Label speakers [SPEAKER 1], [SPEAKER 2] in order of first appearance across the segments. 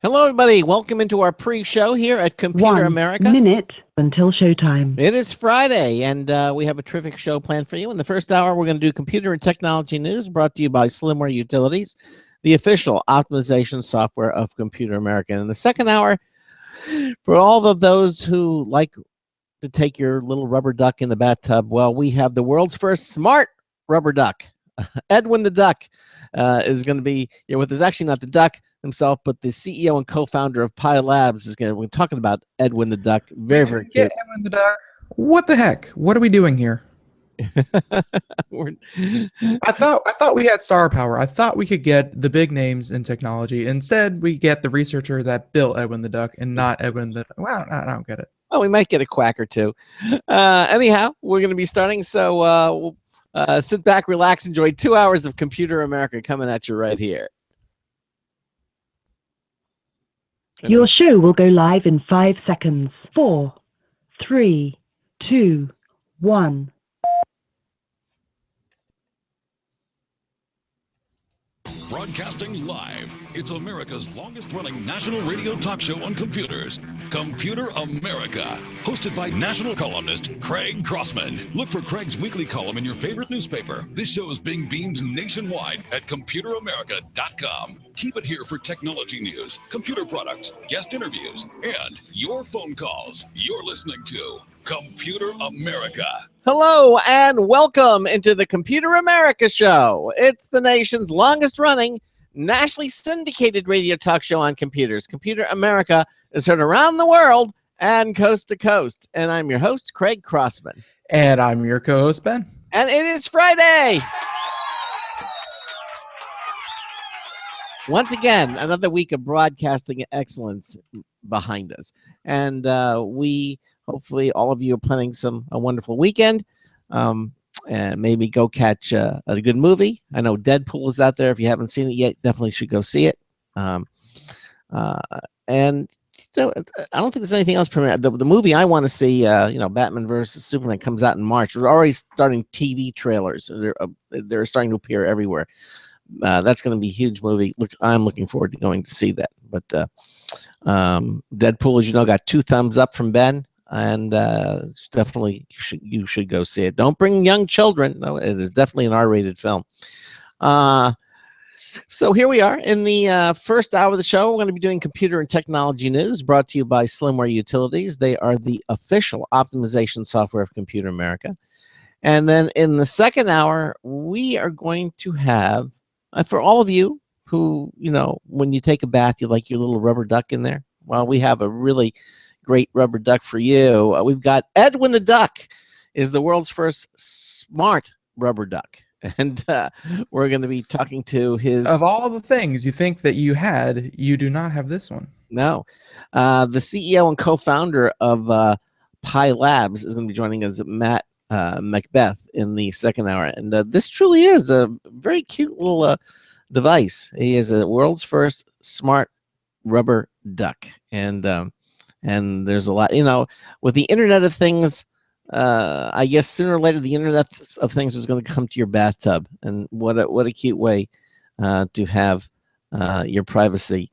[SPEAKER 1] Hello, everybody. Welcome into our pre-show here at Computer America.
[SPEAKER 2] 1 minute until showtime.
[SPEAKER 1] It is Friday, and we have a terrific show planned for you. In the first hour, we're going to do computer and technology news brought to you by Slimware Utilities, the official optimization software of Computer America. And in the second hour, for all of those who like to take your little rubber duck in the bathtub, well, we have the world's first smart rubber duck. Edwin the Duck is going to be here with us. Actually, not the duck himself, but the CEO and co-founder of Pi Labs is going to. We're talking about Edwin the Duck. Very cute.
[SPEAKER 3] Edwin the Duck. What the heck? What are we doing here? I thought we had star power. I thought we could get the big names in technology. Instead, we get the researcher that built Edwin the Duck and not Edwin the. Well, I don't get it.
[SPEAKER 1] Oh, we might get a quack or two. Anyhow, we're going to be starting. So sit back, relax, enjoy 2 hours of Computer America coming at you right here.
[SPEAKER 2] Your show will go live in 5 seconds. 4, 3, 2, 1.
[SPEAKER 4] Broadcasting live, it's America's longest-running national radio talk show on computers, Computer America, hosted by national columnist Craig Crossman. Look for Craig's weekly column in your favorite newspaper. This show is being beamed nationwide at ComputerAmerica.com. Keep it here for technology news, computer products, guest interviews, and your phone calls. You're listening to Computer America.
[SPEAKER 1] Hello and welcome into the Computer America Show. It's the nation's longest-running, nationally syndicated radio talk show on computers. Computer America is heard around the world and coast to coast. And I'm your host, Craig Crossman.
[SPEAKER 3] And I'm your co-host, Ben.
[SPEAKER 1] And it is Friday. Once again, another week of broadcasting excellence behind us. And we, hopefully, all of you are planning a wonderful weekend. And maybe go catch a good movie. I know Deadpool is out there. If you haven't seen it yet, definitely should go see it. And I don't think there's anything else premiere. The movie I want to see, Batman versus Superman comes out in March. We're already starting TV trailers. They're starting to appear everywhere. That's going to be a huge movie. I'm looking forward to going to see that. But Deadpool, as you know, got 2 thumbs up from Ben, and definitely you should go see it. Don't bring young children. No, it is definitely an R-rated film. So here we are in the first hour of the show. We're going to be doing computer and technology news brought to you by Slimware Utilities. They are the official optimization software of Computer America. And then in the second hour, we are going to have, for all of you who, when you take a bath, you like your little rubber duck in there. Well, we have a really great rubber duck for you. We've got Edwin the Duck is the world's first smart rubber duck. And we're going to be talking to his...
[SPEAKER 3] Of all the things you think that you had, you do not have this one.
[SPEAKER 1] No. The CEO and co-founder of Pi Labs is going to be joining us, Matt Macbeth, in the second hour. And this truly is a very cute little device. He is a world's first smart rubber duck. And there's a lot, with the Internet of Things, I guess sooner or later the Internet of Things is going to come to your bathtub. And what a cute way to have your privacy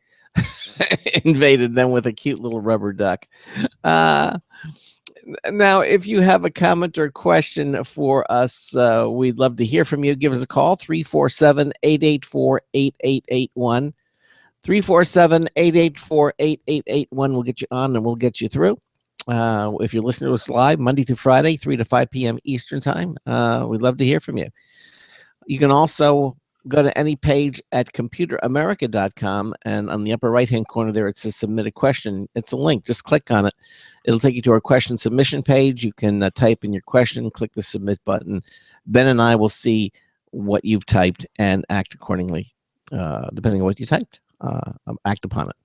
[SPEAKER 1] invaded then with a cute little rubber duck. Now, if you have a comment or question for us, we'd love to hear from you. Give us a call, 347-884-8881. 347-884-8881 will get you on and we'll get you through. If you're listening to us live, Monday through Friday, 3 to 5 p.m. Eastern time, we'd love to hear from you. You can also go to any page at ComputerAmerica.com, and on the upper right-hand corner there, it says Submit a Question. It's a link. Just click on it. It'll take you to our question submission page. You can type in your question, click the Submit button. Ben and I will see what you've typed and act accordingly, depending on what you typed. Act upon it.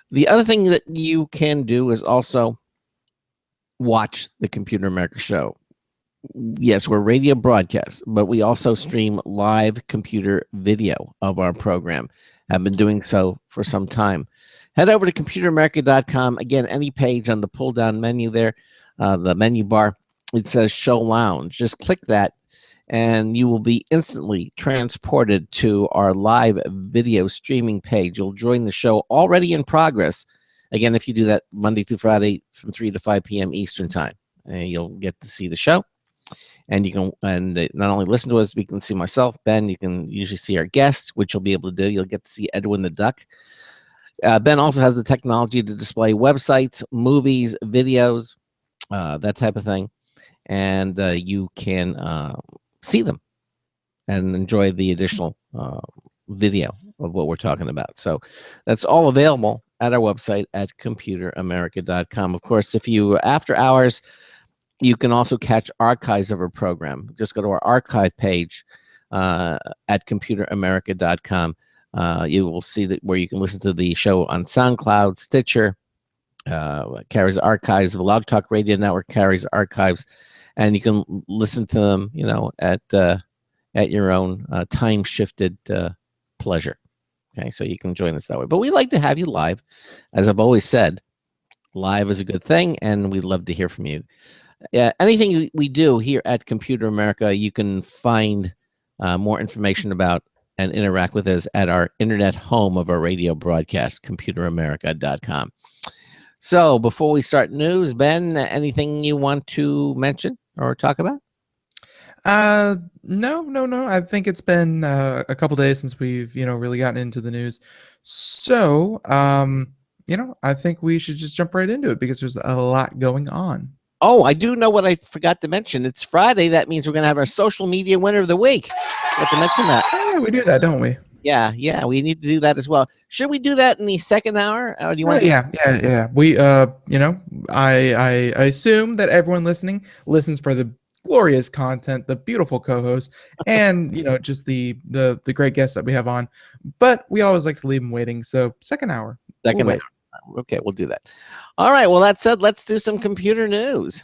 [SPEAKER 1] The other thing that you can do is also watch the Computer America Show. Yes, we're radio broadcast, but we also stream live computer video of our program. Have been doing so for some time. Head over to ComputerAmerica.com. Again, any page on the pull-down menu there, the menu bar, it says Show Lounge. Just click that, and you will be instantly transported to our live video streaming page. You'll join the show already in progress. Again, if you do that Monday through Friday from 3 to 5 p.m. Eastern time, you'll get to see the show. And you can not only listen to us, we can see myself, Ben. You can usually see our guests, which you'll be able to do. You'll get to see Edwin the Duck. Ben also has the technology to display websites, movies, videos, that type of thing. And you can see them and enjoy the additional video of what we're talking about. So that's all available at our website at computeramerica.com. Of course, if you, after hours, you can also catch archives of our program. Just go to our archive page at computeramerica.com. You will see that where you can listen to the show on SoundCloud, Stitcher, carries archives. The Loud Talk Radio Network carries archives, and you can listen to them, at your own time-shifted pleasure. Okay, so you can join us that way. But we like to have you live. As I've always said, live is a good thing, and we'd love to hear from you. Anything we do here at Computer America, you can find more information about and interact with us at our internet home of our radio broadcast, computeramerica.com. So before we start news, Ben, anything you want to mention or talk about?
[SPEAKER 3] No. I think it's been a couple days since we've, really gotten into the news. So, I think we should just jump right into it because there's a lot going on.
[SPEAKER 1] Oh, I do know what I forgot to mention. It's Friday. That means we're going to have our social media winner of the week. I have to mention that.
[SPEAKER 3] Oh, yeah, we do that, don't we?
[SPEAKER 1] Yeah, we need to do that as well. Should we do that in the second hour? Or do you want?
[SPEAKER 3] Yeah. We, I assume that everyone listening listens for the glorious content, the beautiful co-hosts, and just the great guests that we have on. But we always like to leave them waiting. So second hour.
[SPEAKER 1] Second hour. Okay, we'll do that. All right. Well, that said, let's do some computer news.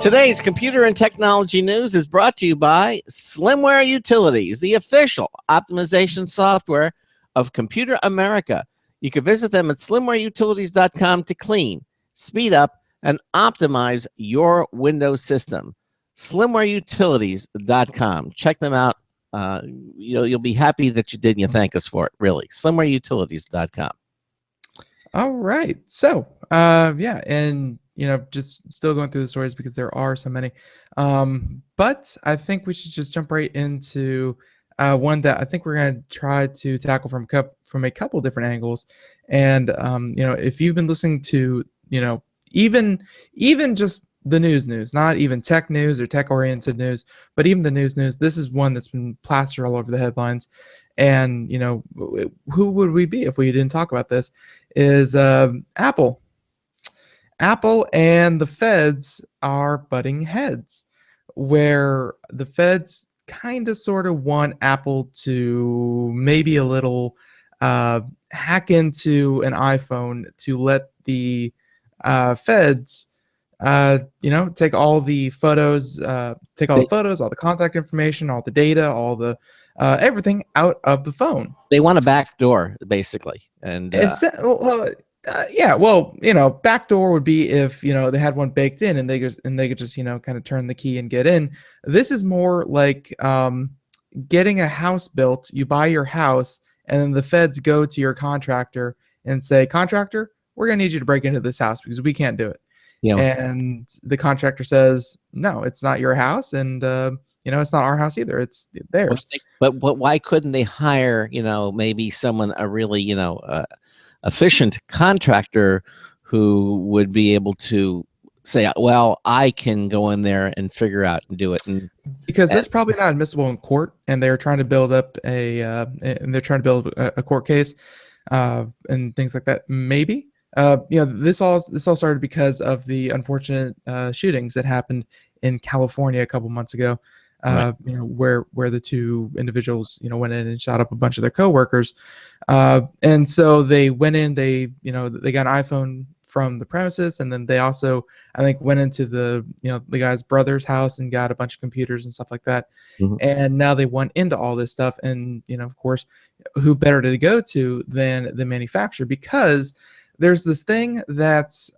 [SPEAKER 1] Today's computer and technology news is brought to you by Slimware Utilities, the official optimization software of Computer America. You can visit them at slimwareutilities.com to clean, speed up, and optimize your Windows system. Slimwareutilities.com. Check them out. You'll be happy that you did, and you thank us for it. Really, slimwareutilities.com.
[SPEAKER 3] All right. So, and just still going through the stories because there are so many. But I think we should just jump right into one that I think we're going to try to tackle from a couple different angles. And if you've been listening to even just the news, not even tech news or tech-oriented news, but even the news, this is one that's been plastered all over the headlines. And, who would we be if we didn't talk about this? Is Apple. Apple and the feds are butting heads, where the feds kind of sort of want Apple to maybe a little hack into an iPhone to let the feds take all the photos, all the contact information, all the data, all the everything out of the phone.
[SPEAKER 1] They want a backdoor, basically. And
[SPEAKER 3] backdoor would be if they had one baked in and they could just kind of turn the key and get in. This is more like getting a house built. You buy your house, and then the feds go to your contractor and say, "Contractor, we're gonna need you to break into this house because we can't do it." Yeah. And the contractor says, "No, it's not your house, and it's not our house either. It's theirs."
[SPEAKER 1] But why couldn't they hire maybe someone, a really efficient contractor who would be able to say, "Well, I can go in there and figure out and do it." And
[SPEAKER 3] because that's probably not admissible in court, and they're trying to build up a court case and things like that. Maybe. This all started because of the unfortunate shootings that happened in California a couple months ago, right. Where the two individuals went in and shot up a bunch of their coworkers, and so they went in. They got an iPhone from the premises, and then they also, I think, went into the guy's brother's house and got a bunch of computers and stuff like that. Mm-hmm. And now they went into all this stuff, and of course, who better to go to than the manufacturer, because there's this thing that's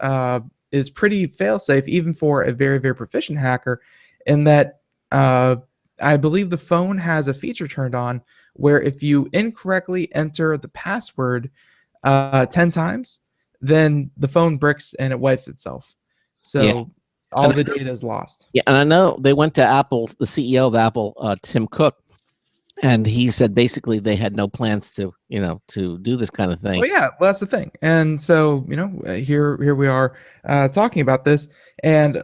[SPEAKER 3] is pretty fail-safe even for a very, very proficient hacker, in that I believe the phone has a feature turned on where if you incorrectly enter the password 10 times, then the phone bricks and it wipes itself. So all
[SPEAKER 1] And
[SPEAKER 3] the data is lost.
[SPEAKER 1] Yeah, and I know they went to Apple, the CEO of Apple, Tim Cook, and he said basically they had no plans to, to do this kind of thing.
[SPEAKER 3] Oh yeah, well that's the thing. And so, here we are talking about this, and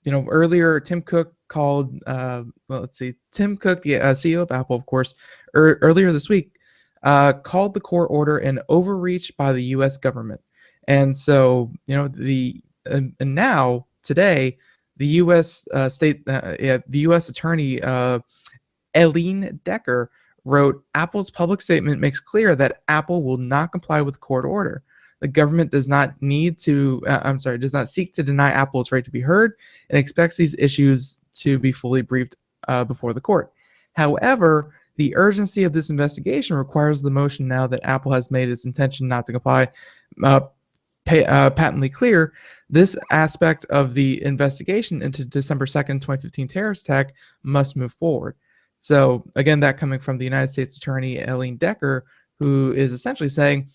[SPEAKER 3] earlier Tim Cook called Tim Cook, the CEO of Apple, of course, earlier this week called the court order an overreach by the US government. And so, and now today the US the US attorney Eileen Decker wrote, Apple's public statement makes clear that Apple will not comply with the court order. The government does not does not seek to deny Apple's right to be heard, and expects these issues to be fully briefed before the court. However, the urgency of this investigation requires the motion now that Apple has made its intention not to comply patently clear. This aspect of the investigation into December 2nd, 2015 terrorist attack must move forward. So again, that coming from the United States Attorney Eileen Decker, who is essentially saying,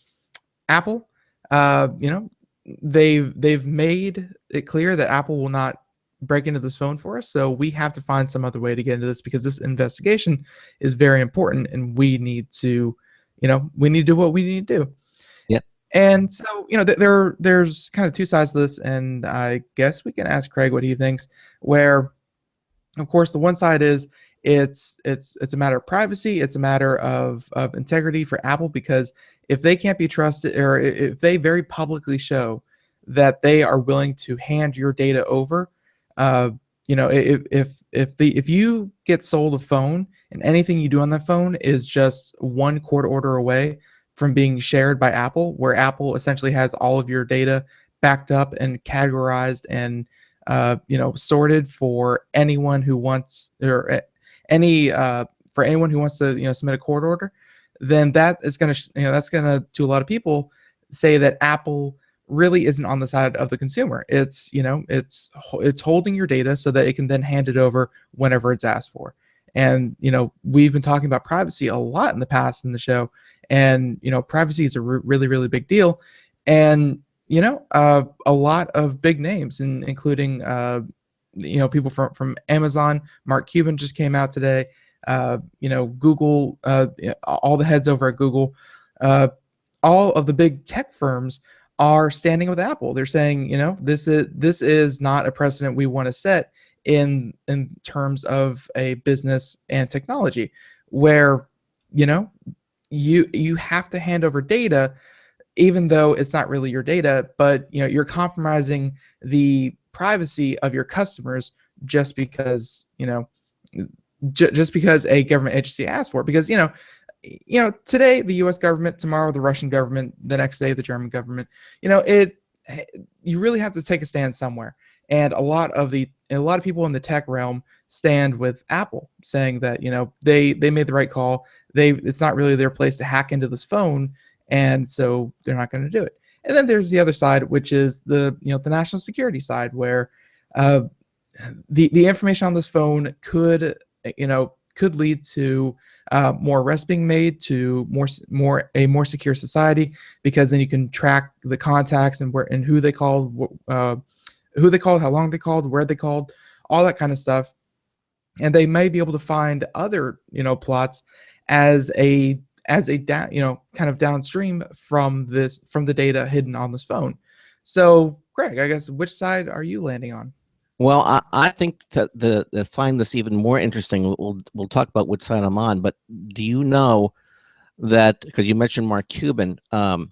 [SPEAKER 3] Apple, they've made it clear that Apple will not break into this phone for us, so we have to find some other way to get into this, because this investigation is very important, and we need to do what we need to do.
[SPEAKER 1] Yep.
[SPEAKER 3] And so there's kind of two sides to this, and I guess we can ask Craig what he thinks. Where, of course, the one side is it's a matter of privacy, it's a matter of integrity for Apple, because if they can't be trusted, or if they very publicly show that they are willing to hand your data over, if you get sold a phone and anything you do on that phone is just one court order away from being shared by Apple, where Apple essentially has all of your data backed up and categorized and sorted for anyone who wants, or for anyone who wants to submit a court order, then that is going to to a lot of people say that Apple really isn't on the side of the consumer. It's holding your data so that it can then hand it over whenever it's asked for. And we've been talking about privacy a lot in the past in the show, and privacy is a really, really big deal. And a lot of big names, including people from Amazon. Mark Cuban just came out today. Google, all the heads over at Google, all of the big tech firms are standing with Apple. They're saying, this is not a precedent we want to set in terms of a business and technology, where you have to hand over data, even though it's not really your data, but you're compromising the privacy of your customers just because just because a government agency asked for it. Because today the U.S. government, tomorrow the Russian government, the next day the German government. You really have to take a stand somewhere, and a lot of people in the tech realm stand with Apple, saying that they made the right call. It's not really their place to hack into this phone, and so they're not going to do it. And then there's the other side, which is the national security side, where the information on this phone could lead to more arrests being made, to a more secure society, because then you can track the contacts and who they called, how long they called, where they called, all that kind of stuff. And they may be able to find other plots as a kind of downstream from the data hidden on this phone. So, Craig, I guess, which side are you landing on?
[SPEAKER 1] Well, I think to find this even more interesting, we'll talk about which side I'm on. But do you know that, because you mentioned Mark Cuban, about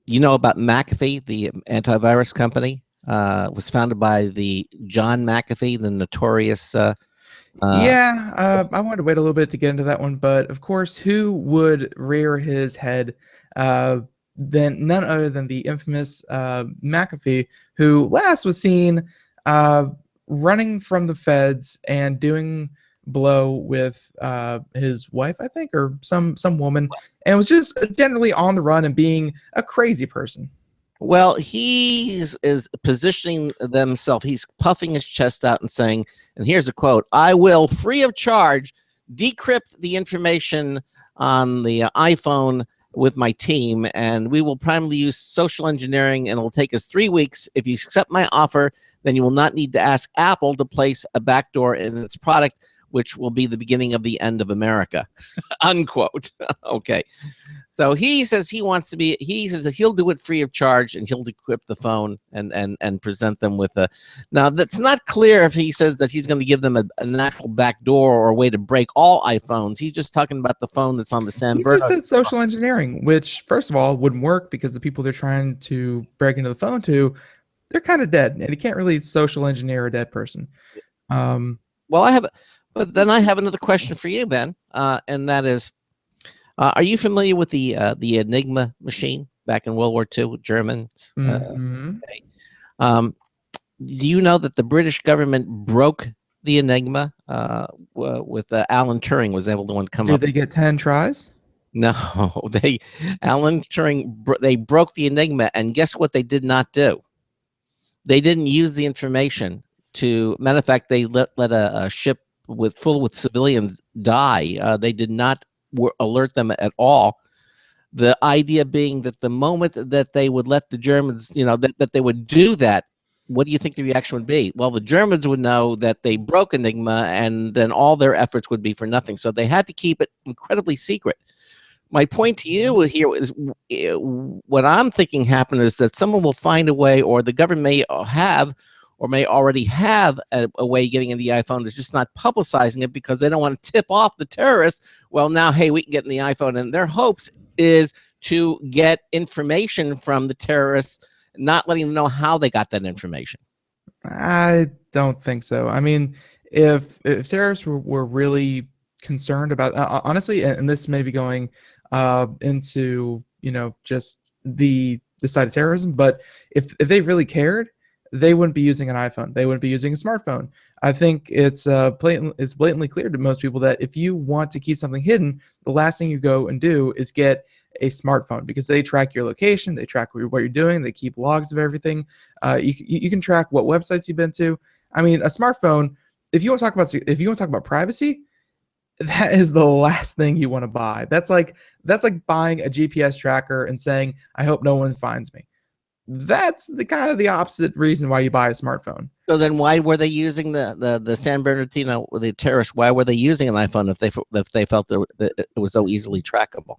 [SPEAKER 1] McAfee, the antivirus company, was founded by the John McAfee, the notorious. I wanted to wait a little bit to get into that one, but of course, who would rear his head than none other than the infamous McAfee, who last was seen running from the feds and doing blow with his wife, I think, or some woman, and was just generally on the run and being a crazy person. Well, he's is positioning themselves. He's puffing his chest out and saying, and here's a quote: "I will, free of charge, decrypt the information on the iPhone with my team, and we will primarily use social engineering, and it'll take us 3 weeks. If you accept my offer, then you will not need to ask Apple to place a backdoor in its product, which will be the beginning of the end of America." Unquote. Okay. So he says he says that he'll do it free of charge, and he'll decrypt the phone and present them with a. Now, that's not clear if he says that he's going to give them an actual backdoor or a way to break all iPhones. He's just talking about the phone that's on the San
[SPEAKER 3] He
[SPEAKER 1] Bernardino.
[SPEAKER 3] just said social engineering, which first of all wouldn't work because the people they're trying to break into the phone to, they're kind of dead, and you can't really social engineer a dead person.
[SPEAKER 1] Well, but then I have another question for you, Ben, and that is, are you familiar with the Enigma machine back in World War II, Germans?
[SPEAKER 3] Mhm.
[SPEAKER 1] Okay. Do you know that the British government broke the Enigma with Alan Turing was able to come
[SPEAKER 3] Did
[SPEAKER 1] up?
[SPEAKER 3] they get 10 tries?
[SPEAKER 1] No, Alan Turing they broke the Enigma, and guess what? They did not do. They didn't use the information to. Matter of fact, they let a ship full with civilians die. They did not alert them at all. The idea being that the moment that they would let the Germans, that they would do that, what do you think the reaction would be? Well, the Germans would know that they broke Enigma, and then all their efforts would be for nothing. So they had to keep it incredibly secret. My point to you here is what I'm thinking happened is that someone will find a way, or the government may have or may already have a way of getting in the iPhone. It's just not publicizing it because they don't want to tip off the terrorists. Well, now, hey, we can get in the iPhone. And their hopes is to get information from the terrorists, not letting them know how they got that information.
[SPEAKER 3] I don't think so. I mean, if terrorists were really concerned about, honestly, and this may be going into, just the side of terrorism, but if they really cared, they wouldn't be using an iPhone. They wouldn't be using a smartphone. I think it's blatantly clear to most people that if you want to keep something hidden, the last thing you go and do is get a smartphone, because they track your location, they track what you're doing, they keep logs of everything. You can track what websites you've been to. I mean, a smartphone. If you want to talk about privacy, that is the last thing you want to buy. That's like buying a GPS tracker and saying, "I hope no one finds me." That's the kind of the opposite reason why you buy a smartphone.
[SPEAKER 1] So then, why were they using the San Bernardino, the terrorists? Why were they using an iPhone if they felt that it was so easily trackable?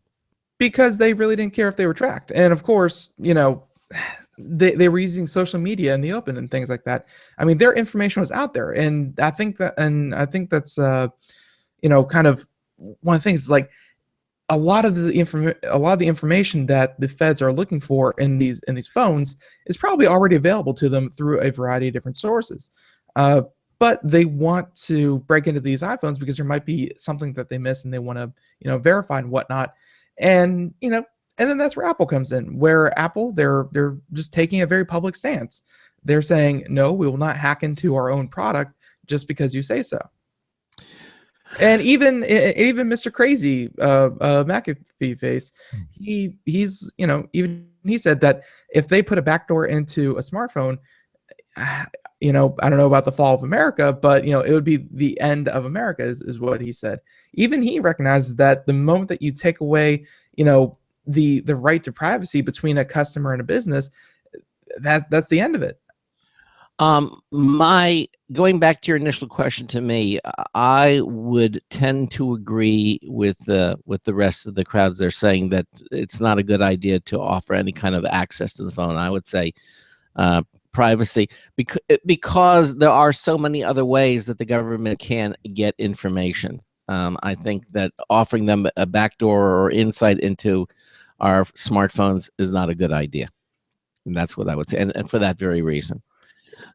[SPEAKER 3] Because they really didn't care if they were tracked, and of course, they were using social media in the open and things like that. I mean, their information was out there, and I think that's kind of one of the things. Like, a lot of the information that the feds are looking for in these phones is probably already available to them through a variety of different sources. But they want to break into these iPhones because there might be something that they miss, and they want to verify and whatnot. And and then that's where Apple comes in, where Apple they're just taking a very public stance. They're saying, no, we will not hack into our own product just because you say so. And even Mr. Crazy, McAfee face, he's even he said that if they put a backdoor into a smartphone, I don't know about the fall of America, but it would be the end of America, is what he said. Even he recognizes that the moment that you take away, the right to privacy between a customer and a business, that's the end of it.
[SPEAKER 1] Going back to your initial question to me, I would tend to agree with the rest of the crowds. They're saying that it's not a good idea to offer any kind of access to the phone. I would say privacy, because there are so many other ways that the government can get information. I think that offering them a backdoor or insight into our smartphones is not a good idea, and that's what I would say. And for that very reason.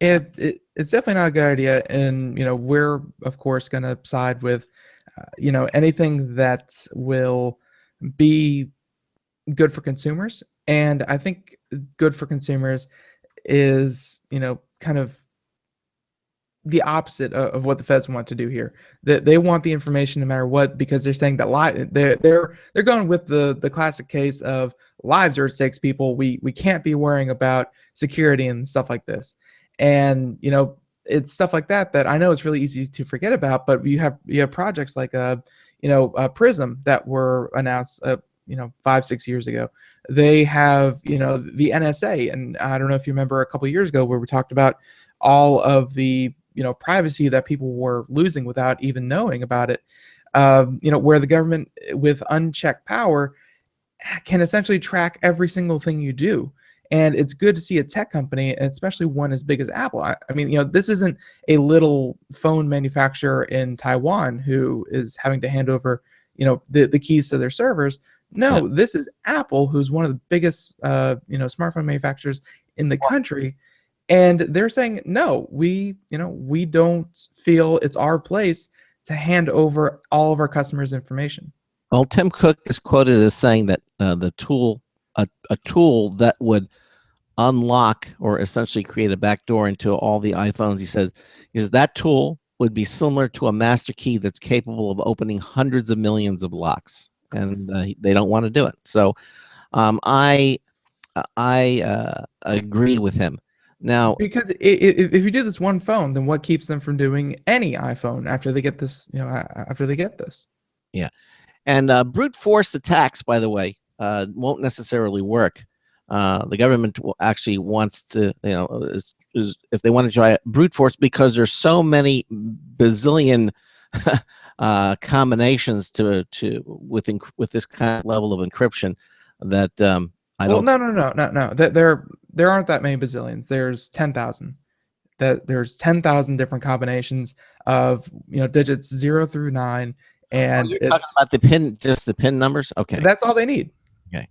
[SPEAKER 3] It's definitely not a good idea, and we're of course going to side with anything that will be good for consumers. And I think good for consumers is kind of the opposite of what the feds want to do here. They want the information no matter what, because they're saying that they're going with the classic case of lives are at stake. People, we can't be worrying about security and stuff like this. And it's stuff like that I know it's really easy to forget about. But you have projects like Prism that were announced 5-6 years ago. They have the NSA, and I don't know if you remember a couple of years ago where we talked about all of the privacy that people were losing without even knowing about it. Where the government with unchecked power can essentially track every single thing you do. And it's good to see a tech company, especially one as big as Apple. I mean, this isn't a little phone manufacturer in Taiwan who is having to hand over, the keys to their servers. No,
[SPEAKER 1] Yeah.
[SPEAKER 3] This is Apple, who's one of the biggest, smartphone manufacturers in the country. And they're saying, no, we don't feel it's our place to hand over all of our customers' information.
[SPEAKER 1] Well, Tim Cook is quoted as saying that a tool that would unlock or essentially create a backdoor into all the iPhones, he says, is that tool would be similar to a master key that's capable of opening hundreds of millions of locks, and they don't want to do it. So I agree with him. Now,
[SPEAKER 3] because if you do this one phone, then what keeps them from doing any iPhone after they get this?
[SPEAKER 1] Yeah. And brute force attacks, by the way, won't necessarily work. The government actually wants to, is if they want to try brute force, because there's so many bazillion combinations with this kind of level of encryption that I don't.
[SPEAKER 3] No. There aren't that many bazillions. There's 10,000. There's 10,000 different combinations of digits 0 through 9. And
[SPEAKER 1] you're talking about the PIN numbers. Okay,
[SPEAKER 3] that's all they need.
[SPEAKER 1] Okay,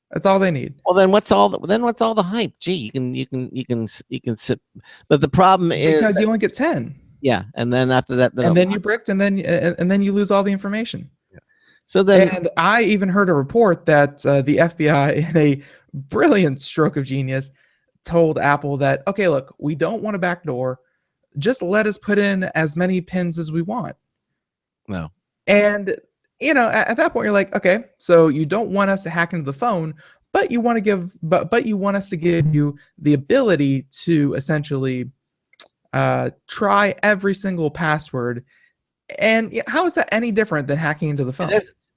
[SPEAKER 3] that's all they need.
[SPEAKER 1] Well, then what's all the hype? Gee, you can sit, but the problem is
[SPEAKER 3] because you only get 10.
[SPEAKER 1] Yeah, and then after that,
[SPEAKER 3] then you bricked, and then you lose all the information.
[SPEAKER 1] Yeah. So then,
[SPEAKER 3] and I even heard a report that the FBI, in a brilliant stroke of genius, told Apple that, okay, look, we don't want a backdoor, just let us put in as many pins as we want.
[SPEAKER 1] No.
[SPEAKER 3] And at that point you're like, okay, so you don't want us to hack into the phone, but you want us to give you the ability to essentially try every single password. And how is that any different than hacking into the phone?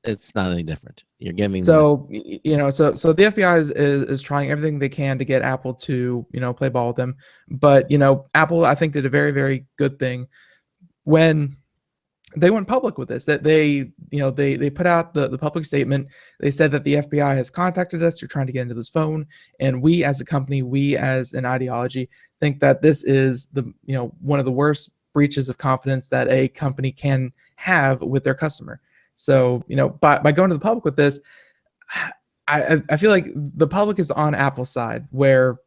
[SPEAKER 1] It's not any different. You're giving
[SPEAKER 3] so the FBI is trying everything they can to get Apple to play ball with them. But Apple, I think, did a very, very good thing when they went public with this. That they put out the public statement. They said that the FBI has contacted us. They're trying to get into this phone, and we as a company, we as an ideology, think that this is one of the worst breaches of confidence that a company can have with their customer. So by going to the public with this, I feel like the public is on Apple's side, where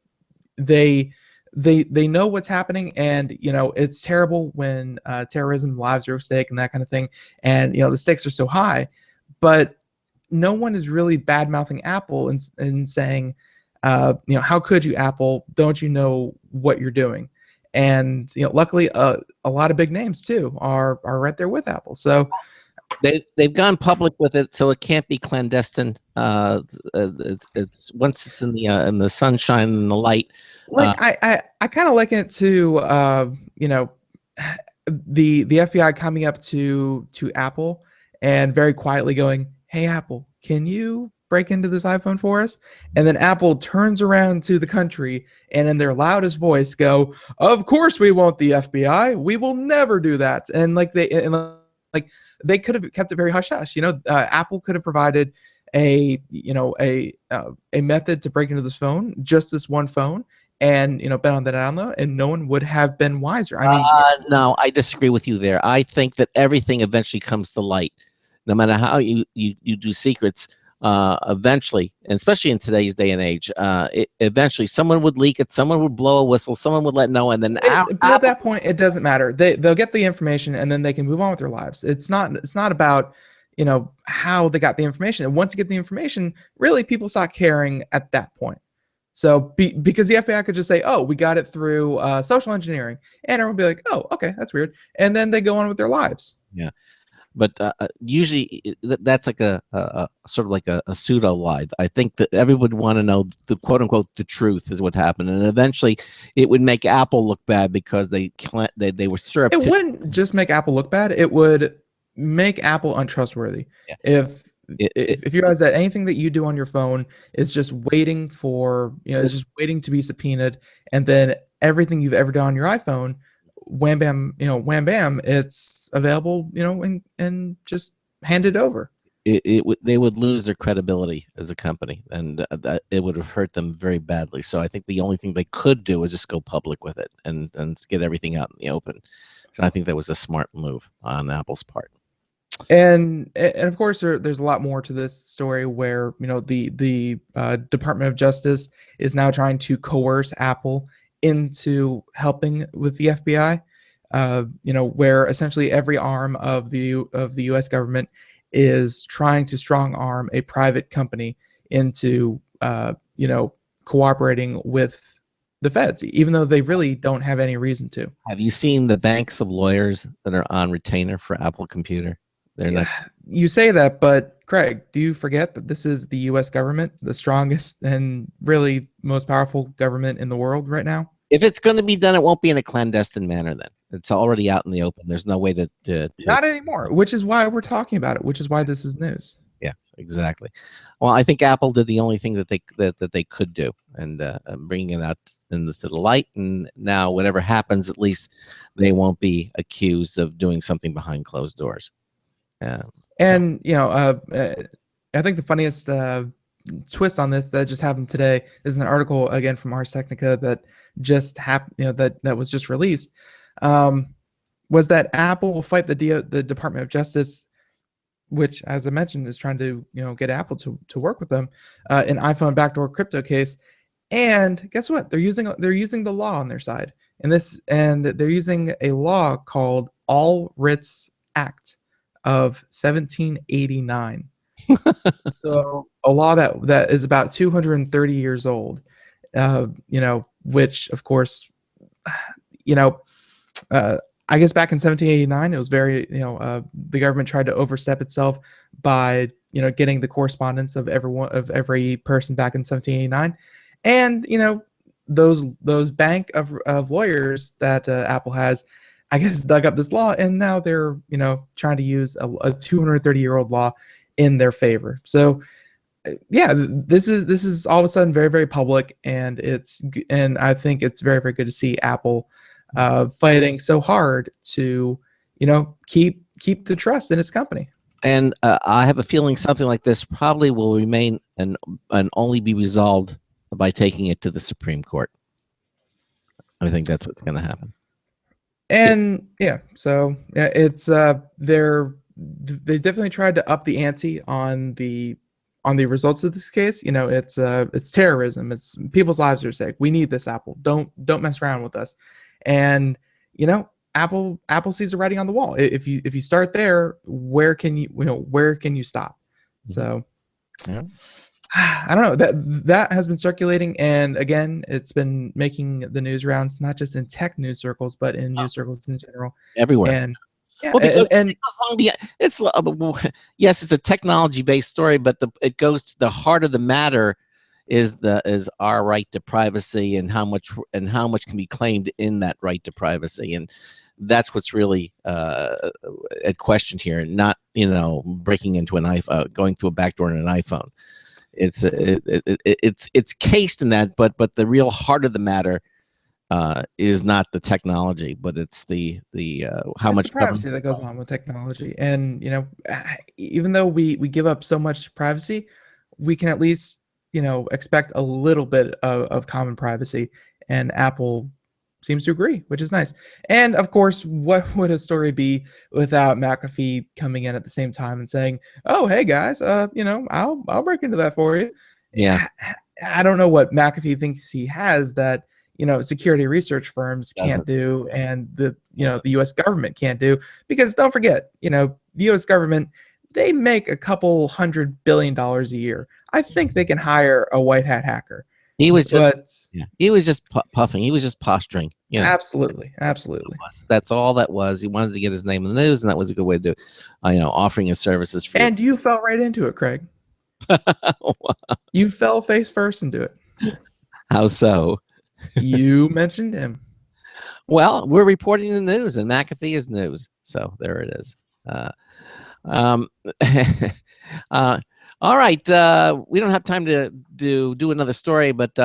[SPEAKER 3] they know what's happening, and it's terrible when terrorism, lives are at stake, and that kind of thing, and the stakes are so high, but no one is really bad mouthing Apple and saying, how could you, Apple? Don't you know what you're doing? And luckily, a lot of big names too are right there with Apple. So
[SPEAKER 1] they've gone public with it, so it can't be clandestine. It's once it's in the sunshine and the light.
[SPEAKER 3] Like I kind of liken it to the FBI coming up to Apple and very quietly going, "Hey Apple, can you break into this iPhone for us?" And then Apple turns around to the country and in their loudest voice go, "Of course we won't, the FBI. We will never do that." And they could have kept it very hush hush. Apple could have provided a method to break into this phone, just this one phone, and been on the down low, and no one would have been wiser. I mean,
[SPEAKER 1] no, I disagree with you there. I think that everything eventually comes to light, no matter how you do secrets. Eventually, and especially in today's day and age, eventually someone would leak it, someone would blow a whistle, someone would let know, and then
[SPEAKER 3] at that point it doesn't matter. They'll get the information and then they can move on with their lives. It's not about how they got the information. And once you get the information, really people stop caring at that point. So because the FBI could just say, "Oh, we got it through social engineering," and everyone would be like, "Oh, okay, that's weird," and then they go on with their lives.
[SPEAKER 1] Yeah. But usually that's like a sort of like a pseudo lie. I think that everyone would want to know the quote unquote the truth is what happened, and eventually it would make Apple look bad because they were surreptitious.
[SPEAKER 3] It wouldn't just make Apple look bad; it would make Apple untrustworthy.
[SPEAKER 1] Yeah.
[SPEAKER 3] If you realize that anything that you do on your phone is just waiting for, is just waiting to be subpoenaed, and then everything you've ever done on your iPhone, wham bam, wham bam, it's available, and just handed over.
[SPEAKER 1] They would lose their credibility as a company, and it would have hurt them very badly. So I think the only thing they could do is just go public with it and get everything out in the open. So I think that was a smart move on Apple's part.
[SPEAKER 3] And of course, there's a lot more to this story where the Department of Justice is now trying to coerce Apple into helping with the FBI. Where essentially every arm of the U.S. government is trying to strong arm a private company into cooperating with the feds, even though they really don't have any reason to.
[SPEAKER 1] Have you seen the banks of lawyers that are on retainer for Apple Computer? They're not.
[SPEAKER 3] You say that, but Craig, do you forget that this is the U.S. government, the strongest and really most powerful government in the world right now?
[SPEAKER 1] If it's going to be done, it won't be in a clandestine manner. Then it's already out in the open. There's no way to
[SPEAKER 3] not anymore. Which is why we're talking about it. Which is why this is news.
[SPEAKER 1] Yeah, exactly. Well, I think Apple did the only thing that they could do, and bringing it out into the light. And now, whatever happens, at least they won't be accused of doing something behind closed doors.
[SPEAKER 3] I think the funniest twist on this that just happened today is an article again from Ars Technica that just happened. That was just released. Was that Apple will fight the Department of Justice, which, as I mentioned, is trying to get Apple to work with them in iPhone backdoor crypto case. And guess what? They're using the law on their side, and they're using a law called All Writs Act of 1789. So a law that is about 230 years old, which of course, I guess back in 1789, it was very, the government tried to overstep itself by, getting the correspondence of every person back in 1789. And, those bank of lawyers that Apple has, I guess, dug up this law, and now they're, trying to use a 230-year-old law in their favor. So, yeah, this is all of a sudden very, very public, and I think it's very, very good to see Apple fighting so hard to, keep the trust in its company.
[SPEAKER 1] And I have a feeling something like this probably will remain and only be resolved by taking it to the Supreme Court. I think that's what's going to happen.
[SPEAKER 3] And so it's they definitely tried to up the ante on the results of this case. It's terrorism. It's people's lives are at stake. We need this, Apple. Don't mess around with us. And Apple sees the writing on the wall. If you start there, where can you stop? So
[SPEAKER 1] yeah.
[SPEAKER 3] I don't know, that has been circulating, and again, it's been making the news rounds, not just in tech news circles, but in news circles in general,
[SPEAKER 1] everywhere.
[SPEAKER 3] And yeah,
[SPEAKER 1] well, because yes, it's a technology-based story, but it goes to the heart of the matter is our right to privacy and how much can be claimed in that right to privacy, and that's what's really at question here. Not breaking into an iPhone, going through a backdoor in an iPhone. It's cased in that, but the real heart of the matter is not the technology, but it's the how much
[SPEAKER 3] privacy that goes on with technology. And even though we give up so much privacy, we can at least expect a little bit of common privacy, and Apple seems to agree, which is nice. And of course, what would a story be without McAfee coming in at the same time and saying, "Oh, hey guys, I'll break into that for you."
[SPEAKER 1] Yeah,
[SPEAKER 3] I don't know what McAfee thinks he has that security research firms can't do, and the U.S. government can't do, because don't forget, the U.S. government, they make a couple $100 billion a year. I think they can hire a white hat hacker.
[SPEAKER 1] He was just
[SPEAKER 3] But
[SPEAKER 1] he was just puffing. He was just posturing. You know,
[SPEAKER 3] absolutely.
[SPEAKER 1] that's all that was. He wanted to get his name in the news, and that was a good way to do it. Offering his services for.
[SPEAKER 3] And you fell right into it, Craig. You fell face first into it.
[SPEAKER 1] How so?
[SPEAKER 3] You mentioned him.
[SPEAKER 1] Well, we're reporting the news, and McAfee is news. So there it is. All right. We don't have time to do another story, but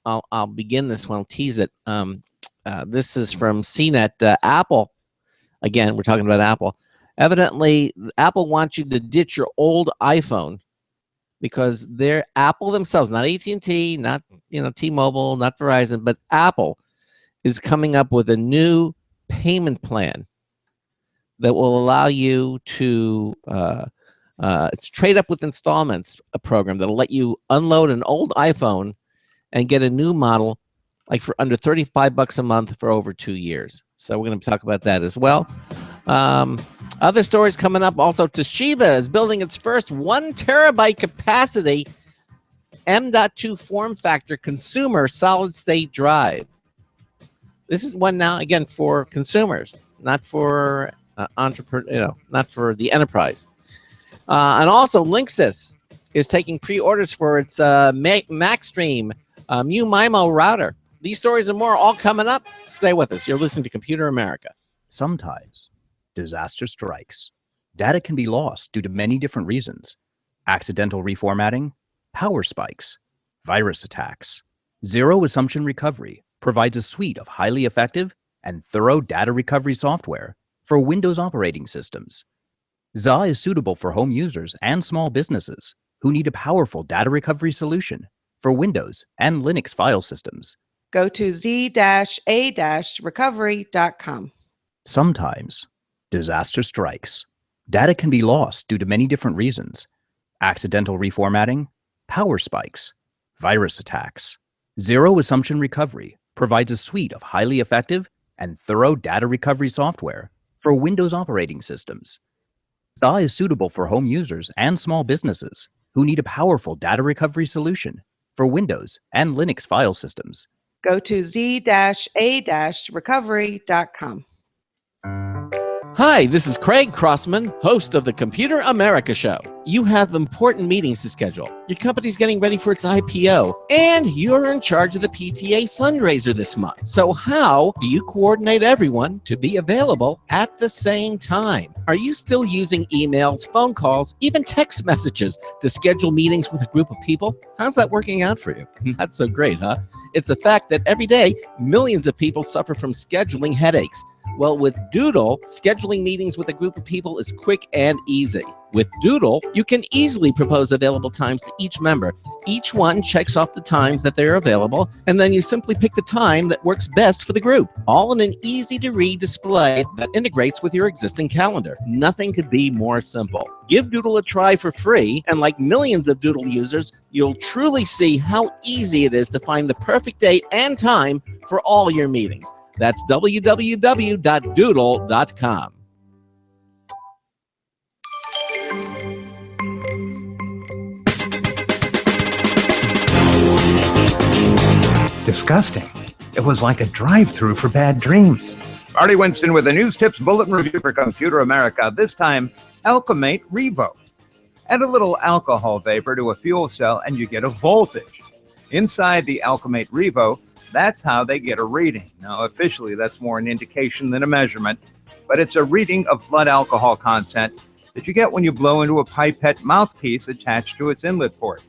[SPEAKER 1] I'll begin this one. I'll tease it. This is from CNET. Apple. Again, we're talking about Apple. Evidently, Apple wants you to ditch your old iPhone because they're Apple themselves, not AT&T, not T-Mobile, not Verizon, but Apple is coming up with a new payment plan that will allow you to it's trade up with installments, a program that'll let you unload an old iPhone and get a new model like for under $35 a month for over 2 years. So we're going to talk about that as well. Other stories coming up also. Toshiba is building its first 1 terabyte capacity M.2 form factor consumer solid state drive. This is one now again for consumers, not for entrepreneur, not for the enterprise. And also, Linksys is taking pre-orders for its MacStream MU-MIMO router. These stories and more all coming up. Stay with us. You're listening to Computer America.
[SPEAKER 5] Sometimes disaster strikes. Data can be lost due to many different reasons. Accidental reformatting, power spikes, virus attacks. Zero Assumption Recovery provides a suite of highly effective and thorough data recovery software for Windows operating systems. ZA is suitable for home users and small businesses who need a powerful data recovery solution for Windows and Linux file systems.
[SPEAKER 6] Go to z-a-recovery.com.
[SPEAKER 5] Sometimes disaster strikes. Data can be lost due to many different reasons. Accidental reformatting, power spikes, virus attacks. Zero Assumption Recovery provides a suite of highly effective and thorough data recovery software for Windows operating systems. ZA is suitable for home users and small businesses who need a powerful data recovery solution for Windows and Linux file systems.
[SPEAKER 6] Go to z-a-recovery.com.
[SPEAKER 1] Hi, this is Craig Crossman, host of the Computer America Show. You have important meetings to schedule. Your company's getting ready for its IPO, and you're in charge of the PTA fundraiser this month. So how do you coordinate everyone to be available at the same time? Are you still using emails, phone calls, even text messages to schedule meetings with a group of people? How's that working out for you? Not so great, huh? It's a fact that every day, millions of people suffer from scheduling headaches. Well, with Doodle, scheduling meetings with a group of people is quick and easy. With Doodle, you can easily propose available times to each member. Each one checks off the times that they're available, and then you simply pick the time that works best for the group, all in an easy-to-read display that integrates with your existing calendar. Nothing could be more simple. Give Doodle a try for free, and like millions of Doodle users, you'll truly see how easy it is to find the perfect date and time for all your meetings. That's www.doodle.com.
[SPEAKER 7] Disgusting. It was like a drive-through for bad dreams.
[SPEAKER 8] Marty Winston with a News Tips Bulletin Review for Computer America. This time, Alkamate Revo. Add a little alcohol vapor to a fuel cell and you get a voltage. Inside the Alkamate Revo, that's how they get a reading. Now, officially, that's more an indication than a measurement, but it's a reading of blood alcohol content that you get when you blow into a pipette mouthpiece attached to its inlet port.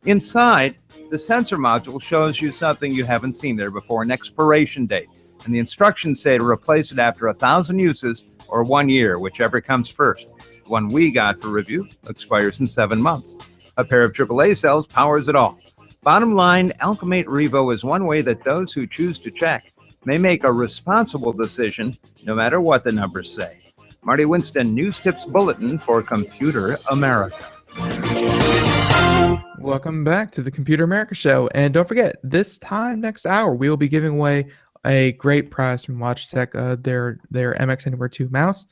[SPEAKER 8] Inside, the sensor module shows you something you haven't seen there before, an expiration date. And the instructions say to replace it after 1,000 uses or 1 year, whichever comes first. The one we got for review expires in 7 months. A pair of AAA cells powers it all. Bottom line, Alkamate Revo is one way that those who choose to check may make a responsible decision no matter what the numbers say. Marty Winston, News Tips Bulletin for Computer America.
[SPEAKER 3] Welcome back to the Computer America Show. And don't forget, this time next hour, we will be giving away a great prize from Logitech, their MX Anywhere 2 mouse.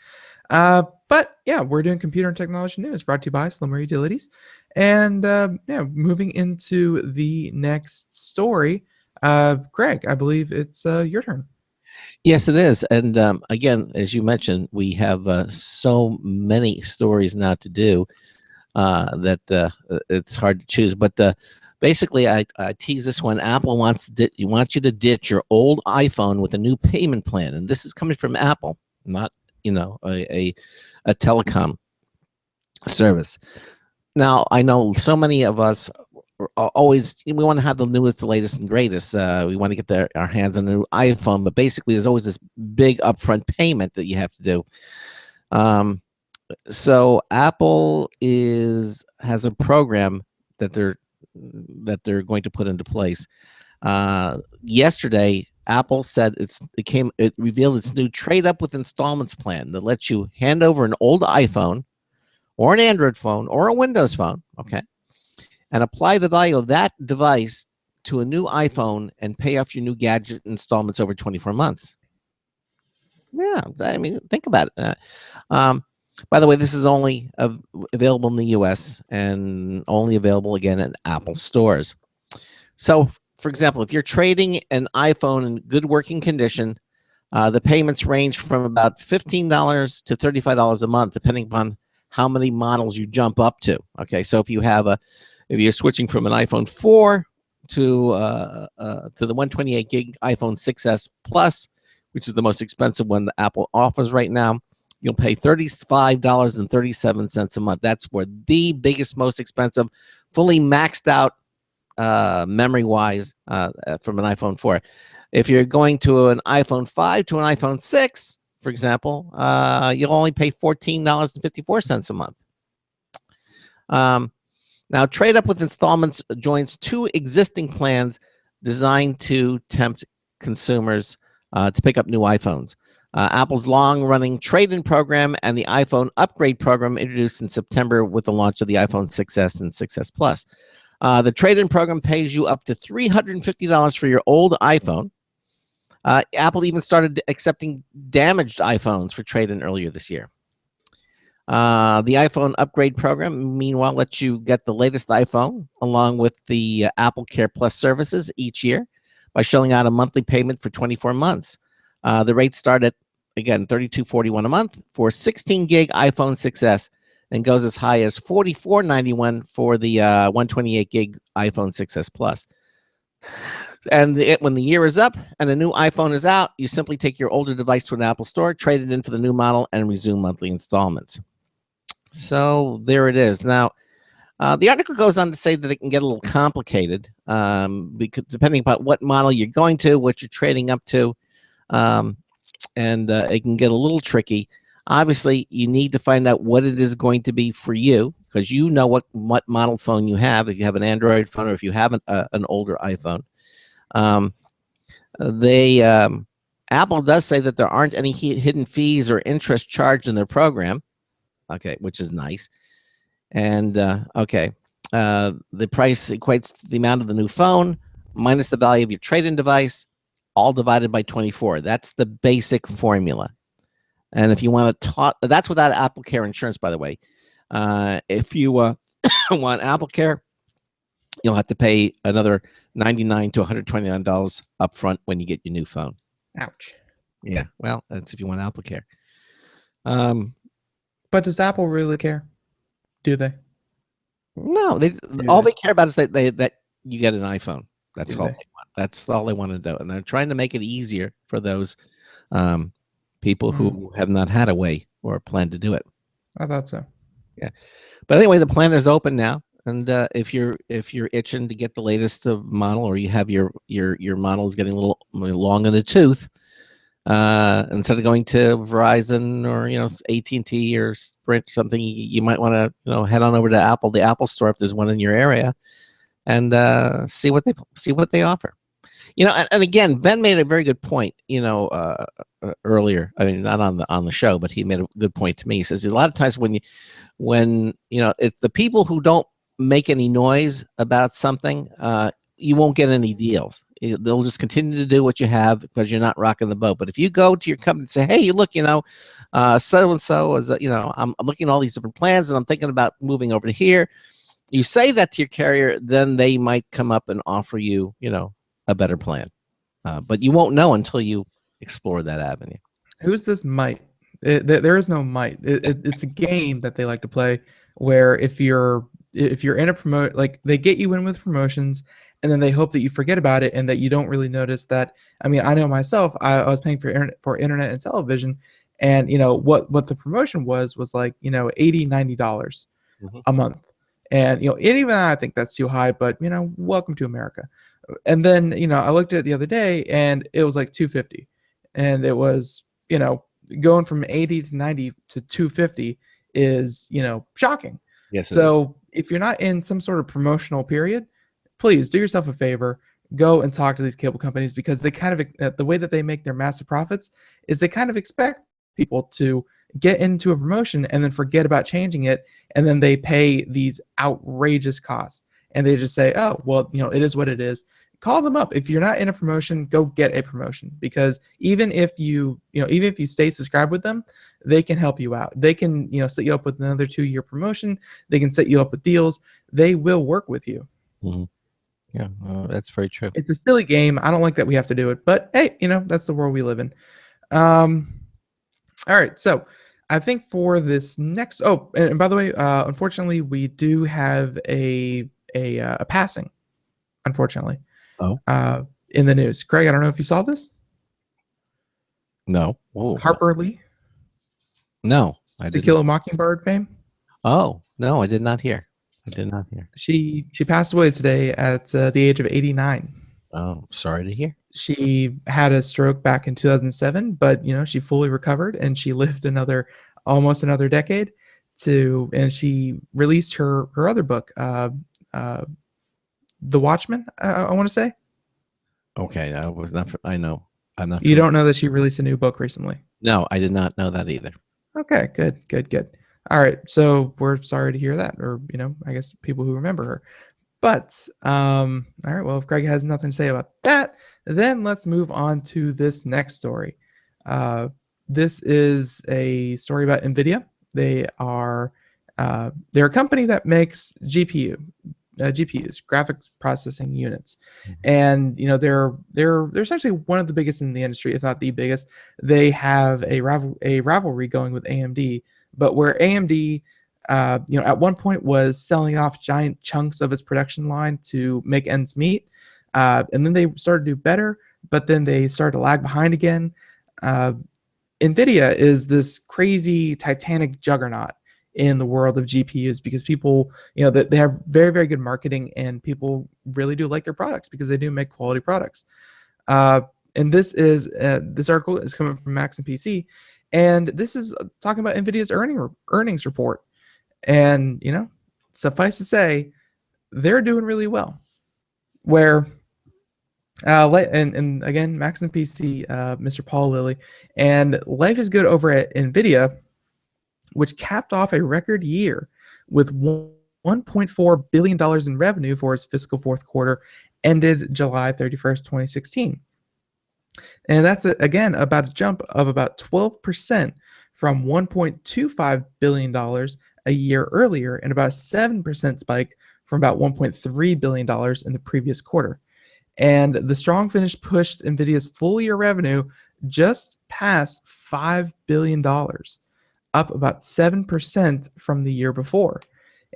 [SPEAKER 3] But yeah, we're doing computer and technology news brought to you by Slimmer Utilities. And yeah, moving into the next story, Greg, I believe it's your turn.
[SPEAKER 1] Yes, it is. And again, as you mentioned, we have so many stories now to do that it's hard to choose. But basically, I tease this one. Apple wants you to ditch your old iPhone with a new payment plan, and this is coming from Apple, not a telecom service. Now, I know so many of us we want to have the newest, the latest, and greatest. We want to get our hands on a new iPhone, but basically, there's always this big upfront payment that you have to do. So Apple has a program that they're going to put into place. Yesterday, Apple said it revealed its new trade up with installments plan that lets you hand over an old iPhone or an Android phone or a Windows phone, okay, and apply the value of that device to a new iPhone and pay off your new gadget installments over 24 months. Yeah, I mean, think about it. By the way, this is only available in the U.S. and only available again in Apple stores. So, for example, if you're trading an iPhone in good working condition, the payments range from about $15 to $35 a month, depending upon how many models you jump up to. Okay, so if you're switching from an iPhone 4 to the 128 gig iPhone 6s Plus, which is the most expensive one that Apple offers right now, you'll pay $35.37 a month. That's for the biggest, most expensive, fully maxed out memory-wise from an iPhone 4. If you're going to an iPhone 5 to an iPhone 6, for example, you'll only pay $14.54 a month. Now, Trade Up with Installments joins two existing plans designed to tempt consumers to pick up new iPhones. Apple's long-running trade-in program and the iPhone upgrade program introduced in September with the launch of the iPhone 6s and 6s Plus. The trade-in program pays you up to $350 for your old iPhone. Apple even started accepting damaged iPhones for trade-in earlier this year. The iPhone upgrade program, meanwhile, lets you get the latest iPhone along with the Apple Care Plus services each year by shelling out a monthly payment for 24 months. The rates start at, again, $32.41 a month for 16 gig iPhone 6s and goes as high as $44.91 for the 128 gig iPhone 6s Plus. And when the year is up and a new iPhone is out, you simply take your older device to an Apple store, trade it in for the new model, and resume monthly installments. So there it is. Now, the article goes on to say that it can get a little complicated because depending upon what model you're going to, what you're trading up to, and it can get a little tricky. Obviously, you need to find out what it is going to be for you because you know what model phone you have. If you have an Android phone or if you have an older iPhone, Apple does say that there aren't any hidden fees or interest charged in their program. Okay, which is nice. And the price equates to the amount of the new phone minus the value of your trade-in device, all divided by 24. That's the basic formula. And if you want to that's without Apple Care insurance, by the way. If you want Apple Care, you'll have to pay another $99 to $129 up front when you get your new phone.
[SPEAKER 3] Ouch.
[SPEAKER 1] Yeah, well, that's if you want Apple Care.
[SPEAKER 3] But does Apple really care? Do they?
[SPEAKER 1] No, all they care about is that you get an iPhone. That's all they want. That's all they want to do, and they're trying to make it easier for those people who have not had a way or a plan to do it.
[SPEAKER 3] I thought so.
[SPEAKER 1] Yeah, but anyway, the plan is open now, and if you're itching to get the latest model, or you have your model is getting a little long in the tooth, instead of going to Verizon or AT&T or Sprint, something, you might want to head on over to the Apple Store if there's one in your area, and see what they offer. And again, Ben made a very good point. Earlier, I mean, not on the show, but he made a good point to me. He says a lot of times when it's the people who don't make any noise about something, you won't get any deals. They'll just continue to do what you have because you're not rocking the boat. But if you go to your company and say, hey, look, so and so is, I'm looking at all these different plans and I'm thinking about moving over to here. You say that to your carrier, then they might come up and offer you, a better plan. But you won't know until you explore that avenue.
[SPEAKER 3] Who's this might? There is no might. It's a game that they like to play where if you're in a promote, like they get you in with promotions and then they hope that you forget about it and that you don't really notice that. I mean, I know myself, I was paying for internet and television, and what the promotion was like, $80-$90 a month. And even I think that's too high, but welcome to America. And then I looked at it the other day and it was like $250, and it was going from 80 to 90 to 250 is shocking.
[SPEAKER 1] Yes.
[SPEAKER 3] So if you're not in some sort of promotional period, please do yourself a favor, go and talk to these cable companies, because they kind of, the way that they make their massive profits is they kind of expect people to get into a promotion and then forget about changing it, and then they pay these outrageous costs and they just say, oh well, it is what it is. Call them up. If you're not in a promotion, go get a promotion, because even if you stay subscribed with them, they can help you out. They can set you up with another 2-year promotion. They can set you up with deals. They will work with you.
[SPEAKER 1] Mm-hmm. Yeah, that's very true.
[SPEAKER 3] It's a silly game. I don't like that we have to do it, but hey, that's the world we live in. All right, so I think for this next, and by the way, unfortunately, we do have a passing, unfortunately. In the news. Craig, I don't know if you saw this.
[SPEAKER 1] No. Whoa.
[SPEAKER 3] Harper Lee.
[SPEAKER 1] No, I
[SPEAKER 3] To Kill a Mockingbird fame.
[SPEAKER 1] Oh no, I did not hear.
[SPEAKER 3] She passed away today at the age of 89.
[SPEAKER 1] Oh, sorry to hear.
[SPEAKER 3] She had a stroke back in 2007, but she fully recovered and she lived almost another decade and she released her other book, The Watchmen, I want to say.
[SPEAKER 1] Okay, I was not. I know. I'm not.
[SPEAKER 3] You don't know that she released a new book recently?
[SPEAKER 1] No, I did not know that either.
[SPEAKER 3] Okay, good. All right, so we're sorry to hear that, or I guess people who remember her. But all right, well, if Greg has nothing to say about that, then let's move on to this next story. This is a story about NVIDIA. They're a company that makes GPUs, graphics processing units, and they're essentially one of the biggest in the industry, if not the biggest. They have a rivalry going with AMD, but where AMD at one point was selling off giant chunks of its production line to make ends meet, and then they started to do better, but then they started to lag behind again. NVIDIA is this crazy titanic juggernaut in the world of GPUs, because people, they have very, very good marketing, and people really do like their products because they do make quality products. And this article is coming from Max and PC, and this is talking about NVIDIA's earnings report. And suffice to say, they're doing really well. Where and again, Max and PC, Mr. Paul Lilly, and life is good over at NVIDIA, which capped off a record year with $1.4 billion in revenue for its fiscal fourth quarter, ended July 31st, 2016. And that's, again, about a jump of about 12% from $1.25 billion a year earlier, and about a 7% spike from about $1.3 billion in the previous quarter. And the strong finish pushed NVIDIA's full-year revenue just past $5 billion, up about 7% from the year before.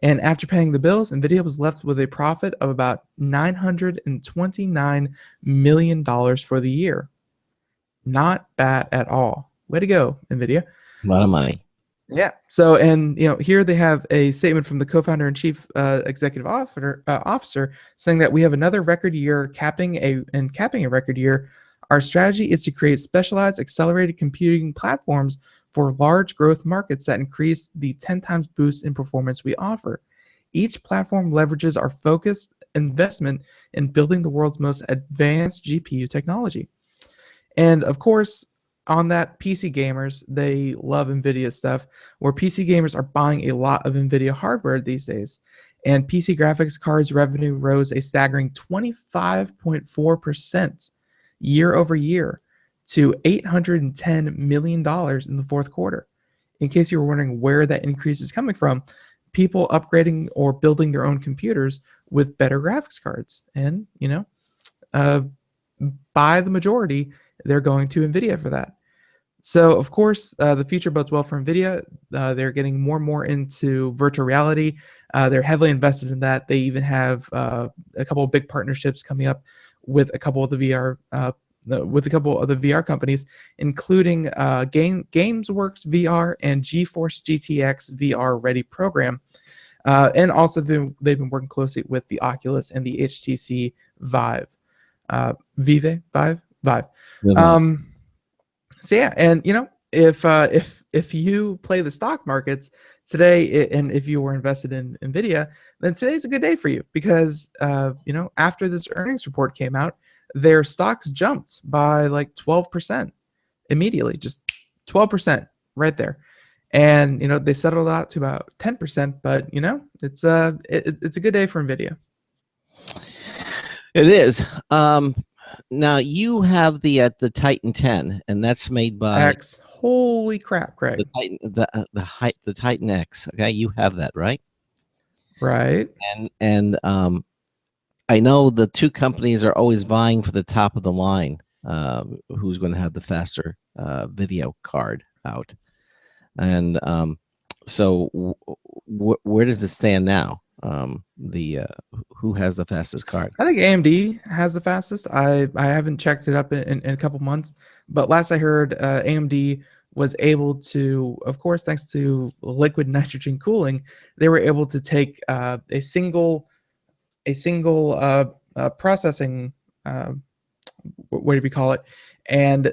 [SPEAKER 3] And after paying the bills, NVIDIA was left with a profit of about $929 million for the year. Not bad at all. Way to go, NVIDIA.
[SPEAKER 1] A lot of money.
[SPEAKER 3] Yeah. So, and here they have a statement from the co-founder and chief executive officer saying that we have another record year, capping a record year. Our strategy is to create specialized accelerated computing platforms for large growth markets that increase the 10 times boost in performance we offer. Each platform leverages our focused investment in building the world's most advanced GPU technology. And of course, on that, PC gamers, they love NVIDIA stuff, where PC gamers are buying a lot of NVIDIA hardware these days. And PC graphics cards revenue rose a staggering 25.4% year over year to $810 million in the fourth quarter. In case you were wondering where that increase is coming from, people upgrading or building their own computers with better graphics cards. And, by the majority, they're going to NVIDIA for that. So, of course, the future bodes well for NVIDIA. They're getting more and more into virtual reality. They're heavily invested in that. They even have a couple of big partnerships coming up with a couple of the VR companies, including GamesWorks VR and GeForce GTX VR Ready program. And also they've been working closely with the Oculus and the HTC Vive. Vive. So yeah, and if you play the stock markets today, and if you were invested in NVIDIA, then today's a good day for you because after this earnings report came out, their stocks jumped by like 12% immediately, just 12% right there. And they settled out to about 10%, but it's a good day for NVIDIA.
[SPEAKER 1] It is. Now you have the Titan 10, and that's made by
[SPEAKER 3] X. Holy crap, Craig!
[SPEAKER 1] The Titan X. Okay, you have that, right?
[SPEAKER 3] Right.
[SPEAKER 1] And I know the two companies are always vying for the top of the line. Who's going to have the faster video card out? And so where does it stand now? Who has the fastest card?
[SPEAKER 3] I think AMD has the fastest. I haven't checked it up in a couple months, but last I heard, AMD was able to, of course, thanks to liquid nitrogen cooling, they were able to take a single processing, what do we call it? And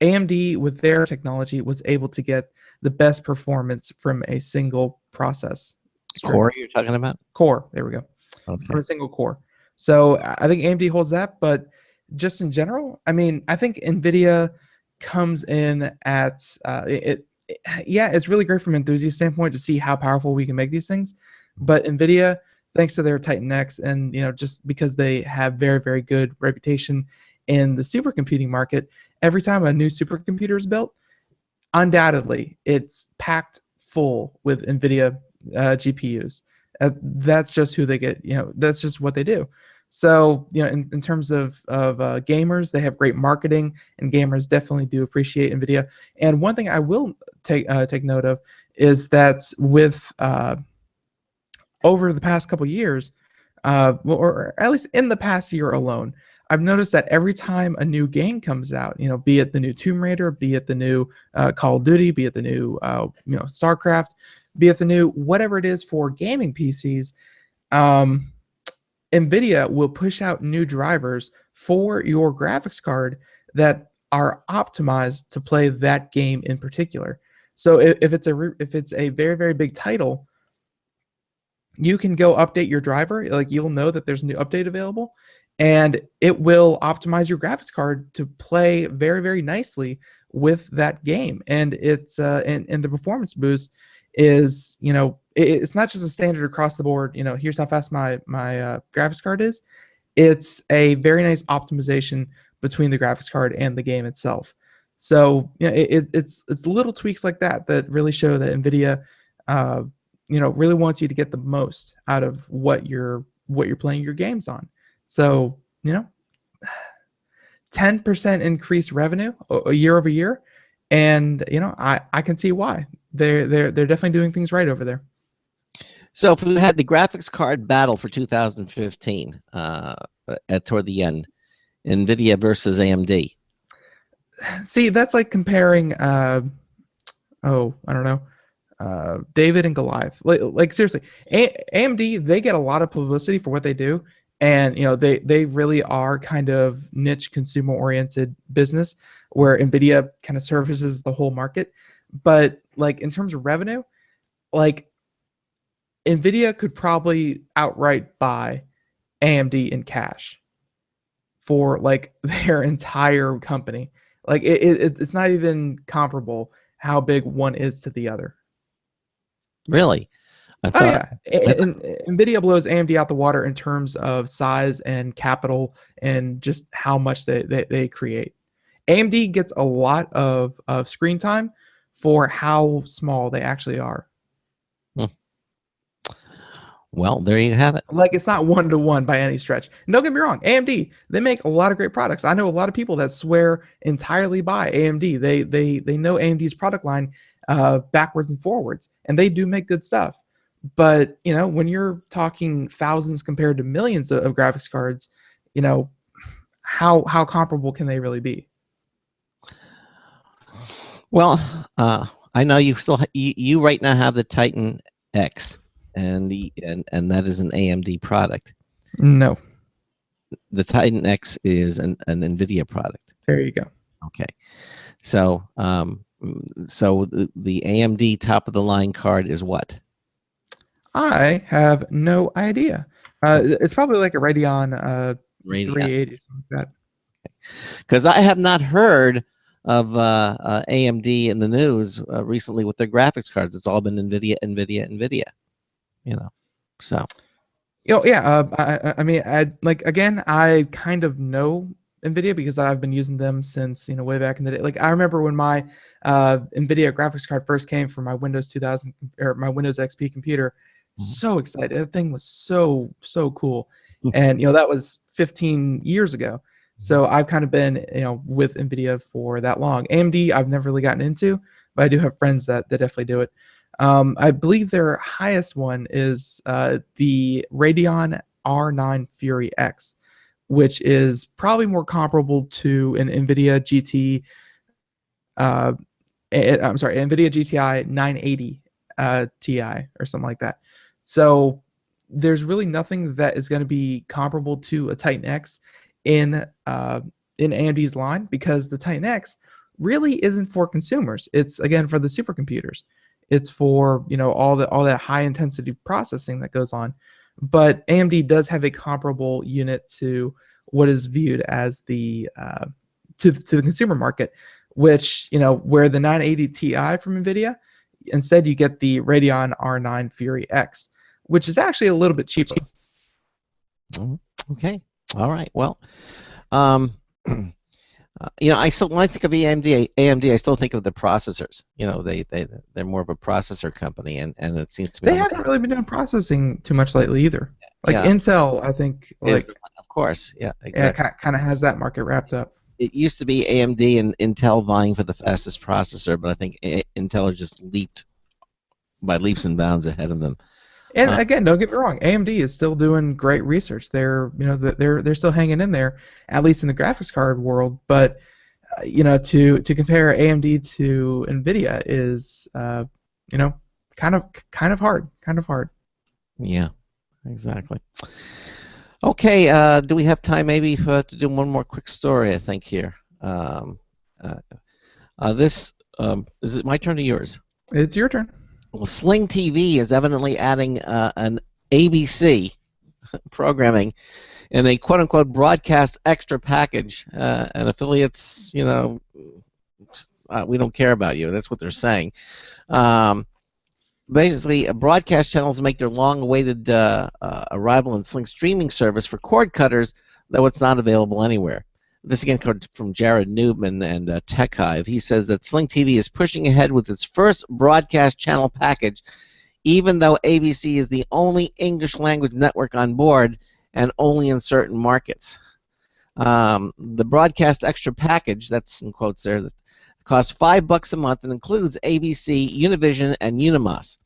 [SPEAKER 3] AMD with their technology was able to get the best performance from a single process.
[SPEAKER 1] Core you're talking about?
[SPEAKER 3] Core, there we go.
[SPEAKER 1] Okay.
[SPEAKER 3] From a single core. So I think AMD holds that, but just in general, I mean, I think NVIDIA comes in at it's really great from an enthusiast standpoint to see how powerful we can make these things. But NVIDIA, thanks to their Titan X, and just because they have very, very good reputation in the supercomputing market, every time a new supercomputer is built, undoubtedly it's packed full with NVIDIA GPUs. That's just who they get. That's just what they do. So in terms of gamers, they have great marketing, and gamers definitely do appreciate NVIDIA. And one thing I will take note of is that with over the past couple years, or at least in the past year alone, I've noticed that every time a new game comes out, be it the new Tomb Raider, be it the new Call of Duty, be it the new StarCraft, be it the new whatever it is for gaming PCs, NVIDIA will push out new drivers for your graphics card that are optimized to play that game in particular. So if it's a very, very big title, you can go update your driver. Like, you'll know that there's a new update available, and it will optimize your graphics card to play very, very nicely with that game. And it's and the performance boost is, it's not just a standard across the board, here's how fast my graphics card is. It's a very nice optimization between the graphics card and the game itself. So it's little tweaks like that that really show that NVIDIA really wants you to get the most out of what you're playing your games on. So 10% increased revenue year over year, and I can see why. They're definitely doing things right over there.
[SPEAKER 1] So if we had the graphics card battle for 2015 toward the end, NVIDIA versus AMD.
[SPEAKER 3] See, that's like comparing, I don't know, David and Goliath. Like seriously, AMD, they get a lot of publicity for what they do, and they really are kind of niche consumer oriented business, where NVIDIA kind of services the whole market. But like in terms of revenue, like NVIDIA could probably outright buy AMD in cash for like their entire company. Like it's not even comparable how big one is to the other.
[SPEAKER 1] Really? I
[SPEAKER 3] Oh
[SPEAKER 1] thought,
[SPEAKER 3] yeah, and Nvidia blows AMD out the water in terms of size and capital and just how much they create. AMD gets a lot of screen time for how small they actually are.
[SPEAKER 1] well, there you have it.
[SPEAKER 3] Like it's not 1-to-1 by any stretch. And don't get me wrong, AMD, they make a lot of great products. I know a lot of people that swear entirely by AMD. They know AMD's product line backwards and forwards, and they do make good stuff. But you know, when you're talking thousands compared to millions of graphics cards, you know, how comparable can they really be?
[SPEAKER 1] Well, I know you still you right now have the Titan X, and that is an AMD product.
[SPEAKER 3] No.
[SPEAKER 1] The Titan X is an NVIDIA product.
[SPEAKER 3] There you go.
[SPEAKER 1] Okay, so so the AMD top of the line card is what?
[SPEAKER 3] I have no idea. It's probably like a Radeon
[SPEAKER 1] Radeon.
[SPEAKER 3] 380 or something like that.
[SPEAKER 1] Because I have not heard of AMD in the news recently with their graphics cards. It's all been NVIDIA. You know, so.
[SPEAKER 3] You know, yeah. I mean, I kind of know NVIDIA because I've been using them since way back in the day. Like I remember when my NVIDIA graphics card first came for my Windows 2000 or my Windows XP computer. So excited! That thing was so cool, and that was 15 years ago. So I've kind of been with NVIDIA for that long. AMD I've never really gotten into, but I do have friends that definitely do it. I believe their highest one is the Radeon R9 Fury X, which is probably more comparable to an NVIDIA GT. I'm sorry, NVIDIA GTI 980 Ti or something like that. So there's really nothing that is going to be comparable to a Titan X in AMD's line, because the Titan X really isn't for consumers. It's again for the supercomputers. It's for all that high intensity processing that goes on. But AMD does have a comparable unit to what is viewed as the to the consumer market, which where the 980 Ti from NVIDIA, instead you get the Radeon R9 Fury X, which is actually a little bit cheaper.
[SPEAKER 1] Okay. All right. Well, I still, when I think of AMD, I still think of the processors. They're more of a processor company, and it seems to me
[SPEAKER 3] they haven't really been doing processing too much lately either. Like Intel, I think,
[SPEAKER 1] of course, yeah, exactly.
[SPEAKER 3] Kind of has that market wrapped up.
[SPEAKER 1] It used to be AMD and Intel vying for the fastest processor, but I think Intel has just leaped by leaps and bounds ahead of them.
[SPEAKER 3] And again, don't get me wrong, AMD is still doing great research. They're still hanging in there, at least in the graphics card world. But to compare AMD to NVIDIA is kind of hard.
[SPEAKER 1] Yeah, exactly. Okay, do we have time maybe to do one more quick story? I think here. Is it my turn or yours?
[SPEAKER 3] It's your turn.
[SPEAKER 1] Well, Sling TV is evidently adding an ABC programming in a quote-unquote broadcast extra package, and affiliates, we don't care about you. That's what they're saying. Basically, broadcast channels make their long-awaited arrival in Sling streaming service for cord cutters, though it's not available anywhere. This again comes from Jared Newman and TechHive. He says that Sling TV is pushing ahead with its first broadcast channel package, even though ABC is the only English language network on board and only in certain markets. The broadcast extra package, that's in quotes there, that costs $5 a month and includes ABC, Univision, and Unimas.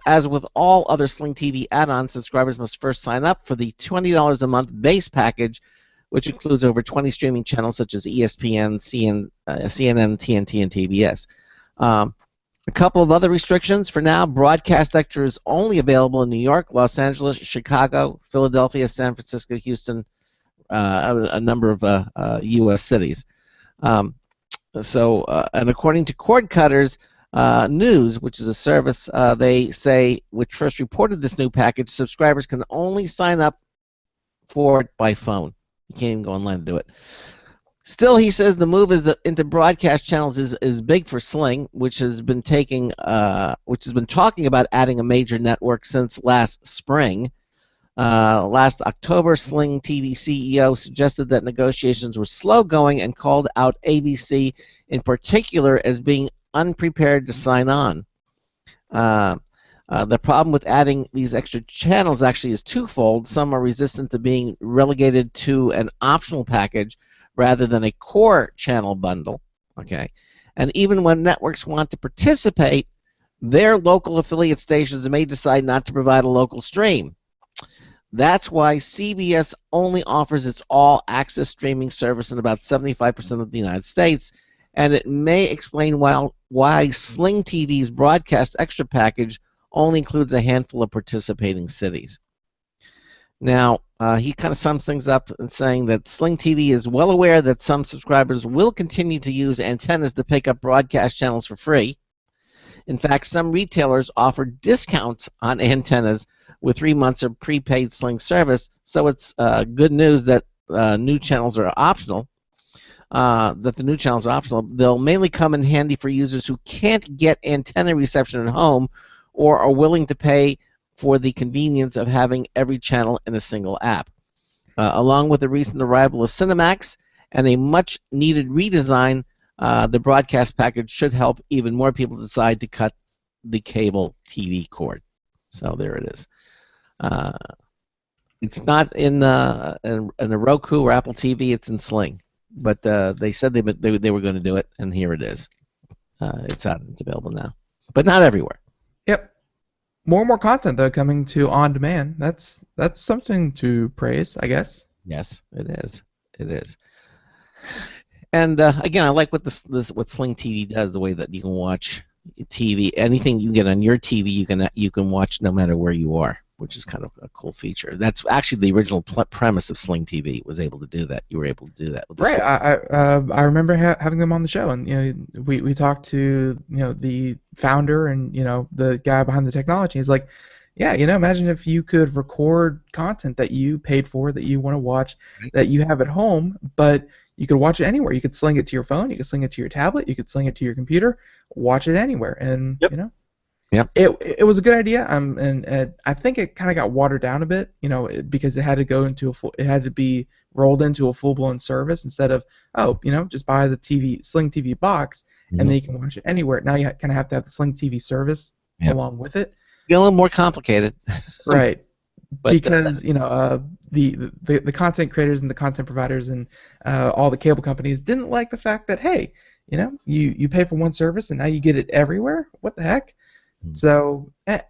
[SPEAKER 1] As with all other Sling TV add-ons, subscribers must first sign up for the $20 a month base package, which includes over 20 streaming channels such as ESPN, CNN, TNT, and TBS. A couple of other restrictions for now. Broadcast extra is only available in New York, Los Angeles, Chicago, Philadelphia, San Francisco, Houston, a number of U.S. cities. And according to Cord Cutters News, which is a service they say which first reported this new package, subscribers can only sign up for it by phone. You can't even go online to do it. Still, he says the move into broadcast channels is big for Sling, which has been talking about adding a major network since last spring. Last October, Sling TV CEO suggested that negotiations were slow going and called out ABC in particular as being unprepared to sign on. The problem with adding these extra channels actually is twofold. Some are resistant to being relegated to an optional package rather than a core channel bundle. Okay, and even when networks want to participate, their local affiliate stations may decide not to provide a local stream. That's why CBS only offers its all-access streaming service in about 75% of the United States, and it may explain why Sling TV's broadcast extra package only includes a handful of participating cities. Now, he kind of sums things up in saying that Sling TV is well aware that some subscribers will continue to use antennas to pick up broadcast channels for free. In fact, some retailers offer discounts on antennas with 3 months of prepaid Sling service, so it's good news that new channels are optional. They'll mainly come in handy for users who can't get antenna reception at home or are willing to pay for the convenience of having every channel in a single app. Along with the recent arrival of Cinemax and a much-needed redesign, the broadcast package should help even more people decide to cut the cable TV cord. So there it is. It's not in a Roku or Apple TV. It's in Sling, but they said they were going to do it, and here it is. It's out. It's available now, but not everywhere.
[SPEAKER 3] Yep. More and more content though coming to on demand. That's something to praise, I guess.
[SPEAKER 1] Yes, it is. It is. And again, I like what what Sling TV does. The way that you can watch TV, anything you get on your TV, you can watch no matter where you are, which is kind of a cool feature. That's actually the original premise of Sling TV. Was able to do that. You were able to do that with the
[SPEAKER 3] right.
[SPEAKER 1] Sling.
[SPEAKER 3] I remember having them on the show, and we talked to the founder and the guy behind the technology. He's like, yeah, imagine if you could record content that you paid for, that you want to watch, that you have at home, but you could watch it anywhere. You could sling it to your phone. You could sling it to your tablet. You could sling it to your computer. Watch it anywhere, and
[SPEAKER 1] Yep.
[SPEAKER 3] It was a good idea. And I think it kind of got watered down a bit, because it had to go into it had to be rolled into a full-blown service instead of just buy the Sling TV box and then you can watch it anywhere. Now you kind of have to have the Sling TV service along with it.
[SPEAKER 1] It's a little more complicated.
[SPEAKER 3] Right.
[SPEAKER 1] But,
[SPEAKER 3] because the content creators and the content providers and all the cable companies didn't like the fact that you pay for one service and now you get it everywhere. What the heck? So I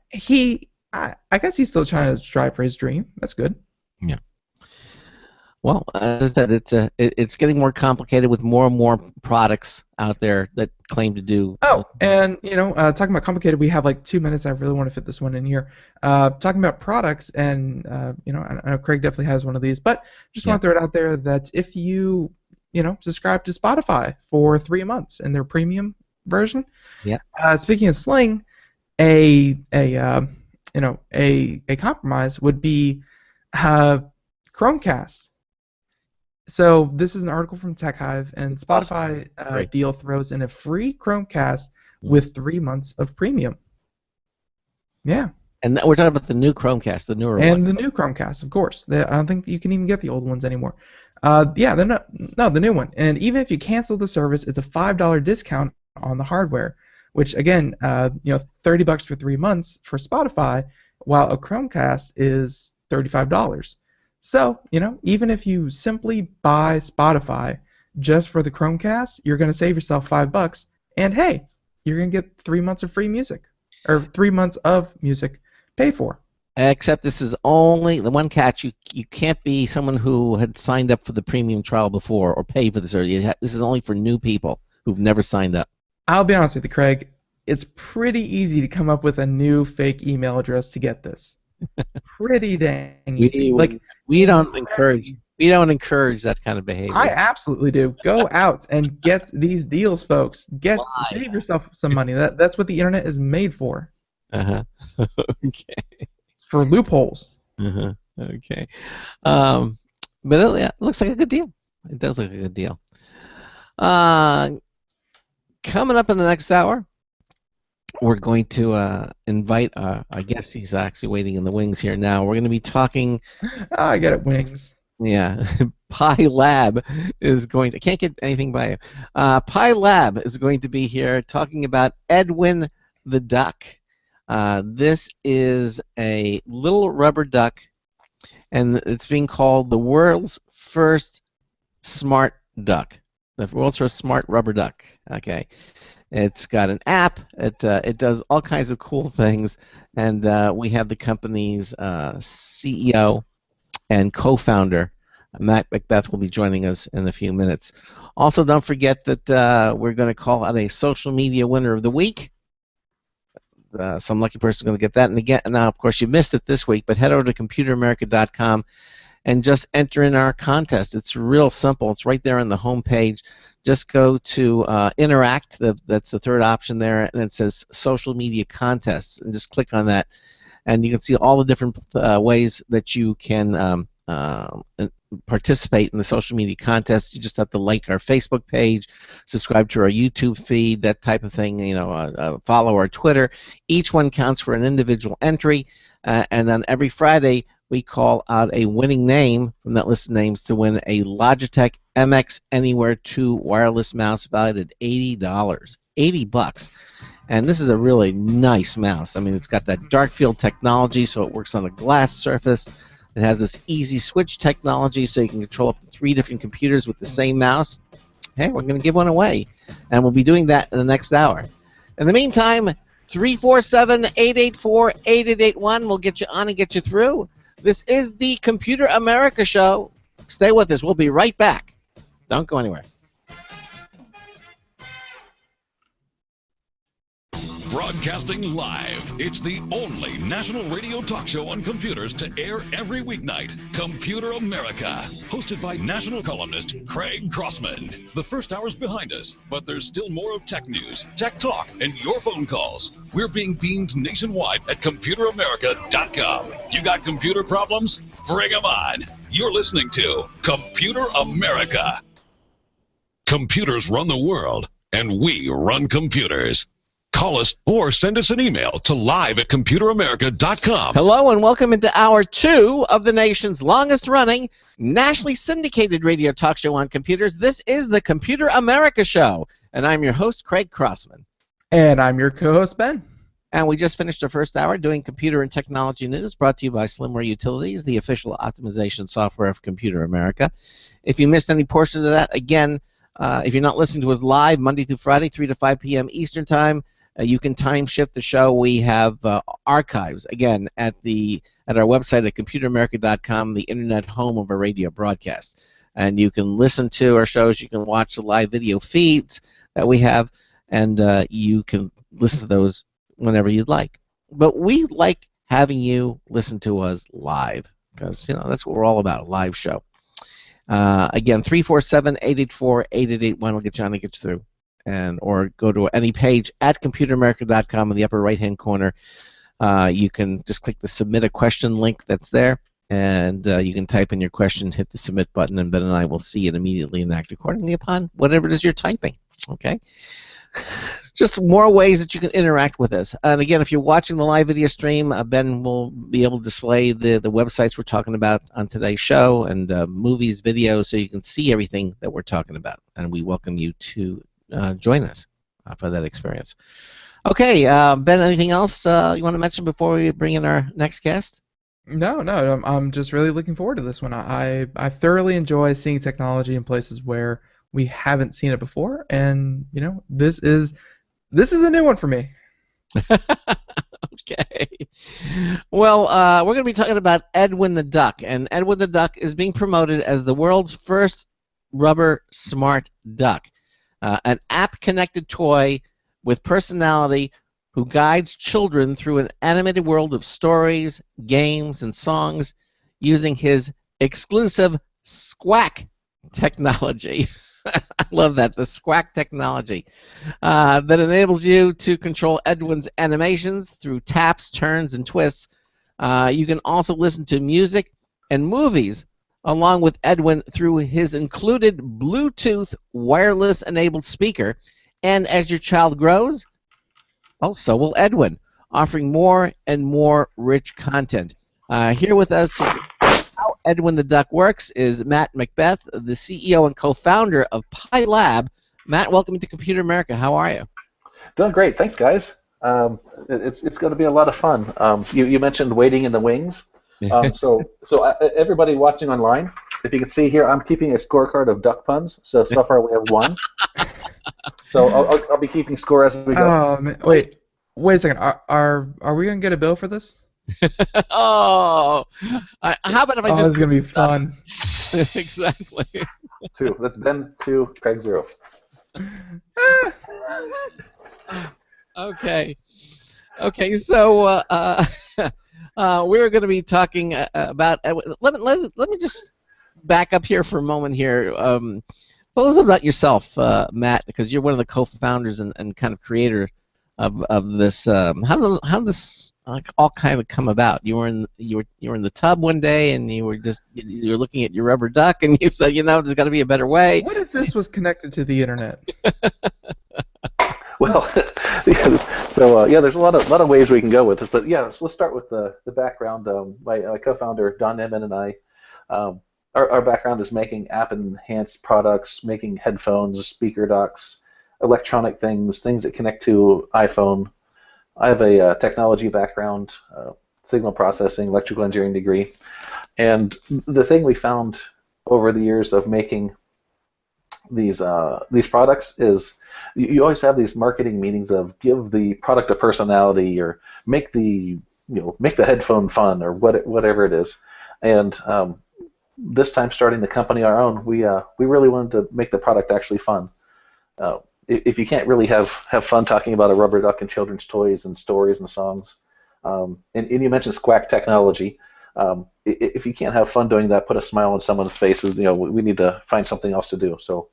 [SPEAKER 3] guess he's still trying to strive for his dream. That's good.
[SPEAKER 1] Yeah. Well, as I said, it's getting more complicated with more and more products out there that claim to do.
[SPEAKER 3] Oh, and talking about complicated, we have like 2 minutes. I really want to fit this one in here. Talking about products, and I know Craig definitely has one of these, but just want to throw it out there that if you subscribe to Spotify for 3 months in their premium version.
[SPEAKER 1] Yeah.
[SPEAKER 3] Speaking of Sling, a compromise would be Chromecast. So this is an article from TechHive, and Spotify deal throws in a free Chromecast with 3 months of premium. Yeah.
[SPEAKER 1] And we're talking about the new Chromecast, the newer one.
[SPEAKER 3] And the new Chromecast, of course. I don't think you can even get the old ones anymore. The new one. And even if you cancel the service, it's a $5 discount on the hardware, which again, $30 for 3 months for Spotify, while a Chromecast is $35. So, even if you simply buy Spotify just for the Chromecast, you're going to save yourself $5, and hey, you're going to get 3 months of free music, or 3 months of music paid for.
[SPEAKER 1] Except this is only the one catch. You can't be someone who had signed up for the premium trial before or paid for the service. This is only for new people who've never signed up.
[SPEAKER 3] I'll be honest with you, Craig. It's pretty easy to come up with a new fake email address to get this. Pretty dang easy.
[SPEAKER 1] We don't encourage that kind of behavior.
[SPEAKER 3] I absolutely do. Go out and get these deals, folks. Save yourself some money. That's what the internet is made for.
[SPEAKER 1] Okay.
[SPEAKER 3] It's for loopholes.
[SPEAKER 1] Okay. But it looks like a good deal. It does look like a good deal. Coming up in the next hour, we're going to invite, I guess he's actually waiting in the wings here now. We're going to be talking.
[SPEAKER 3] Oh, I get it, wings.
[SPEAKER 1] Yeah, Pi Lab is going to. I can't get anything by you. Pi Lab is going to be here talking about Edwin the Duck. This is a little rubber duck, and it's being called the world's first smart duck. The world's first smart rubber duck. Okay, it's got an app. It does all kinds of cool things, and we have the company's CEO and co-founder Matt Macbeth will be joining us in a few minutes. Also, don't forget that we're going to call out a social media winner of the week. Some lucky person is going to get that. And again, now of course you missed it this week, but head over to computeramerica.com and just enter in our contest. It's real simple. It's right there on the home page. Just go to Interact. That's the third option there, and it says Social Media Contests, and just click on that, and you can see all the different ways that you can participate in the social media contest. You just have to like our Facebook page, subscribe to our YouTube feed, that type of thing. Follow our Twitter. Each one counts for an individual entry, and then every Friday we call out a winning name from that list of names to win a Logitech MX Anywhere 2 wireless mouse valued at $80. $80. And this is a really nice mouse. I mean, it's got that dark field technology, so it works on a glass surface. It has this easy switch technology, so you can control up to 3 different computers with the same mouse. Hey, we're going to give one away, and we'll be doing that in the next hour. In the meantime, 347-884-8881 will get you on and get you through. This is the Computer America Show. Stay with us. We'll be right back. Don't go anywhere.
[SPEAKER 4] Broadcasting live. It's the only national radio talk show on computers to air every weeknight. Computer America. Hosted by national columnist Craig Crossman. The first hour's behind us, but there's still more of tech news, tech talk, and your phone calls. We're being beamed nationwide at ComputerAmerica.com. You got computer problems? Bring them on. You're listening to Computer America. Computers run the world, and we run computers. Call us or send us an email to live@computeramerica.com.
[SPEAKER 1] Hello and welcome into Hour 2 of the nation's longest-running, nationally syndicated radio talk show on computers. This is the Computer America Show, and I'm your host, Craig Crossman.
[SPEAKER 3] And I'm your co-host, Ben.
[SPEAKER 1] And we just finished our first hour doing computer and technology news, brought to you by Slimware Utilities, the official optimization software of Computer America. If you missed any portion of that, again, if you're not listening to us live, Monday through Friday, 3 to 5 p.m. Eastern Time, you can time shift the show. We have archives, again, at our website at computeramerica.com, the internet home of our radio broadcast. And you can listen to our shows. You can watch the live video feeds that we have, and you can listen to those whenever you'd like. But we like having you listen to us live because, that's what we're all about, a live show. Again, 347-884-8881 will get you on and get you through. Or go to any page at computeramerica.com in the upper right-hand corner. You can just click the Submit a Question link that's there, and you can type in your question, hit the Submit button, and Ben and I will see it immediately and act accordingly upon whatever it is you're typing. Okay? Just more ways that you can interact with us. And again, if you're watching the live video stream, Ben will be able to display the websites we're talking about on today's show and movies, videos, so you can see everything that we're talking about. And we welcome you to join us for that experience. Okay, Ben, anything else you want to mention before we bring in our next guest?
[SPEAKER 3] No, I'm just really looking forward to this one. I thoroughly enjoy seeing technology in places where we haven't seen it before, and this is a new one for me.
[SPEAKER 1] Okay. Well, we're going to be talking about Edwin the Duck, and Edwin the Duck is being promoted as the world's first rubber smart duck. An app-connected toy with personality who guides children through an animated world of stories, games, and songs using his exclusive Squack technology. I love that, the Squack technology, that enables you to control Edwin's animations through taps, turns, and twists. You can also listen to music and movies along with Edwin through his included Bluetooth wireless enabled speaker. And as your child grows, well, so will Edwin, offering more and more rich content. Here with us to how Edwin the Duck works is Matt Macbeth, the CEO and co-founder of Pi Lab. Matt, welcome to Computer America. How are you?
[SPEAKER 9] Doing great. Thanks, guys. It's going to be a lot of fun. You mentioned waiting in the wings. So everybody watching online, if you can see here, I'm keeping a scorecard of duck puns. So far we have one. So I'll be keeping score as we go.
[SPEAKER 3] Wait a second. Are we gonna get a bill for this?
[SPEAKER 1] How about if I just?
[SPEAKER 3] This is gonna be fun.
[SPEAKER 1] Exactly.
[SPEAKER 9] 2. That's Ben 2, Craig 0.
[SPEAKER 1] Okay. So we're going to be talking about. Let me just back up here for a moment here. Tell us about yourself, Matt, because you're one of the co-founders and kind of creator of this. How did this all kind of come about? You were in the tub one day and you were looking at your rubber duck and you said, there's got to be a better way.
[SPEAKER 3] What if this was connected to the internet?
[SPEAKER 9] Well, so there's a lot of ways we can go with this, but so let's start with the background. My co-founder Don Newman and I, our background is making app-enhanced products, making headphones, speaker docks, electronic things that connect to iPhone. I have a technology background, signal processing, electrical engineering degree, and the thing we found over the years of making these products is you always have these marketing meetings of give the product a personality or make the headphone fun or whatever it is, and this time starting the company our own, we really wanted to make the product actually fun. If you can't really have fun talking about a rubber duck and children's toys and stories and songs, and you mentioned Squawk technology, if you can't have fun doing that, put a smile on someone's faces. We need to find something else to do. So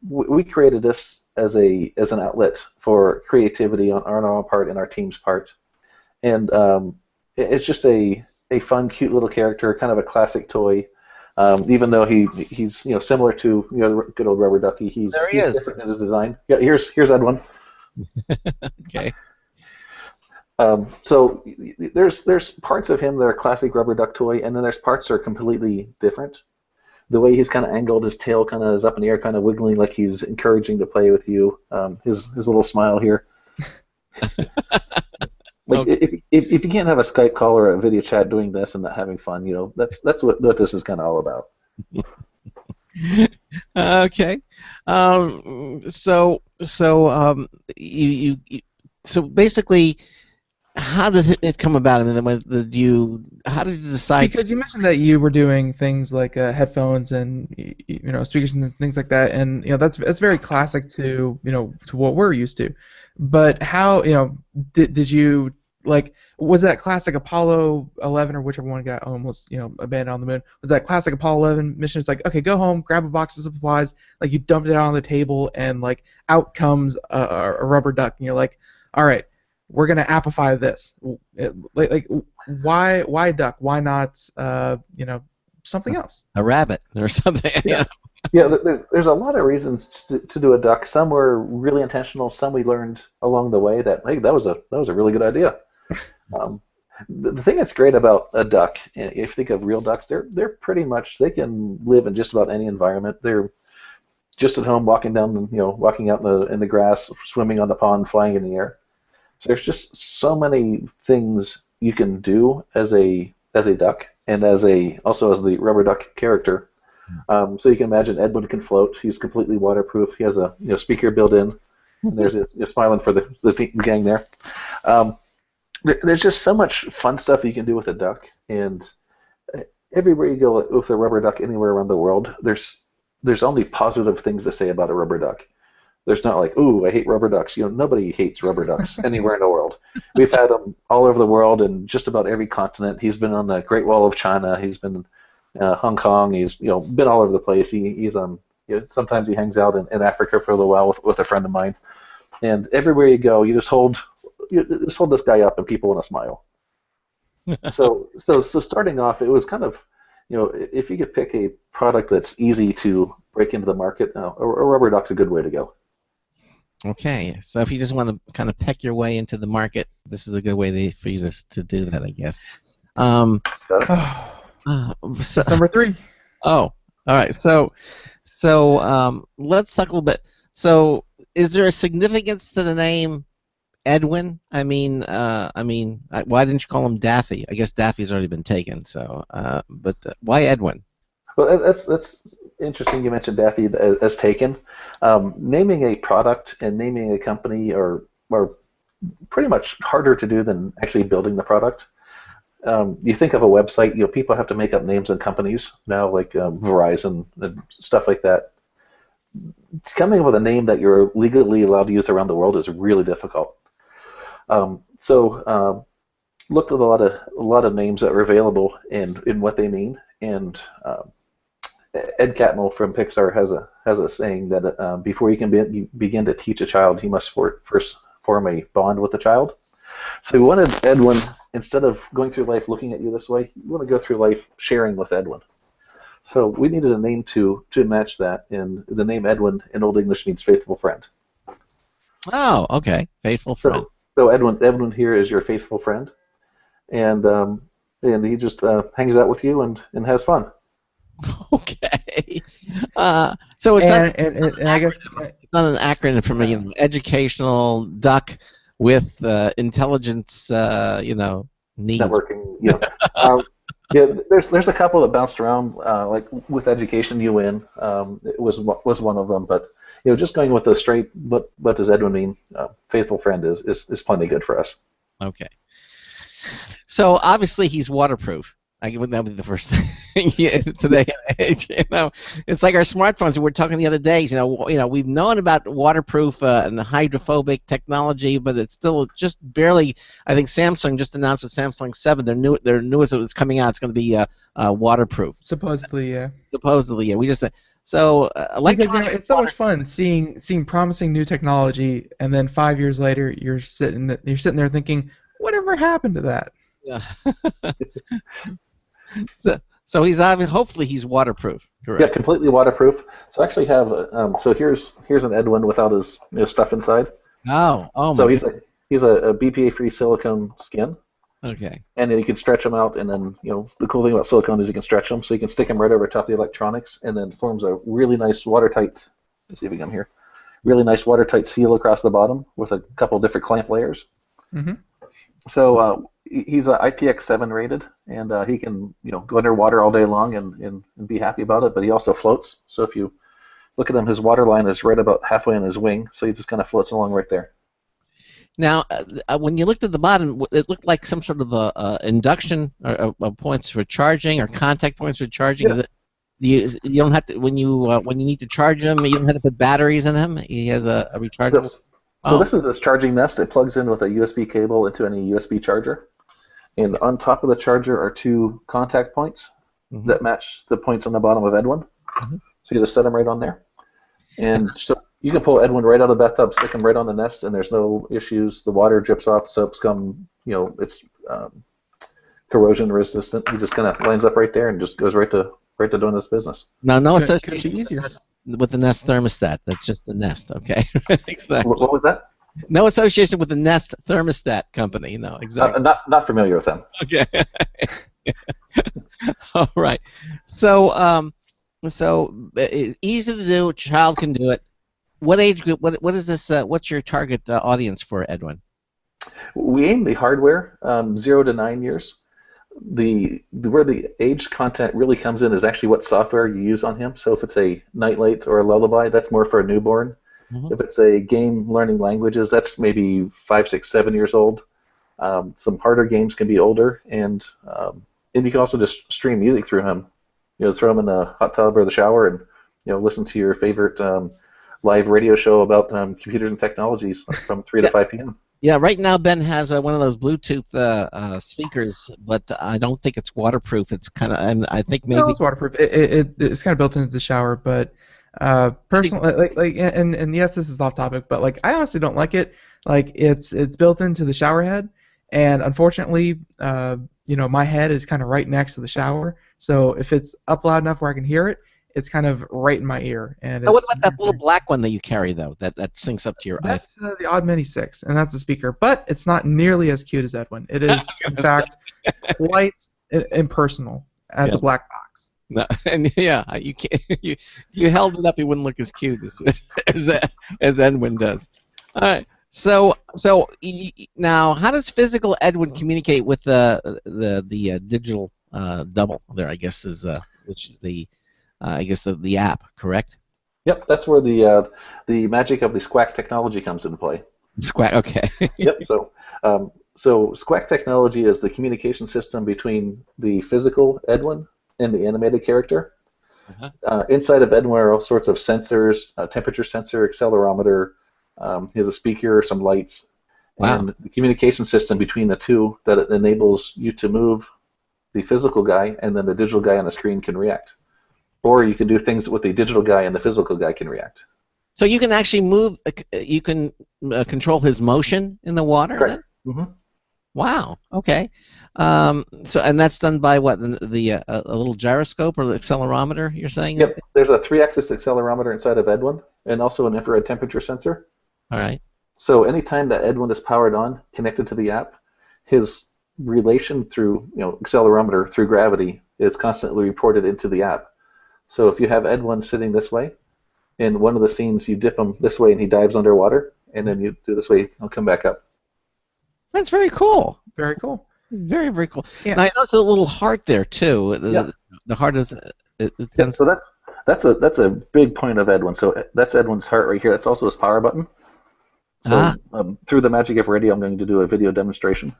[SPEAKER 9] we created this as an outlet for creativity on our own part and our team's part, and it's just a fun, cute little character, kind of a classic toy. Even though he's similar to the good old rubber ducky, he's different in his design. Yeah, here's Edwin.
[SPEAKER 1] Okay.
[SPEAKER 9] So there's parts of him that are classic rubber duck toy, and then there's parts that are completely different. The way he's kind of angled, his tail kind of is up in the air, kind of wiggling like he's encouraging to play with you. His little smile here. Okay. If you can't have a Skype call or a video chat doing this and not having fun, that's what this is kind of all about.
[SPEAKER 1] Okay. So basically, how did it come about? I mean, how did you decide?
[SPEAKER 3] Because you mentioned that you were doing things like headphones and speakers and things like that, and that's very classic to to what we're used to. But how did you was that classic Apollo 11 or whichever one got almost abandoned on the moon? Was that classic Apollo 11 mission? It's like, okay, go home, grab a box of supplies, you dumped it out on the table, and out comes a rubber duck, and you're like, all right, we're gonna appify this. Why duck? Why not something else?
[SPEAKER 1] A rabbit or something.
[SPEAKER 9] Yeah. There's a lot of reasons to do a duck. Some were really intentional. Some we learned along the way that that was a really good idea. The thing that's great about a duck, if you think of real ducks, they're pretty much, they can live in just about any environment. They're just at home, walking out in the grass, swimming on the pond, flying in the air. So there's just so many things you can do as a duck and also as the rubber duck character. So you can imagine Edwin can float. He's completely waterproof. He has a speaker built in. And there's smiling for the gang there. There's just so much fun stuff you can do with a duck, and everywhere you go with a rubber duck anywhere around the world, there's only positive things to say about a rubber duck. There's not like, ooh, I hate rubber ducks. Nobody hates rubber ducks anywhere in the world. We've had them all over the world in just about every continent. He's been on the Great Wall of China. He's been Hong Kong. He's been all over the place. He's sometimes he hangs out in Africa for a little while with a friend of mine. And everywhere you go, you just hold this guy up, and people want to smile. So starting off, it was kind of if you could pick a product that's easy to break into the market, a rubber duck's a good way to go.
[SPEAKER 1] Okay, so if you just want to kind of peck your way into the market, this is a good way for you to do that, I guess.
[SPEAKER 3] That's number 3.
[SPEAKER 1] Oh, all right. So let's talk a little bit. So, is there a significance to the name Edwin? I mean, why didn't you call him Daffy? I guess Daffy's already been taken. So, but why Edwin?
[SPEAKER 9] Well, that's interesting. You mentioned Daffy as taken. Naming a product and naming a company are pretty much harder to do than actually building the product. You think of a website, people have to make up names and companies now, like Verizon and stuff like that. Coming up with a name that you're legally allowed to use around the world is really difficult. So looked at a lot of names that are available in what they mean, and Ed Catmull from Pixar has a saying that before you can begin to teach a child, you must first form a bond with the child. So we wanted Edwin, instead of going through life looking at you this way, you want to go through life sharing with Edwin. So we needed a name to match that, and the name Edwin in Old English means faithful friend.
[SPEAKER 1] Oh, okay, faithful friend.
[SPEAKER 9] So Edwin here is your faithful friend, and he just hangs out with you and has fun.
[SPEAKER 1] Okay. So it's
[SPEAKER 3] and I guess
[SPEAKER 1] it's not an acronym for me. Educational duck with intelligence, needs.
[SPEAKER 9] Networking, there's a couple that bounced around, like with Education UN, it was one of them, but just going with the straight, what does Edwin mean? Faithful friend is plenty good for us.
[SPEAKER 1] Okay. So obviously he's waterproof. Wouldn't that be the first thing today? It's like our smartphones. We were talking the other day. We've known about waterproof and hydrophobic technology, but it's still just barely. I think Samsung just announced with Samsung 7, their newest that's coming out. It's going to be waterproof.
[SPEAKER 3] Supposedly, yeah.
[SPEAKER 1] Supposedly, yeah. We just so electronics.
[SPEAKER 3] It's so much fun seeing promising new technology, and then 5 years later, you're sitting there thinking, whatever happened to that?
[SPEAKER 1] Yeah. So he's hopefully he's waterproof. Correct?
[SPEAKER 9] Yeah, completely waterproof. So I actually have so here's an Edwin without his stuff inside.
[SPEAKER 1] Oh.
[SPEAKER 9] So he's a BPA-free silicone skin.
[SPEAKER 1] Okay.
[SPEAKER 9] And then you can stretch them out, and then the cool thing about silicone is you can stretch them, so you can stick them right over top of the electronics, and then forms a really nice watertight. Let's see if we can here. Really nice watertight seal across the bottom with a couple different clamp layers.
[SPEAKER 3] Mm-hmm.
[SPEAKER 9] So he's IPX7 rated, and he can go underwater all day long and be happy about it. But he also floats. So if you look at him, his water line is right about halfway in his wing, so he just kind of floats along right there.
[SPEAKER 1] Now, when you looked at the bottom, it looked like some sort of a induction or points for charging or contact points for charging.
[SPEAKER 9] Yeah.
[SPEAKER 1] Is it? You don't have to when you need to charge him. You don't have to put batteries in him. He has a rechargeable.
[SPEAKER 9] So this is his charging nest. It plugs in with a USB cable into any USB charger. And on top of the charger are 2 contact points that match the points on the bottom of Edwin. Mm-hmm. So you just set them right on there. And so you can pull Edwin right out of the bathtub, stick him right on the nest, and there's no issues. The water drips off, soaps come, it's corrosion resistant. He just kind of lines up right there and just goes right to doing this business.
[SPEAKER 1] Now, no association with the Nest thermostat. That's just the Nest, okay? Exactly.
[SPEAKER 9] What was that?
[SPEAKER 1] No association with the Nest thermostat company. No, exactly.
[SPEAKER 9] Not familiar with them.
[SPEAKER 1] Okay. All right. So it's easy to do. A child can do it. What age group? What is this? What's your target audience for Edwin?
[SPEAKER 9] We aim the hardware 0 to 9 years. Where the age content really comes in is actually what software you use on him. So if it's a Nightlight or a Lullaby, that's more for a newborn. Mm-hmm. If it's a game learning languages, that's maybe 5, 6, 7 years old. Some harder games can be older, and you can also just stream music through him. Throw him in the hot tub or the shower, and listen to your favorite live radio show about computers and technologies from 3 to 5 p.m.
[SPEAKER 1] Yeah, right now Ben has one of those Bluetooth speakers, but I don't think it's waterproof. It's kind of, and I think maybe
[SPEAKER 3] it's waterproof. It's kind of built into the shower, but personally, and yes, this is off topic, but I honestly don't like it. It's built into the shower head, and unfortunately, my head is kind of right next to the shower, So if it's up loud enough where I can hear it, it's kind of right in my ear. And
[SPEAKER 1] Now, what
[SPEAKER 3] it's
[SPEAKER 1] about that little black one that you carry though? That syncs up to your iPhone.
[SPEAKER 3] That's the Odd Mini 6, and that's a speaker, but it's not nearly as cute as Edwin. It is, in fact, quite impersonal as a black box.
[SPEAKER 1] No, and yeah, you can't. You held it up, it wouldn't look as cute as Edwin does. All right. So now, how does physical Edwin communicate with the digital double? There, I guess which is the app, correct?
[SPEAKER 9] Yep, that's where the magic of the Squawk technology comes into play.
[SPEAKER 1] Squawk, okay.
[SPEAKER 9] Yep. So Squawk technology is the communication system between the physical Edwin and the animated character. Inside of Edwin are all sorts of sensors, temperature sensor, accelerometer. He has a speaker, some lights, and the communication system between the two that it enables you to move the physical guy, and then the digital guy on the screen can react. Or you can do things with the digital guy and the physical guy can react.
[SPEAKER 1] So you can actually move. You can control his motion in the water.
[SPEAKER 9] Correct. Mm-hmm.
[SPEAKER 1] Wow. Okay. And that's done by what? A little gyroscope or the accelerometer? You're saying?
[SPEAKER 9] Yep. There's a 3-axis accelerometer inside of Edwin, and also an infrared temperature sensor.
[SPEAKER 1] All right.
[SPEAKER 9] So anytime that Edwin is powered on, connected to the app, his relation through accelerometer through gravity is constantly reported into the app. So if you have Edwin sitting this way, in one of the scenes you dip him this way and he dives underwater, and then you do this way, he'll come back up.
[SPEAKER 1] That's very cool.
[SPEAKER 3] Very cool.
[SPEAKER 1] Very, very cool.
[SPEAKER 3] Yeah.
[SPEAKER 1] And I noticed a little heart there too. The heart is.
[SPEAKER 9] So that's a big point of Edwin. So that's Edwin's heart right here. That's also his power button. So through the magic of radio, I'm going to do a video demonstration.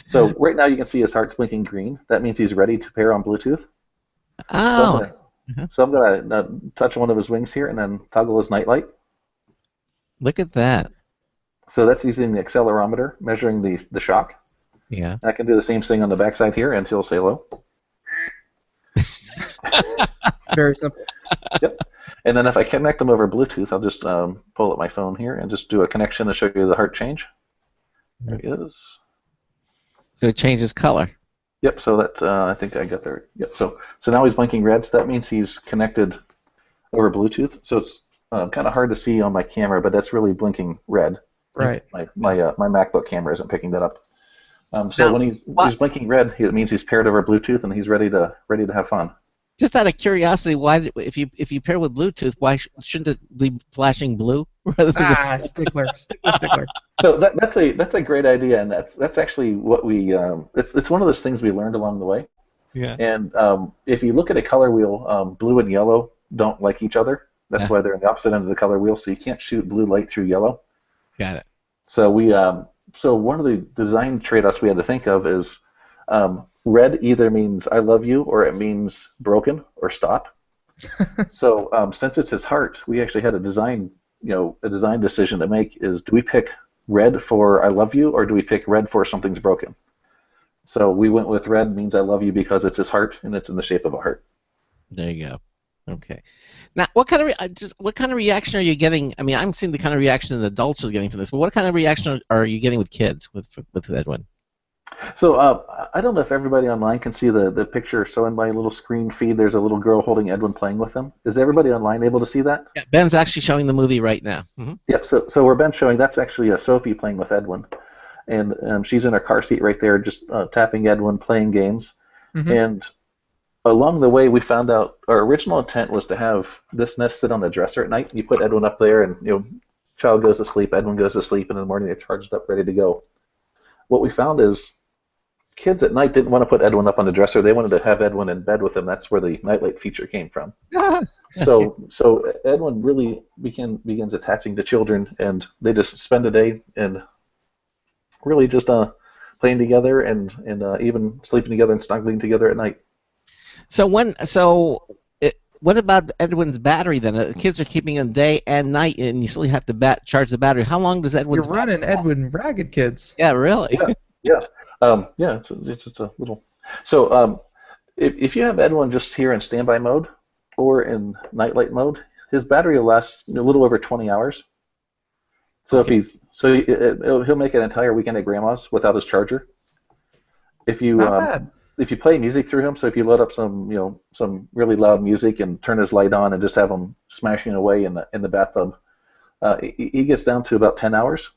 [SPEAKER 9] So right now you can see his heart's blinking green. That means he's ready to pair on Bluetooth.
[SPEAKER 1] Oh.
[SPEAKER 9] So I'm going to touch one of his wings here and then toggle his nightlight.
[SPEAKER 1] Look at that.
[SPEAKER 9] So that's using the accelerometer, measuring the shock.
[SPEAKER 1] Yeah.
[SPEAKER 9] I can do the same thing on the backside here, and he'll say hello.
[SPEAKER 3] Very simple.
[SPEAKER 9] Yep. And then if I connect them over Bluetooth, I'll just pull up my phone here and just do a connection to show you the heart change. There it is.
[SPEAKER 1] So it changes color.
[SPEAKER 9] Yep. So that I think I got there. Yep. So now he's blinking red. So that means he's connected over Bluetooth. So it's kind of hard to see on my camera, but that's really blinking red.
[SPEAKER 3] Right.
[SPEAKER 9] My MacBook camera isn't picking that up. So when he's blinking red, it means he's paired over Bluetooth and he's ready to have fun.
[SPEAKER 1] Just out of curiosity, why if you pair with Bluetooth, why shouldn't it be flashing blue rather than
[SPEAKER 3] stickler.
[SPEAKER 9] So that's a great idea, and that's actually what we it's one of those things we learned along the way.
[SPEAKER 1] Yeah.
[SPEAKER 9] And if you look at a color wheel, blue and yellow don't like each other. That's why they're on the opposite ends of the color wheel. So you can't shoot blue light through yellow.
[SPEAKER 1] Got it.
[SPEAKER 9] So so one of the design trade-offs we had to think of is red either means I love you or it means broken or stop. So since it's his heart, we actually had a design decision to make is do we pick red for I love you or do we pick red for something's broken? So we went with red means I love you because it's his heart and it's in the shape of a heart.
[SPEAKER 1] There you go. Okay. Now, what kind of reaction are you getting? I mean, I'm seeing the kind of reaction that adults are getting from this, but what kind of reaction are you getting with kids with Edwin?
[SPEAKER 9] So I don't know if everybody online can see the picture. So in my little screen feed, there's a little girl holding Edwin playing with him. Is everybody online able to see that?
[SPEAKER 1] Yeah, Ben's actually showing the movie right now. Mm-hmm.
[SPEAKER 9] Yep. So where Ben's showing, that's actually Sophie playing with Edwin, and she's in her car seat right there, just tapping Edwin, playing games, and along the way, we found out our original intent was to have this nest sit on the dresser at night. You put Edwin up there, and child goes to sleep, Edwin goes to sleep, and in the morning they're charged up, ready to go. What we found is kids at night didn't want to put Edwin up on the dresser. They wanted to have Edwin in bed with them. That's where the nightlight feature came from. So Edwin really begins attaching to children, and they just spend a day and really just playing together and even sleeping together and snuggling together at night.
[SPEAKER 1] What about Edwin's battery then? Kids are keeping him day and night, and you still have to charge the battery. How long does Edwin's?
[SPEAKER 3] You're running Edwin ragged, kids.
[SPEAKER 1] Yeah, really.
[SPEAKER 9] Yeah. It's just a little. So if you have Edwin just here in standby mode or in nightlight mode, his battery will last a little over 20 hours. So he'll make an entire weekend at grandma's without his charger. If you
[SPEAKER 3] Not bad.
[SPEAKER 9] if you play music through him, so if you load up some really loud music and turn his light on and just have him smashing away in the bathtub, he gets down to about 10 hours.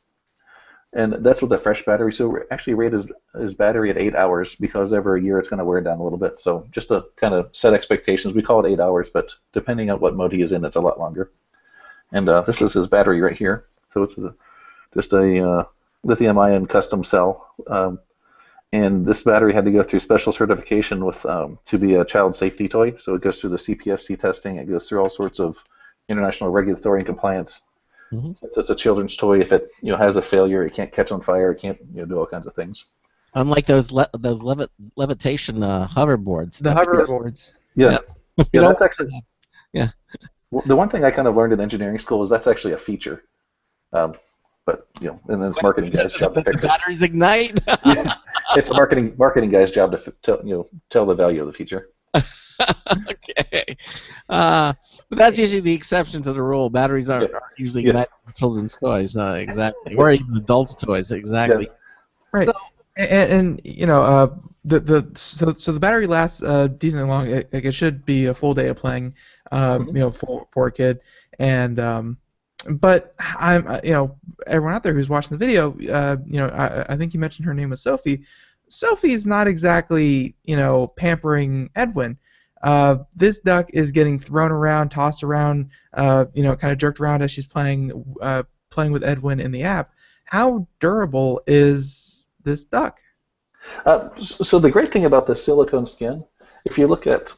[SPEAKER 9] And that's with a fresh battery. So we actually rate his battery at 8 hours because every year it's going to wear down a little bit. So just to kind of set expectations, we call it 8 hours, but depending on what mode he is in, it's a lot longer. And this is his battery right here. So it's just a lithium-ion custom cell. And this battery had to go through special certification with to be a child safety toy. So it goes through the CPSC testing. It goes through all sorts of international regulatory and compliance. Since it's a children's toy, if it has a failure, it can't catch on fire, it can't do all kinds of things.
[SPEAKER 1] Unlike those levitation hoverboards.
[SPEAKER 3] The hoverboards.
[SPEAKER 9] Yeah, that's actually.
[SPEAKER 1] Yeah.
[SPEAKER 9] The one thing I kind of learned in engineering school is that's actually a feature, but and then it's marketing guys' job to fix it.
[SPEAKER 1] Batteries ignite.
[SPEAKER 9] Yeah. It's a marketing guy's job to tell the value of the feature.
[SPEAKER 1] Okay, but that's usually the exception to the rule. Batteries aren't usually ignited for children's toys, exactly, or even adults' toys, exactly.
[SPEAKER 9] Yeah.
[SPEAKER 3] Right,
[SPEAKER 1] So,
[SPEAKER 3] and the battery lasts decently long. It should be a full day of playing, for a kid, and but I'm everyone out there who's watching the video, I think you mentioned her name was Sophie. Sophie's not exactly pampering Edwin. This duck is getting thrown around, tossed around, kind of jerked around as she's playing with Edwin in the app. How durable is this duck?
[SPEAKER 9] So the great thing about this silicone skin, if you look at,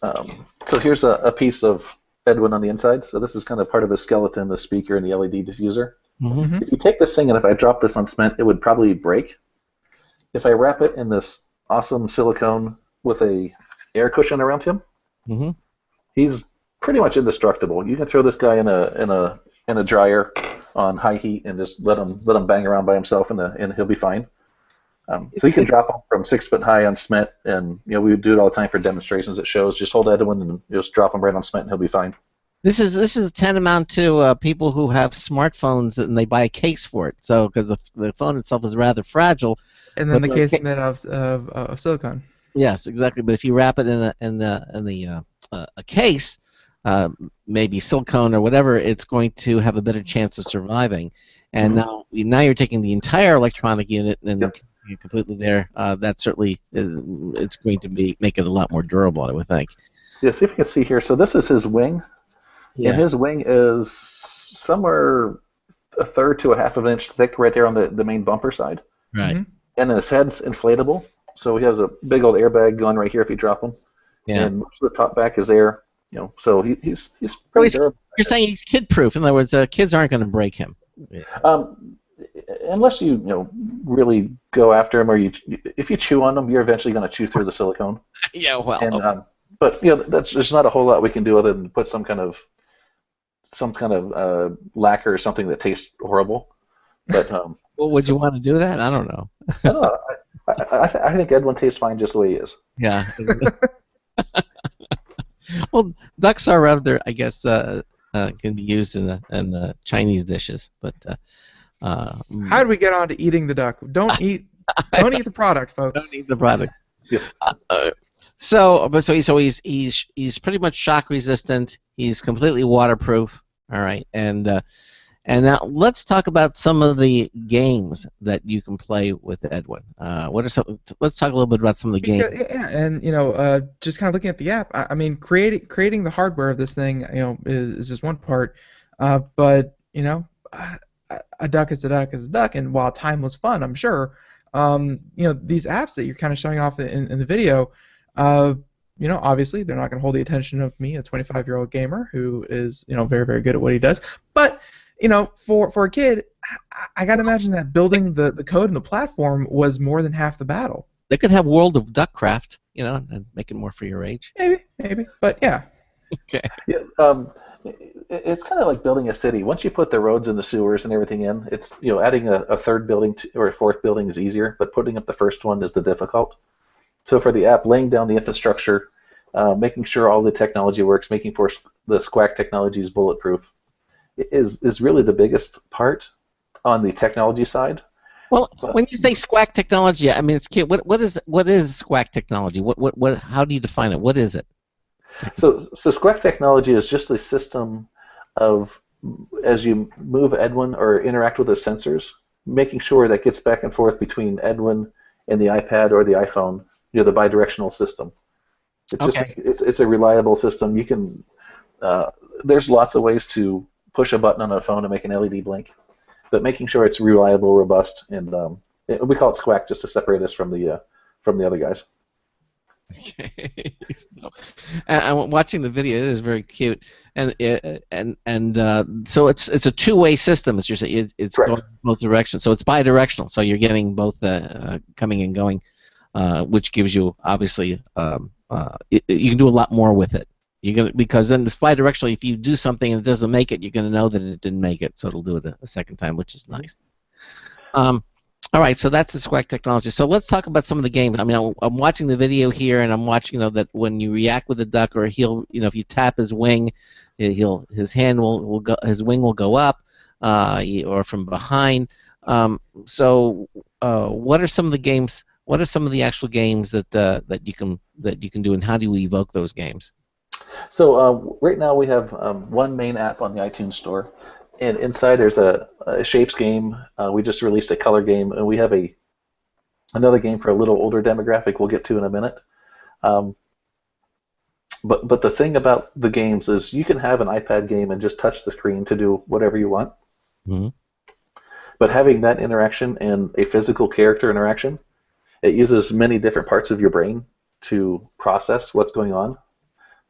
[SPEAKER 9] so here's a piece of Edwin on the inside. So this is kind of part of the skeleton, the speaker, and the LED diffuser.
[SPEAKER 1] Mm-hmm.
[SPEAKER 9] If you take this thing and if I drop this on cement, it would probably break. If I wrap it in this awesome silicone with a air cushion around him, he's pretty much indestructible. You can throw this guy in a dryer on high heat and just let him bang around by himself and he'll be fine. So you can drop him from 6 foot high on cement, and we do it all the time for demonstrations at shows. Just hold Edwin and just drop him right on cement and he'll be fine.
[SPEAKER 1] This is tantamount to people who have smartphones and they buy a case for it. So because the phone itself is rather fragile.
[SPEAKER 3] And then the case is made of silicone.
[SPEAKER 1] Yes, exactly. But if you wrap it in a case, maybe silicone or whatever, it's going to have a better chance of surviving. And now you're taking the entire electronic unit and you're completely there. That certainly it's going to make it a lot more durable, I would think.
[SPEAKER 9] Yeah. See if you can see here. So this is his wing. Yeah. And his wing is somewhere a third to a half of an inch thick right there on the main bumper side.
[SPEAKER 1] Right.
[SPEAKER 9] And his head's inflatable, so he has a big old airbag gun right here if you drop him.
[SPEAKER 1] Yeah.
[SPEAKER 9] And most of the top back is air, so he's pretty durable.
[SPEAKER 1] You're saying he's kid-proof. In other words, kids aren't going to break him.
[SPEAKER 9] Unless you really go after him, or if you chew on him, you're eventually going to chew through the silicone.
[SPEAKER 1] Yeah, well.
[SPEAKER 9] And, but there's not a whole lot we can do other than put some kind of lacquer or something that tastes horrible. But
[SPEAKER 1] well, would you want to do that? I don't know.
[SPEAKER 9] No, I think Edwin tastes fine just the way he is.
[SPEAKER 1] Yeah. Well, ducks are rather, I guess, can be used in Chinese dishes, but.
[SPEAKER 3] How do we get on to eating the duck? Don't eat the product, folks.
[SPEAKER 1] Don't eat the product.
[SPEAKER 9] Yeah.
[SPEAKER 1] So he's pretty much shock resistant. He's completely waterproof. All right, and now let's talk about some of the games that you can play with Edwin. What are some? Let's talk a little bit about some of the games.
[SPEAKER 3] Yeah, and just kind of looking at the app. I mean, creating the hardware of this thing, is just one part. But a duck is a duck is a duck, and while time was fun, I'm sure, these apps that you're kind of showing off in the video, obviously they're not going to hold the attention of me, a 25-year-old gamer who is, very, very good at what he does. But, for a kid, I got to imagine that building the code and the platform was more than half the battle.
[SPEAKER 1] They could have World of Duckcraft, and make it more for your age.
[SPEAKER 3] Maybe, but yeah.
[SPEAKER 1] Okay.
[SPEAKER 9] Yeah. It's kind of like building a city. Once you put the roads and the sewers and everything in, it's adding a third building or a fourth building is easier, but putting up the first one is the difficult. So for the app, laying down the infrastructure, making sure all the technology works, making sure the Squawk technology is bulletproof, is really the biggest part on the technology side.
[SPEAKER 1] Well, when you say SQUAC technology, I mean it's cute. What is SQUAC technology? What how do you define it? What is it?
[SPEAKER 9] So SQUAC technology is just a system of, as you move Edwin or interact with the sensors, making sure that gets back and forth between Edwin and the iPad or the iPhone, the bidirectional system. It's
[SPEAKER 1] Okay.
[SPEAKER 9] just it's a reliable system. You can there's lots of ways to push a button on a phone to make an LED blink, but making sure it's reliable, robust, and we call it SQUAC just to separate us from the other guys.
[SPEAKER 1] Okay. So, I'm watching the video. It is very cute, and so it's a two-way system, as you're saying. It's
[SPEAKER 9] Correct.
[SPEAKER 1] going both directions. So it's bidirectional. So you're getting both coming and going, which gives you obviously you can do a lot more with it. Because then it's bidirectional. If you do something and it doesn't make it, you're going to know that it didn't make it. So it'll do it a second time, which is nice. All right, so that's the SQUAC technology. So let's talk about some of the games. I mean, I'm watching the video here, and I'm watching, that when you react with the duck, or he'll, if you tap his wing, his hand will go, his wing will go up, or from behind. So, what are some of the games? What are some of the actual games that you can do, and how do you evoke those games?
[SPEAKER 9] So right now we have one main app on the iTunes Store. And inside there's a shapes game. We just released a color game, and we have another game for a little older demographic we'll get to in a minute. But the thing about the games is you can have an iPad game and just touch the screen to do whatever you want.
[SPEAKER 1] Mm-hmm.
[SPEAKER 9] But having that interaction and a physical character interaction, it uses many different parts of your brain to process what's going on.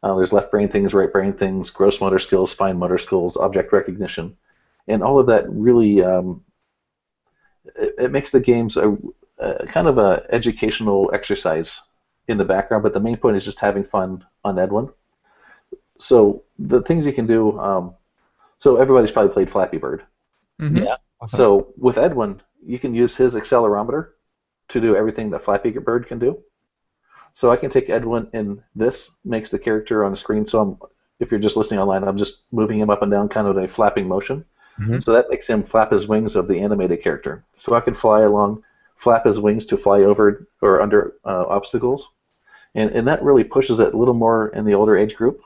[SPEAKER 9] There's left brain things, right brain things, gross motor skills, fine motor skills, object recognition, and all of that really it makes the games a kind of a educational exercise in the background. But the main point is just having fun on Edwin. So the things you can do. So everybody's probably played Flappy Bird.
[SPEAKER 3] Mm-hmm.
[SPEAKER 1] Yeah.
[SPEAKER 9] So with Edwin, you can use his accelerometer to do everything that Flappy Bird can do. So I can take Edwin, and this makes the character on the screen. So if you're just listening online, I'm just moving him up and down, kind of a flapping motion.
[SPEAKER 3] Mm-hmm.
[SPEAKER 9] So that makes him flap his wings of the animated character. So I can fly along, flap his wings to fly over or under obstacles, and that really pushes it a little more in the older age group.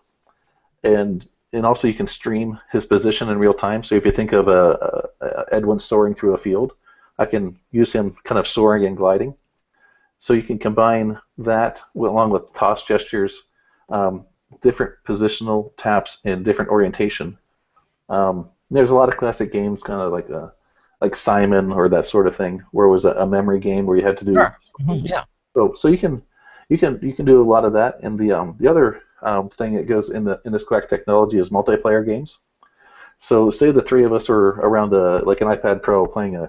[SPEAKER 9] And also you can stream his position in real time. So if you think of Edwin soaring through a field, I can use him kind of soaring and gliding. So you can combine that along with toss gestures, different positional taps, and different orientation. There's a lot of classic games, kind of like Simon or that sort of thing, where it was a memory game where you had to do.
[SPEAKER 1] Sure. Mm-hmm. Yeah.
[SPEAKER 9] So you can do a lot of that. And the other thing that goes in this SQUAC technology is multiplayer games. So say the three of us are around like an iPad Pro playing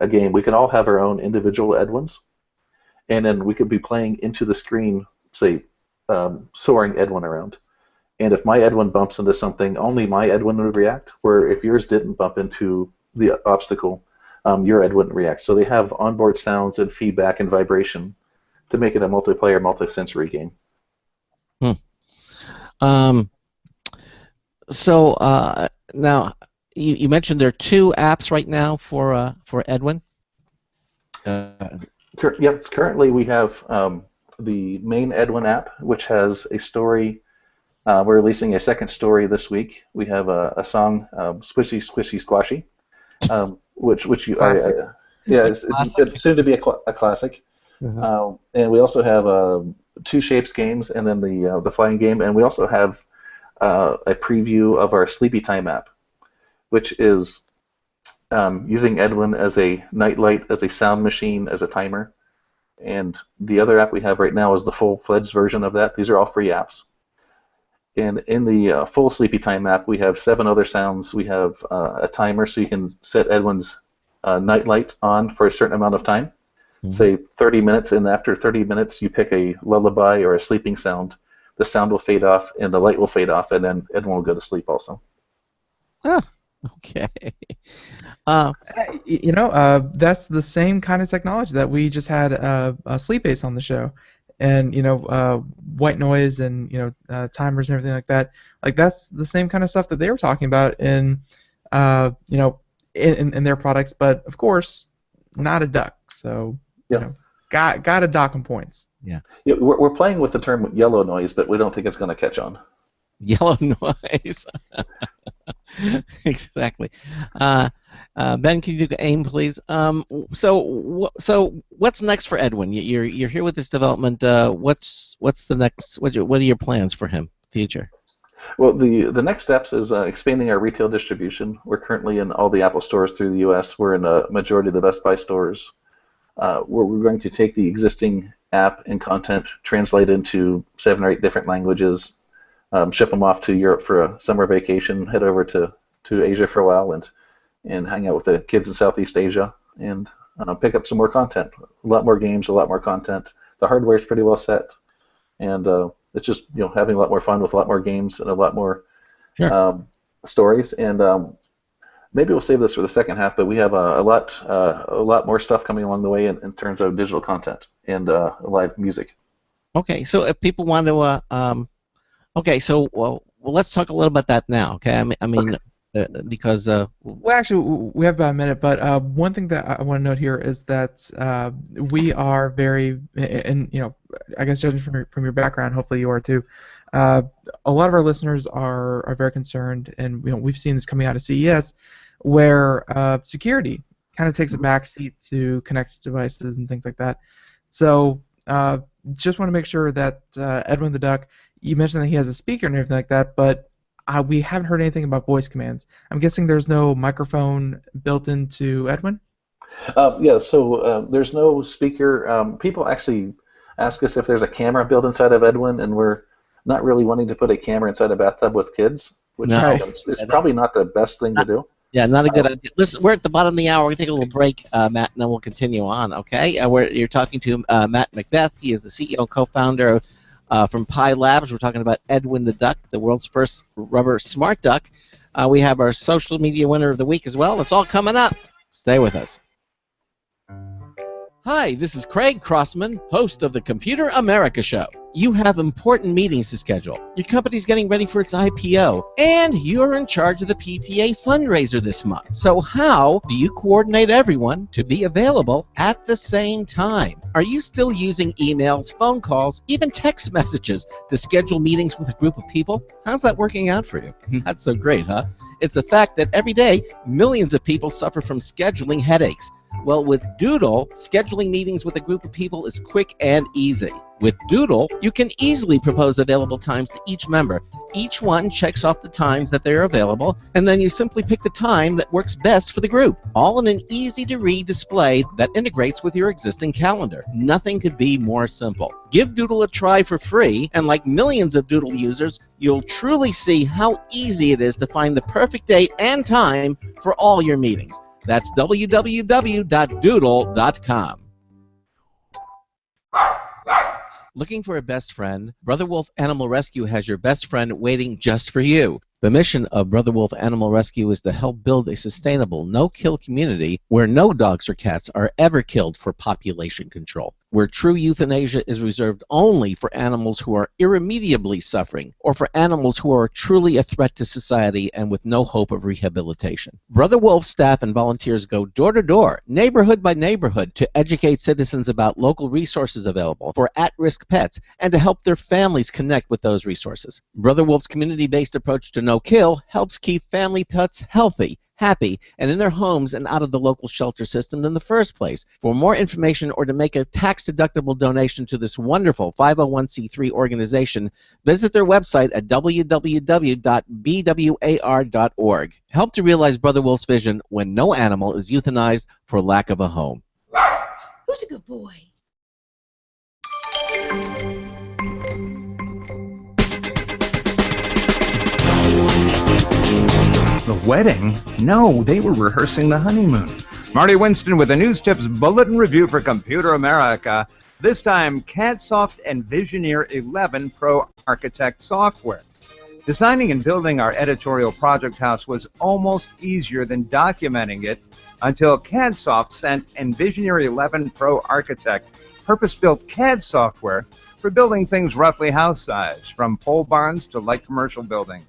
[SPEAKER 9] a game. We can all have our own individual Edwins. And then we could be playing into the screen, say, soaring Edwin around. And if my Edwin bumps into something, only my Edwin would react, where if yours didn't bump into the obstacle, your Edwin wouldn't react. So they have onboard sounds and feedback and vibration to make it a multiplayer, multi-sensory game.
[SPEAKER 1] So now, you mentioned there are two apps right now for Edwin?
[SPEAKER 9] Yes, currently we have the main Edwin app, which has a story. We're releasing a second story this week. We have a song, "Squishy Squishy Squashy," which it's soon to be a classic.
[SPEAKER 1] Uh-huh.
[SPEAKER 9] And we also have two shapes games, and then the flying game, and we also have a preview of our Sleepy Time app, which is using Edwin as a nightlight, as a sound machine, as a timer. And the other app we have right now is the full-fledged version of that. These are all free apps. And in the full Sleepy Time app, we have 7 other sounds. We have a timer, so you can set Edwin's nightlight on for a certain amount of time, say 30 minutes, and after 30 minutes you pick a lullaby or a sleeping sound. The sound will fade off, and the light will fade off, and then Edwin will go to sleep also.
[SPEAKER 1] Oh, okay.
[SPEAKER 3] That's the same kind of technology that we just had Sleepbase on the show, and white noise and timers and everything like that. Like that's the same kind of stuff that they were talking about in their products. But of course, not a duck. So
[SPEAKER 9] Yeah.
[SPEAKER 3] you know, got to dock 'em points.
[SPEAKER 9] Yeah, we're playing with the term yellow noise, but we don't think it's going to catch on.
[SPEAKER 1] Yellow noise. Exactly. Ben, can you do AIM, please? So what's next for Edwin? You're here with this development. What's the next? What are your plans for him? Future.
[SPEAKER 9] Well, the next steps is expanding our retail distribution. We're currently in all the Apple stores through the U.S. We're in a majority of the Best Buy stores. We're going to take the existing app and content, translate into 7 or 8 different languages, ship them off to Europe for a summer vacation, head over to Asia for a while, and hang out with the kids in Southeast Asia, and pick up some more content. A lot more games, a lot more content. The hardware is pretty well set, and it's just having a lot more fun with a lot more games and a lot more stories. And maybe we'll save this for the second half, but we have a lot more stuff coming along the way in terms of digital content and live music.
[SPEAKER 1] Okay, so if people want to, well, let's talk a little about that now. Okay, I mean, because
[SPEAKER 3] well, actually, we have about a minute, but one thing that I want to note here is that we are very, and I guess judging from your background, hopefully you are too. A lot of our listeners are very concerned, and we've seen this coming out of CES, where security kind of takes a backseat to connected devices and things like that. So just want to make sure that Edwin the Duck, you mentioned that he has a speaker and everything like that, but we haven't heard anything about voice commands. I'm guessing there's no microphone built into Edwin?
[SPEAKER 9] Yeah, so there's no speaker. People actually ask us if there's a camera built inside of Edwin, and we're not really wanting to put a camera inside a bathtub with kids, which is probably not the best thing to do.
[SPEAKER 1] Yeah, not a good idea. Listen, we're at the bottom of the hour. We're going to take a little break, Matt, and then we'll continue on, okay? You're talking to Matt Macbeth. He is the CEO and co-founder from Pi Labs. We're talking about Edwin the Duck, the world's first rubber smart duck. We have our social media winner of the week as well. It's all coming up. Stay with us. Hi, this is Craig Crossman, host of the Computer America Show. You have important meetings to schedule. Your company's getting ready for its IPO, and you're in charge of the PTA fundraiser this month. So how do you coordinate everyone to be available at the same time? Are you still using emails, phone calls, even text messages to schedule meetings with a group of people? How's that working out for you? Not so great, huh? It's a fact that every day, millions of people suffer from scheduling headaches. Well, with Doodle, scheduling meetings with a group of people is quick and easy. With Doodle, you can easily propose available times to each member. Each one checks off the times that they're available, and then you simply pick the time that works best for the group, all in an easy-to-read display that integrates with your existing calendar. Nothing could be more simple. Give Doodle a try for free, and like millions of Doodle users, you'll truly see how easy it is to find the perfect date and time for all your meetings. That's www.doodle.com. Looking for a best friend? Brother Wolf Animal Rescue has your best friend waiting just for you. The mission of Brother Wolf Animal Rescue is to help build a sustainable, no-kill community where no dogs or cats are ever killed for population control, where true euthanasia is reserved only for animals who are irremediably suffering, or for animals who are truly a threat to society and with no hope of rehabilitation. Brother Wolf staff and volunteers go door to door, neighborhood by neighborhood, to educate citizens about local resources available for at-risk pets and to help their families connect with those resources. Brother Wolf's community-based approach to no-kill helps keep family pets healthy, happy, and in their homes and out of the local shelter system in the first place. For more information or to make a tax-deductible donation to this wonderful 501c3 organization, visit their website at www.bwar.org. Help to realize Brother Wolf's vision when no animal is euthanized for lack of a home.
[SPEAKER 10] Who's a good boy?
[SPEAKER 8] The wedding? No, they were rehearsing the honeymoon. Marty Winston with the News Tips Bulletin Review for Computer America. This time, CADsoft Envisioneer 11 Pro Architect software. Designing and building our editorial project house was almost easier than documenting it until CADsoft sent Envisioneer 11 Pro Architect purpose-built CAD software for building things roughly house size, from pole barns to light commercial buildings.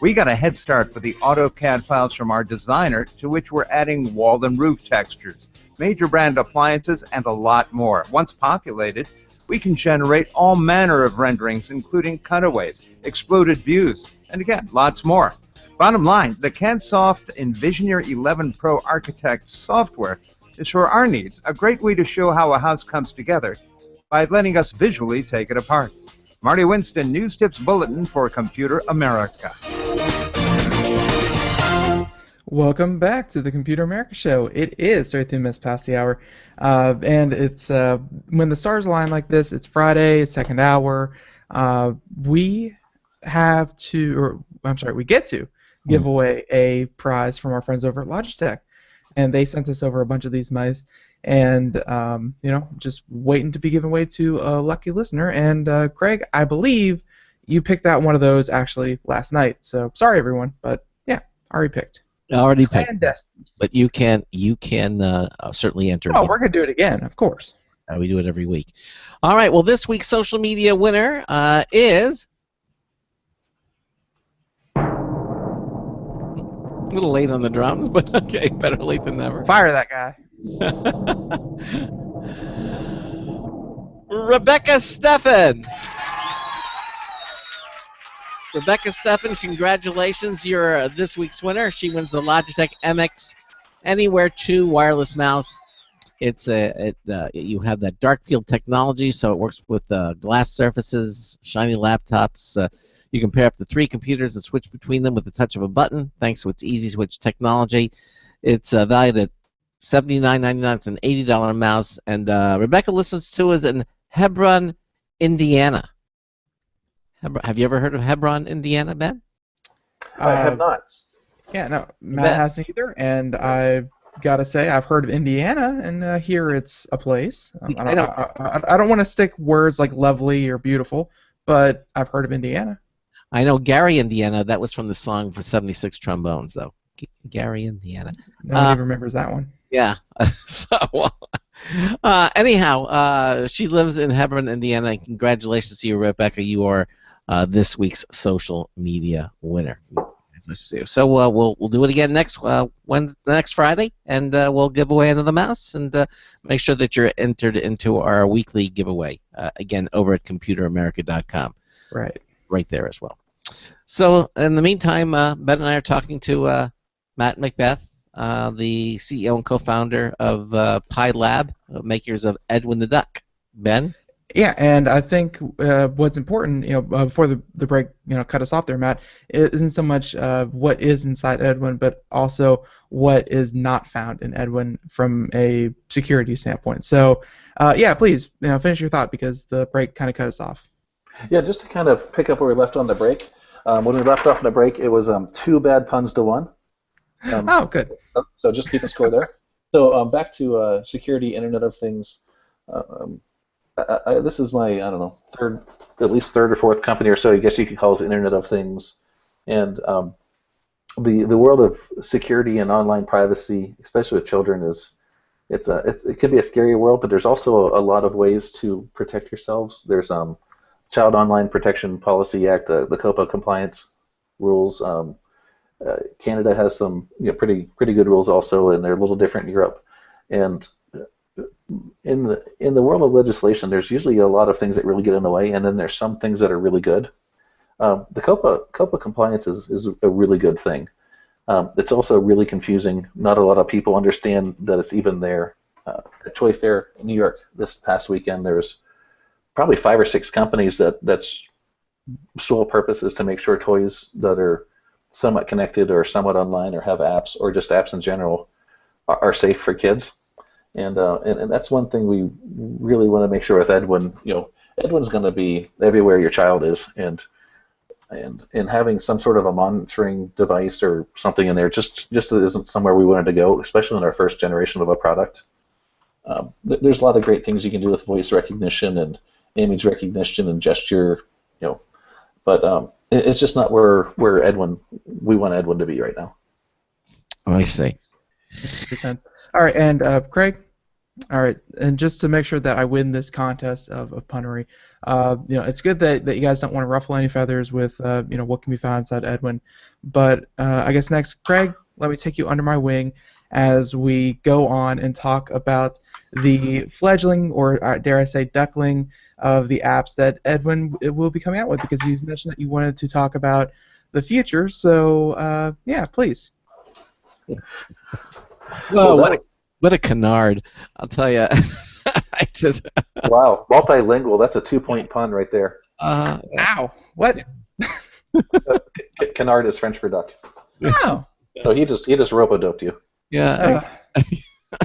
[SPEAKER 8] We got a head start with the AutoCAD files from our designer, to which we're adding wall and roof textures, major brand appliances, and a lot more. Once populated, we can generate all manner of renderings, including cutaways, exploded views, and again, lots more. Bottom line, the CADSoft Envisioneer 11 Pro Architect software is for our needs, a great way to show how a house comes together by letting us visually take it apart. Marty Winston, News Tips Bulletin for Computer America.
[SPEAKER 3] Welcome back to the Computer America Show. It is 33 minutes past the hour, and it's when the stars align like this. It's Friday, it's second hour. We get to give away a prize from our friends over at Logitech, and they sent us over a bunch of these mice, and just waiting to be given away to a lucky listener. And Craig, I believe you picked out one of those actually last night. So sorry everyone, but yeah, already picked.
[SPEAKER 1] Already picked.
[SPEAKER 3] Clandestine.
[SPEAKER 1] But you can certainly enter.
[SPEAKER 3] Oh, we're gonna do it again, of course.
[SPEAKER 1] We do it every week. All right. Well, this week's social media winner is a little late on the drums, but okay, better late than never.
[SPEAKER 3] Fire that guy.
[SPEAKER 1] Rebecca Steffen. Rebecca Steffen, congratulations. You're this week's winner. She wins the Logitech MX Anywhere 2 wireless mouse. You have that dark field technology, so it works with glass surfaces, shiny laptops. You can pair up to 3 computers and switch between them with the touch of a button, thanks to its easy switch technology. It's valued at $79.99. It's an $80 mouse. And Rebecca listens to us in Hebron, Indiana. Have you ever heard of Hebron, Indiana, Ben?
[SPEAKER 9] I have not.
[SPEAKER 3] Yeah, no, Matt hasn't either, and I've got to say I've heard of Indiana, and here it's a place. I don't want to stick words like lovely or beautiful, but I've heard of Indiana.
[SPEAKER 1] I know Gary, Indiana. That was from the song for 76 Trombones, though. Gary, Indiana.
[SPEAKER 3] Nobody remembers that one.
[SPEAKER 1] Yeah. Anyhow, she lives in Hebron, Indiana. Congratulations to you, Rebecca. You are this week's social media winner. So we'll do it again next Friday, and we'll give away another mouse, and make sure that you're entered into our weekly giveaway again over at ComputerAmerica.com. Right there as well. So in the meantime, Ben and I are talking to Matt Macbeth, the CEO and co-founder of Pi Lab, makers of Edwin the Duck. Ben?
[SPEAKER 3] Yeah, and I think what's important, before the break, cut us off there, Matt, it isn't so much what is inside Edwin, but also what is not found in Edwin from a security standpoint. So, yeah, please, finish your thought because the break kind of cut us off.
[SPEAKER 9] Yeah, just to kind of pick up where we left on the break. When we left off on the break, it was 2 bad puns to 1.
[SPEAKER 3] Oh, good.
[SPEAKER 9] So just keep a score there. So back to security, Internet of Things. This is my, at least third or fourth company or so, I guess you could call it Internet of Things. And the world of security and online privacy, especially with children, it could be a scary world, but there's also a lot of ways to protect yourselves. There's Child Online Protection Policy Act, the COPA compliance rules. Canada has some pretty good rules also, and they're a little different in Europe. And in the world of legislation, there's usually a lot of things that really get in the way, and then there's some things that are really good. The COPA compliance is a really good thing. It's also really confusing. Not a lot of people understand that it's even there. At Toy Fair in New York this past weekend, there's probably 5 or 6 companies that's sole purpose is to make sure toys that are somewhat connected or somewhat online or have apps or just apps in general are safe for kids. And that's one thing we really want to make sure with Edwin. Edwin's going to be everywhere your child is, and having some sort of a monitoring device or something in there just isn't somewhere we wanted to go, especially in our first generation of a product. There's a lot of great things you can do with voice recognition and image recognition and gesture, but it's just not where we want Edwin to be right now.
[SPEAKER 1] I see.
[SPEAKER 3] Makes sense. All right, and Craig. All right, and just to make sure that I win this contest of punnery, it's good that you guys don't want to ruffle any feathers with what can be found inside Edwin. But I guess next, Craig, let me take you under my wing as we go on and talk about the fledgling, or dare I say duckling, of the apps that Edwin will be coming out with, because you mentioned that you wanted to talk about the future. So, yeah, please.
[SPEAKER 1] Well, what a canard! I'll tell you. I just
[SPEAKER 9] Wow, multilingual. That's a 2-point pun right there.
[SPEAKER 3] Ow! What?
[SPEAKER 9] Canard is French for duck.
[SPEAKER 3] Oh.
[SPEAKER 9] So he just rope-a-doped you.
[SPEAKER 1] Yeah.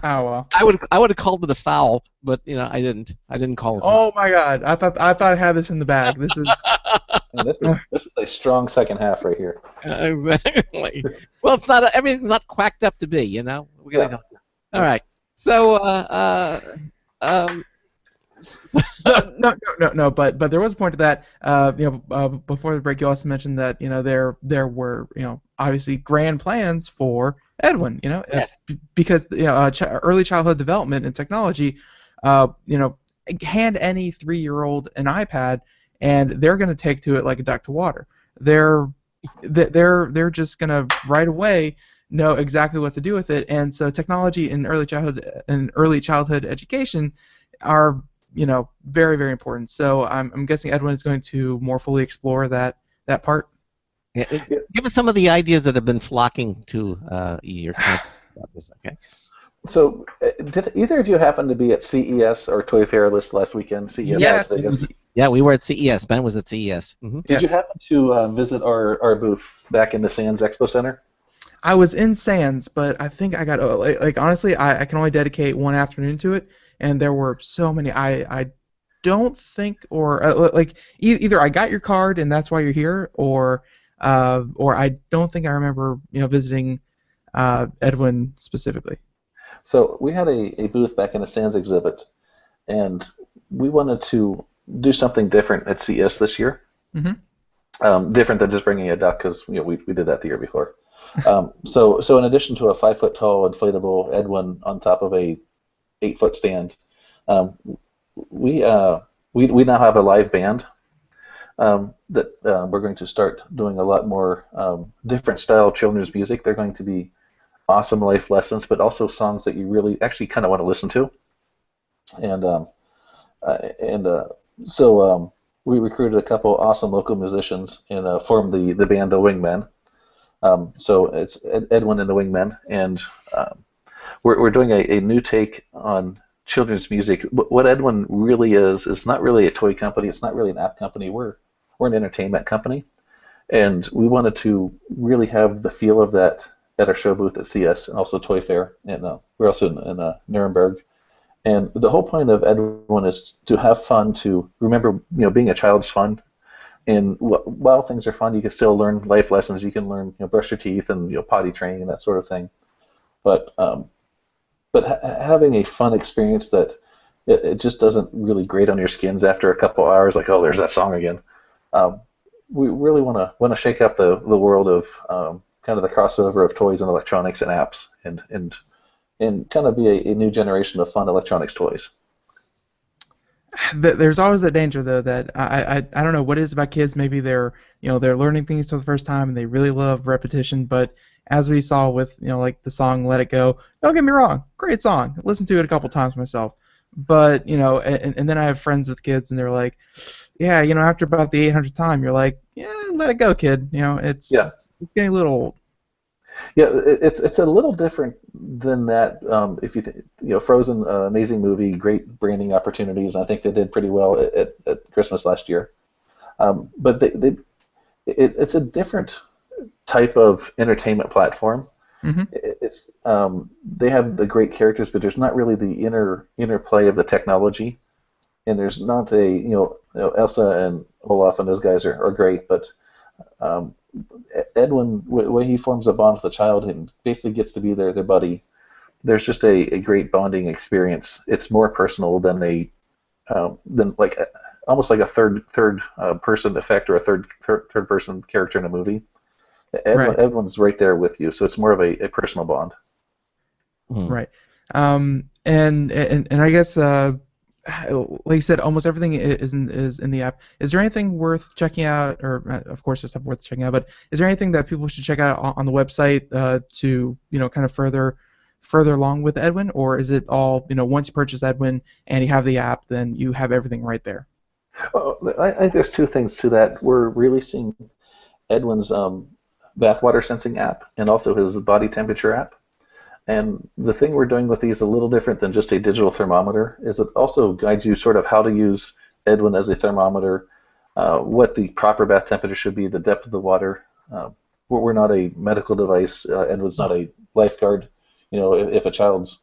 [SPEAKER 3] Oh well.
[SPEAKER 1] I would have called it a foul, but I didn't. I didn't call it.
[SPEAKER 3] Oh my God! I thought I had this in the bag. This is.
[SPEAKER 9] And this is a strong second half right here.
[SPEAKER 1] Exactly. Well, it's not. Everything's not quacked up to be. We gotta.
[SPEAKER 9] Yeah.
[SPEAKER 1] All right. So.
[SPEAKER 3] No. But there was a point to that. Before the break, you also mentioned that there were obviously grand plans for Edwin.
[SPEAKER 1] Yes.
[SPEAKER 3] Because early childhood development and technology, hand any 3-year-old an iPad, and they're going to take to it like a duck to water. They're just going to right away know exactly what to do with it, and so technology in early childhood education are very, very important. So I'm guessing Edwin is going to more fully explore that part.
[SPEAKER 1] Yeah, give us some of the ideas that have been flocking to your content about this. Okay.
[SPEAKER 9] So, did either of you happen to be at CES or Toy Fair last weekend? CES.
[SPEAKER 3] Yes.
[SPEAKER 9] Las Vegas?
[SPEAKER 1] Yeah, we were at CES. Ben was at CES. Mm-hmm.
[SPEAKER 9] Did you happen to visit our booth back in the Sands Expo Center?
[SPEAKER 3] I was in Sands, but I think I got honestly, I can only dedicate one afternoon to it, and there were so many. I don't think, or either I got your card and that's why you're here, or I don't think I remember visiting Edwin specifically.
[SPEAKER 9] So we had a booth back in the Sands exhibit, and we wanted to do something different at CES this year.
[SPEAKER 3] Mm-hmm.
[SPEAKER 9] Different than just bringing a duck, because we did that the year before. So in addition to a 5-foot-tall inflatable Edwin on top of a 8-foot stand, we now have a live band that we're going to start doing a lot more different style children's music. They're going to be awesome life lessons, but also songs that you really actually kind of want to listen to. So we recruited a couple awesome local musicians and formed the band The Wingmen. So it's Edwin and the Wingmen, and we're doing a new take on children's music. What Edwin really is not really a toy company. It's not really an app company. We're an entertainment company, and we wanted to really have the feel of that at our show booth at CS and also Toy Fair, and we're also in Nuremberg. And the whole point of Edwin is to have fun, to remember, being a child's fun. And while things are fun, you can still learn life lessons. You can learn, brush your teeth and potty training and that sort of thing. But having a fun experience that it just doesn't really grate on your skins after a couple hours. Like, oh, there's that song again. We really want to shake up the world of kind of the crossover of toys and electronics and apps, and kind of be a new generation of fun electronics toys.
[SPEAKER 3] There's always that danger, though, that I don't know what it is about kids. Maybe they're learning things for the first time and they really love repetition. But as we saw with like the song "Let It Go," don't get me wrong, great song. Listened to it a couple times myself. But and then I have friends with kids and they're like, yeah, after about the 800th time, you're like, yeah, let it go, kid. It's getting a little old.
[SPEAKER 9] Yeah, it's a little different than that. If you Frozen, amazing movie, great branding opportunities. I think they did pretty well at Christmas last year. But it's a different type of entertainment platform.
[SPEAKER 3] Mm-hmm.
[SPEAKER 9] It's they have the great characters, but there's not really the interplay of the technology, and there's not Elsa and Olaf and those guys are great, but Edwin, when he forms a bond with a child and basically gets to be their buddy, there's just a great bonding experience. It's more personal than like almost like a third person effect or a third person character in a movie. Edwin's right there with you, so it's more of a personal bond.
[SPEAKER 3] Right. And I guess like you said, almost everything is in the app. Is there anything worth checking out, or of course there's stuff worth checking out, but is there anything that people should check out on the website to kind of further further along with Edwin, or is it all, once you purchase Edwin and you have the app, then you have everything right there?
[SPEAKER 9] I think there's two things to that. We're releasing Edwin's bathwater sensing app and also his body temperature app. And the thing we're doing with these a little different than just a digital thermometer is it also guides you sort of how to use Edwin as a thermometer, what the proper bath temperature should be, the depth of the water. We're not a medical device. Edwin's not a lifeguard. If a child's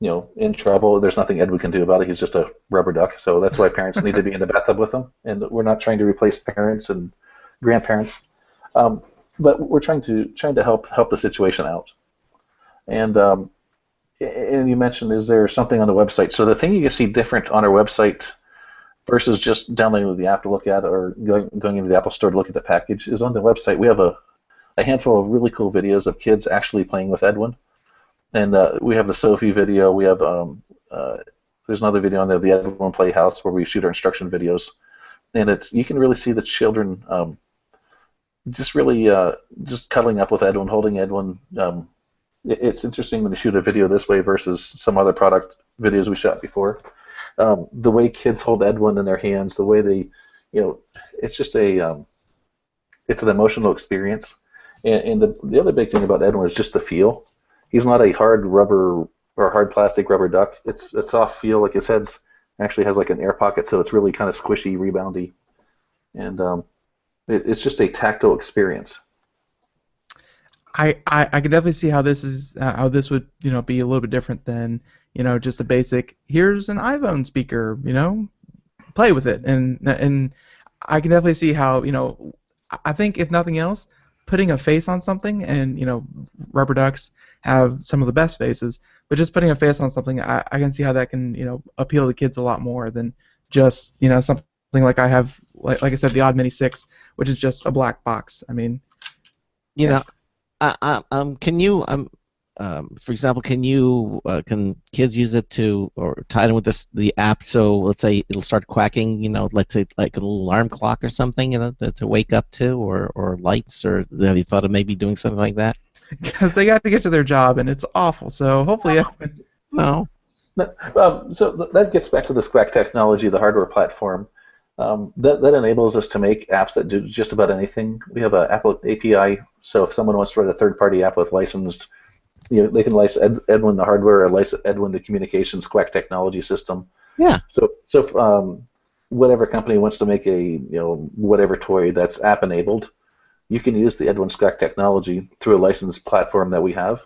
[SPEAKER 9] in trouble, there's nothing Edwin can do about it. He's just a rubber duck. So that's why parents need to be in the bathtub with them. And we're not trying to replace parents and grandparents, but we're trying to help the situation out. And you mentioned, is there something on the website? So the thing you can see different on our website versus just downloading the app to look at or going into the Apple Store to look at the package is on the website. We have a handful of really cool videos of kids actually playing with Edwin. And we have the Sophie video. We have there's another video on there, the Edwin Playhouse, where we shoot our instruction videos, and you can really see the children just cuddling up with Edwin, holding Edwin. It's interesting when you shoot a video this way versus some other product videos we shot before. The way kids hold Edwin in their hands, the way they, it's just it's an emotional experience. And the other big thing about Edwin is just the feel. He's not a hard rubber or hard plastic rubber duck. It's a soft feel. Like his head actually has like an air pocket, so it's really kind of squishy, reboundy, and it's just a tactile experience.
[SPEAKER 3] I can definitely see how this would be a little bit different than just a basic, here's an iPhone speaker, play with it, and I can definitely see how I think if nothing else, putting a face on something, and rubber ducks have some of the best faces, but just putting a face on something, I can see how that can appeal to kids a lot more than just something like I have, like I said, the Odd Mini 6, which is just a black box. I mean,
[SPEAKER 1] can you for example, can kids use it or tie it in with the app? So let's say it'll start quacking, let's say like a little alarm clock or something, to wake up to, or lights, or have you thought of maybe doing something like that?
[SPEAKER 3] Because they got to get to their job, and it's awful. So hopefully,
[SPEAKER 1] no.
[SPEAKER 9] So that gets back to the Squawk technology, the hardware platform. That enables us to make apps that do just about anything. We have an Apple API, so if someone wants to write a third-party app with licensed, they can license Edwin the hardware or license Edwin the communications Squawk technology system.
[SPEAKER 1] Yeah.
[SPEAKER 9] So if, whatever company wants to make a whatever toy that's app-enabled, you can use the Edwin Squawk technology through a licensed platform that we have,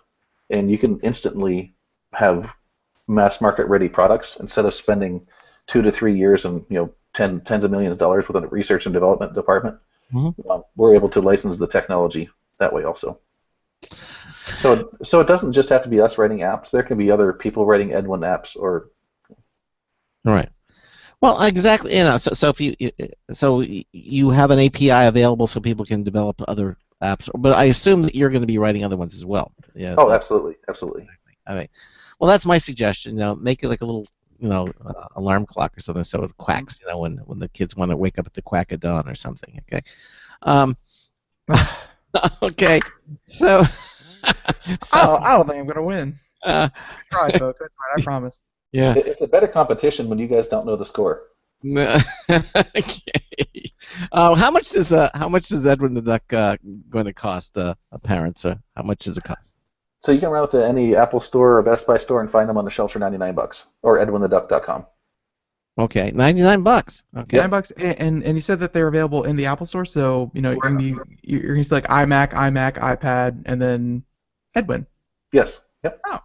[SPEAKER 9] and you can instantly have mass market ready products instead of spending 2 to 3 years and tens of millions of dollars with a research and development department.
[SPEAKER 1] Mm-hmm.
[SPEAKER 9] We're able to license the technology that way also. So it doesn't just have to be us writing apps. There can be other people writing Edwin apps or.
[SPEAKER 1] Right. Well, exactly. So if you have an API available so people can develop other apps, but I assume that you're going to be writing other ones as well. Yeah.
[SPEAKER 9] Oh, absolutely.
[SPEAKER 1] All right. Well, that's my suggestion. Make it like a little, alarm clock or something, so it quacks. When the kids want to wake up at the quack of dawn or something. Okay. Okay. So.
[SPEAKER 3] I don't think I'm going to win. Try, folks. That's right. I promise.
[SPEAKER 1] Yeah.
[SPEAKER 9] It's a better competition when you guys don't know the score.
[SPEAKER 1] Okay. How much does Edwin the Duck going to cost parents? How much does it cost?
[SPEAKER 9] So you can run out to any Apple store or Best Buy store and find them on the shelves for $99 or edwintheduck.com.
[SPEAKER 1] Okay, $99. Okay.
[SPEAKER 3] $9, and you said that they're available in the Apple Store, so you're gonna see like iMac, iPad, and then Edwin.
[SPEAKER 9] Yes. Yep.
[SPEAKER 3] Oh.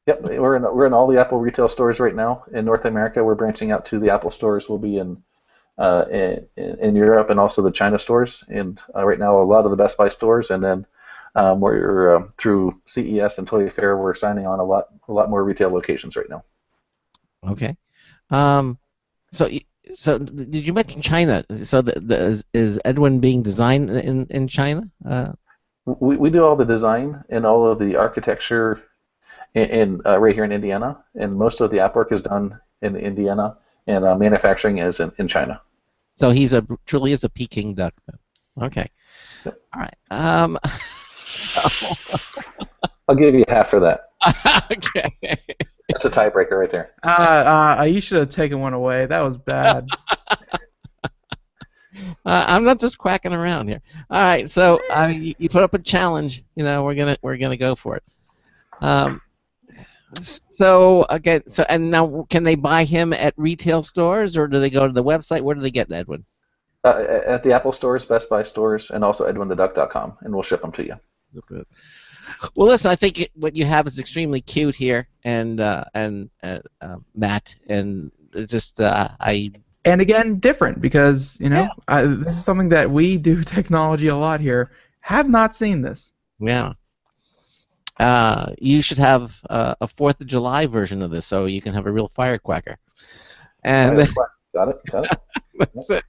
[SPEAKER 9] Yep. We're in all the Apple retail stores right now in North America. We're branching out to the Apple stores. We'll be in Europe and also the China stores. And right now, a lot of the Best Buy stores, and then we're through CES and Toy Fair. We're signing on a lot more retail locations right now.
[SPEAKER 1] Okay. So did you mention China? So is Edwin being designed in China?
[SPEAKER 9] We do all the design and all of the architecture in right here in Indiana, and most of the app work is done in Indiana, and manufacturing is in China.
[SPEAKER 1] So he's truly is a Peking duck then. Okay. Yep. All right.
[SPEAKER 9] I'll give you half for that.
[SPEAKER 1] Okay.
[SPEAKER 9] That's a tiebreaker right there.
[SPEAKER 3] You should have taken one away. That was bad.
[SPEAKER 1] I'm not just quacking around here. All right, so you put up a challenge. We're gonna go for it. So again, and now can they buy him at retail stores, or do they go to the website? Where do they get Edwin?
[SPEAKER 9] At the Apple stores, Best Buy stores, and also edwintheduck.com, and we'll ship them to you.
[SPEAKER 1] Well, listen, I think what you have is extremely cute here, and Matt, and it's just
[SPEAKER 3] And again, different because this is something that we do technology a lot here. Have not seen this.
[SPEAKER 1] Yeah. You should have a 4th of July version of this, so you can have a real firecracker. And
[SPEAKER 9] got it.
[SPEAKER 1] That's it.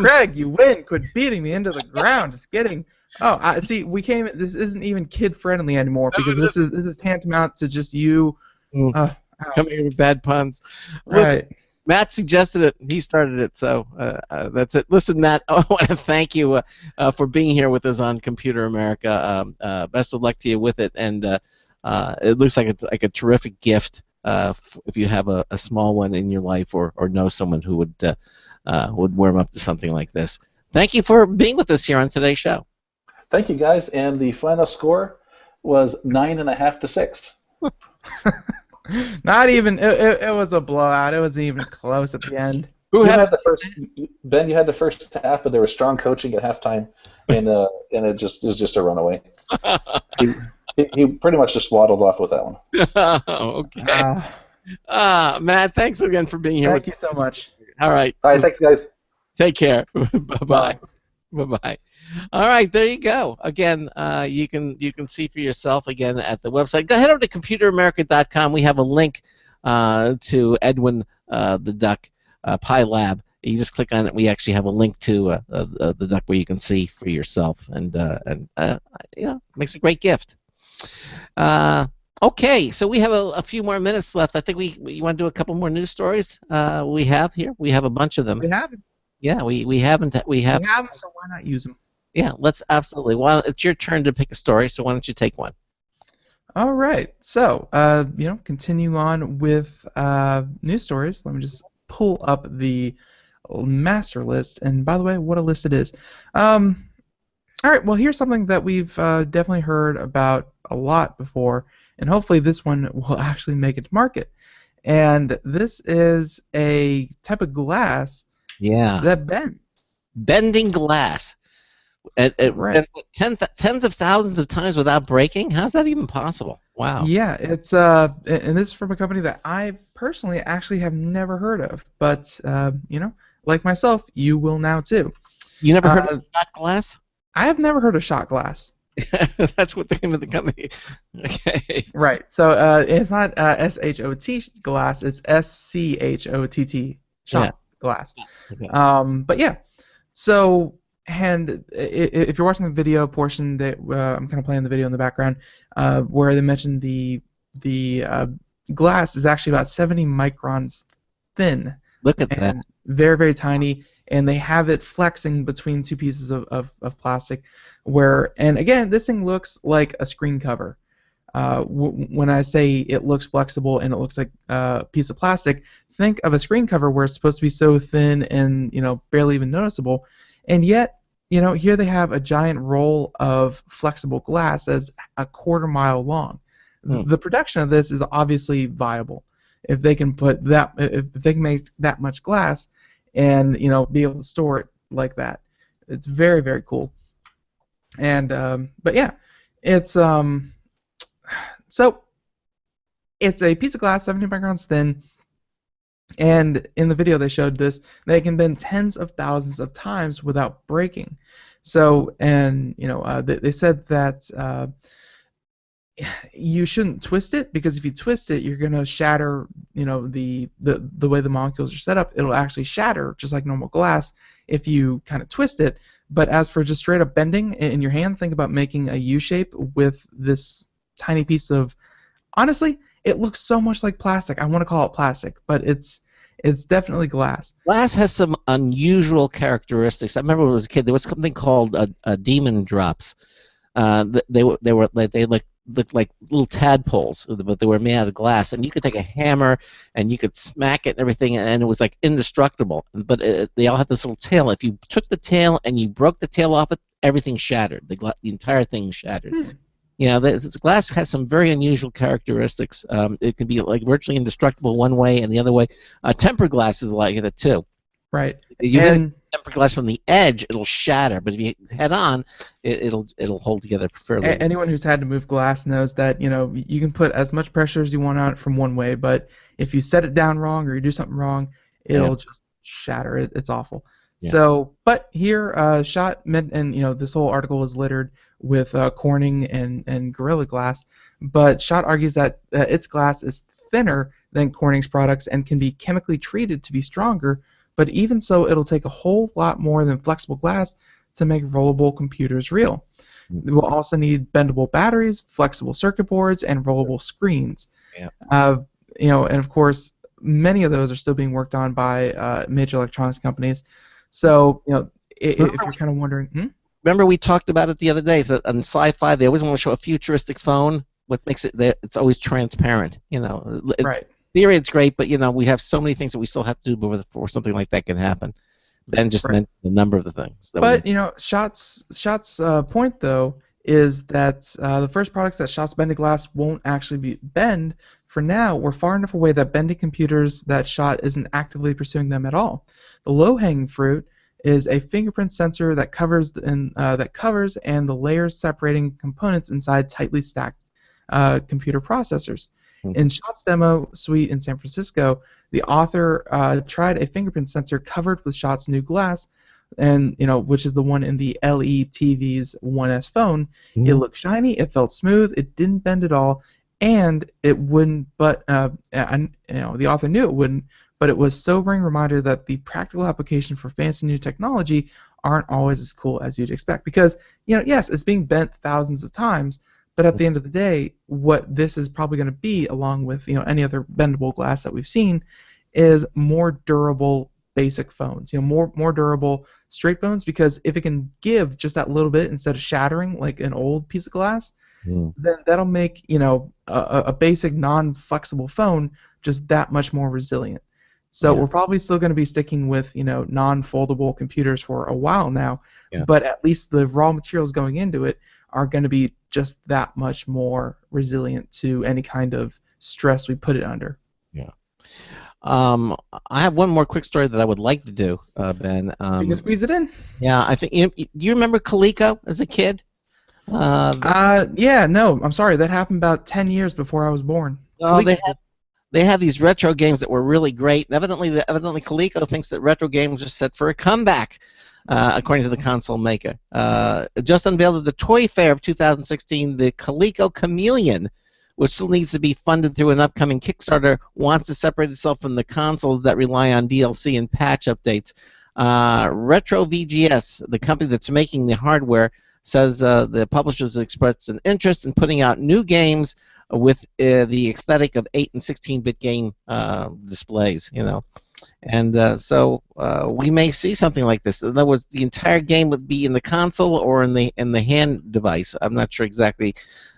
[SPEAKER 3] Craig, you win. Quit beating me into the ground. It's getting. Oh, see, this isn't even kid friendly anymore because this is tantamount to just you.
[SPEAKER 1] Coming here with bad puns.
[SPEAKER 3] Right.
[SPEAKER 1] Listen, Matt suggested it. He started it, so that's it. Listen, Matt, I want to thank you for being here with us on Computer America. Best of luck to you with it, and it looks like a terrific gift if you have a small one in your life or know someone who would warm up to something like this. Thank you for being with us here on today's show.
[SPEAKER 9] Thank you, guys. And the final score was 9.5 to 6.
[SPEAKER 3] Not even. It was a blowout. It wasn't even close at the end.
[SPEAKER 9] Who had the first? Ben, you had the first half, but there was strong coaching at halftime, and it was just a runaway. He pretty much just waddled off with that one.
[SPEAKER 1] Okay. Matt, thanks again for being here.
[SPEAKER 3] Thank you so much.
[SPEAKER 1] All right.
[SPEAKER 9] All right. Thanks, guys.
[SPEAKER 1] Take care. Bye-bye. Bye-bye. All right, there you go. Again, you can see for yourself again at the website. Go head over to computeramerica.com. We have a link to Edwin the Duck Pi Lab. You just click on it. We actually have a link to the duck where you can see for yourself, and makes a great gift. Okay, so we have a few more minutes left. I think we want to do a couple more news stories. We have a bunch of them.
[SPEAKER 3] We have.
[SPEAKER 1] Yeah, we haven't. We have
[SPEAKER 3] them, so why not use them?
[SPEAKER 1] Yeah, let's absolutely. Well, it's your turn to pick a story, so why don't you take one?
[SPEAKER 3] All right. So, continue on with news stories. Let me just pull up the master list. And by the way, what a list it is. All right. Well, here's something that we've definitely heard about a lot before, and hopefully this one will actually make it to market. And this is a type of glass.
[SPEAKER 1] Yeah.
[SPEAKER 3] That bends.
[SPEAKER 1] Bending glass.
[SPEAKER 3] Right.
[SPEAKER 1] Tens of thousands of times without breaking? How's that even possible? Wow.
[SPEAKER 3] Yeah, it's and this is from a company that I personally actually have never heard of, but like myself, you will now too.
[SPEAKER 1] You never heard of shot glass?
[SPEAKER 3] I have never heard of shot glass.
[SPEAKER 1] That's what the name of the company. Okay.
[SPEAKER 3] Right. So it's not S-H-O-T glass. It's S-C-H-O-T-T shot glass.
[SPEAKER 1] Okay.
[SPEAKER 3] But yeah. So. And if you're watching the video portion that I'm kind of playing the video in the background, where they mentioned the glass is actually about 70 microns thin.
[SPEAKER 1] Look at that.
[SPEAKER 3] Very, very tiny, and they have it flexing between two pieces of plastic. And again, this thing looks like a screen cover. When I say it looks flexible and it looks like a piece of plastic, think of a screen cover where it's supposed to be so thin and barely even noticeable. And yet, here they have a giant roll of flexible glass that's a quarter mile long. The production of this is obviously viable. If they can if they can make that much glass, and be able to store it like that, it's very, very cool. And but yeah, it's so it's a piece of glass 70 microns thin. And in the video they showed this, they can bend tens of thousands of times without breaking. So, and they said that you shouldn't twist it, because if you twist it, you're gonna shatter. The way the molecules are set up, it'll actually shatter just like normal glass if you kind of twist it. But as for just straight up bending in your hand, think about making a U shape with this tiny piece of. Honestly, it looks so much like plastic. I want to call it plastic, but it's definitely glass.
[SPEAKER 1] Glass has some unusual characteristics. I remember when I was a kid, there was something called a demon drops. They looked looked like little tadpoles, but they were made out of glass, and you could take a hammer and you could smack it and everything, and it was like indestructible. But they all had this little tail. If you took the tail and you broke the tail off it, everything shattered. The entire thing shattered. Yeah, this glass has some very unusual characteristics. It can be like virtually indestructible one way, and the other way. Tempered glass is like that too.
[SPEAKER 3] Right.
[SPEAKER 1] If you hit tempered glass from the edge, it'll shatter. But if you head on, it'll hold together fairly.
[SPEAKER 3] Anyone who's had to move glass knows that you can put as much pressure as you want on it from one way, but if you set it down wrong or you do something wrong, it'll just shatter. It's awful. Yeah. So, but here, Schott meant, and this whole article is littered with Corning and Gorilla Glass, but Schott argues that its glass is thinner than Corning's products and can be chemically treated to be stronger. But even so, it'll take a whole lot more than flexible glass to make rollable computers real. We'll also need bendable batteries, flexible circuit boards, and rollable screens. Yeah. And of course, many of those are still being worked on by major electronics companies. So, if you're kind of wondering,
[SPEAKER 1] remember we talked about it the other day. So on Sci-Fi, they always want to show a futuristic phone. What makes it? It's always transparent.
[SPEAKER 3] Right.
[SPEAKER 1] Theory, it's great, but we have so many things that we still have to do before something like that can happen. Ben just mentioned a number of the things.
[SPEAKER 3] But Schott's point though is that the first products that Schott's bended glass won't actually bend. For now, we're far enough away that bending computers that Schott isn't actively pursuing them at all. The low-hanging fruit is a fingerprint sensor that covers and the layers separating components inside tightly stacked computer processors. In Schott's demo suite in San Francisco, the author tried a fingerprint sensor covered with Schott's new glass, and which is the one in the LE TV's 1S phone. It looked shiny, it felt smooth, it didn't bend at all, and it wouldn't. But the author knew it wouldn't. But it was a sobering reminder that the practical application for fancy new technology aren't always as cool as you'd expect. Because yes, it's being bent thousands of times. But at the end of the day, what this is probably going to be, along with any other bendable glass that we've seen, is more durable basic phones. More durable straight phones, because if it can give just that little bit instead of shattering like an old piece of glass, then that'll make a basic non-flexible phone just that much more resilient. So we're probably still going to be sticking with non-foldable computers for a while now, but at least the raw materials going into it are going to be just that much more resilient to any kind of stress we put it under.
[SPEAKER 1] Yeah. I have one more quick story that I would like to do, Ben.
[SPEAKER 3] You can squeeze it in.
[SPEAKER 1] Yeah, I think. Do you remember Coleco as a kid?
[SPEAKER 3] Yeah. No, I'm sorry. That happened about 10 years before I was born.
[SPEAKER 1] Oh, they had these retro games that were really great. And evidently Coleco thinks that retro games are set for a comeback. According to the console maker. Just unveiled at the Toy Fair of 2016, the Coleco Chameleon, which still needs to be funded through an upcoming Kickstarter, wants to separate itself from the consoles that rely on DLC and patch updates. Retro VGS, the company that's making the hardware, says the publishers expressed an interest in putting out new games with the aesthetic of 8 and 16-bit game displays, And so we may see something like this. In other words, the entire game would be in the console or in the hand device. I'm not sure exactly.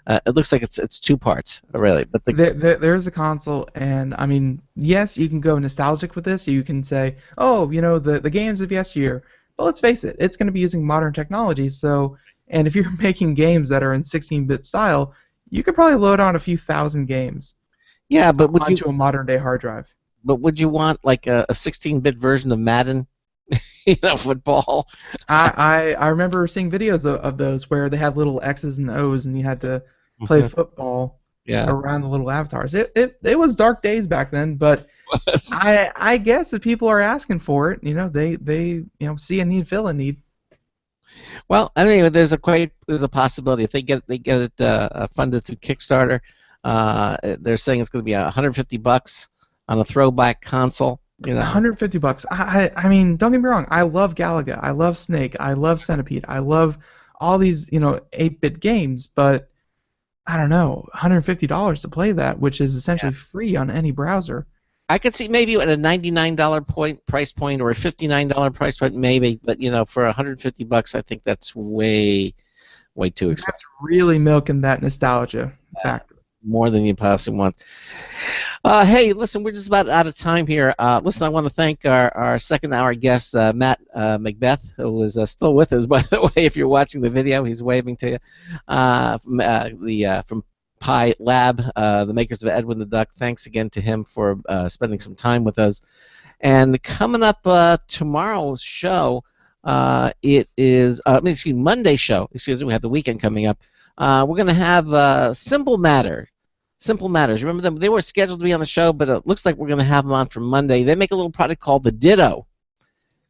[SPEAKER 1] It looks like it's two parts, really. But
[SPEAKER 3] there's a console, and I mean, yes, you can go nostalgic with this. You can say, oh, the games of yesteryear. But let's face it, it's going to be using modern technology. So, and if you're making games that are in 16-bit style, you could probably load on a few thousand games.
[SPEAKER 1] Yeah, but
[SPEAKER 3] onto a modern-day hard drive.
[SPEAKER 1] But would you want like a 16-bit version of Madden, football?
[SPEAKER 3] I remember seeing videos of those where they had little X's and O's, and you had to play football around the little avatars. It was dark days back then, but I guess if people are asking for it, they see a need, fill a need.
[SPEAKER 1] Well, anyway, there's a possibility if they get it funded through Kickstarter. They're saying it's going to be $150 on a throwback console.
[SPEAKER 3] $150. I mean, don't get me wrong. I love Galaga. I love Snake. I love Centipede. I love all these 8-bit games. But I don't know, $150 to play that, which is essentially free on any browser.
[SPEAKER 1] I could see maybe at a $99 price point or a $59 price point, maybe. But for $150, I think that's way way too expensive.
[SPEAKER 3] That's really milking that nostalgia factor.
[SPEAKER 1] More than you possibly want. Hey, listen, we're just about out of time here. Listen, I want to thank our second hour guest, Matt Macbeth, who is still with us, by the way. If you're watching the video, he's waving to you. From Pi Lab, the makers of Edwin the Duck. Thanks again to him for spending some time with us. And coming up tomorrow's show, it is Monday's show. Excuse me, we have the weekend coming up. We're going to have Simple Matters. Remember them? They were scheduled to be on the show, but it looks like we're going to have them on for Monday. They make a little product called the Ditto.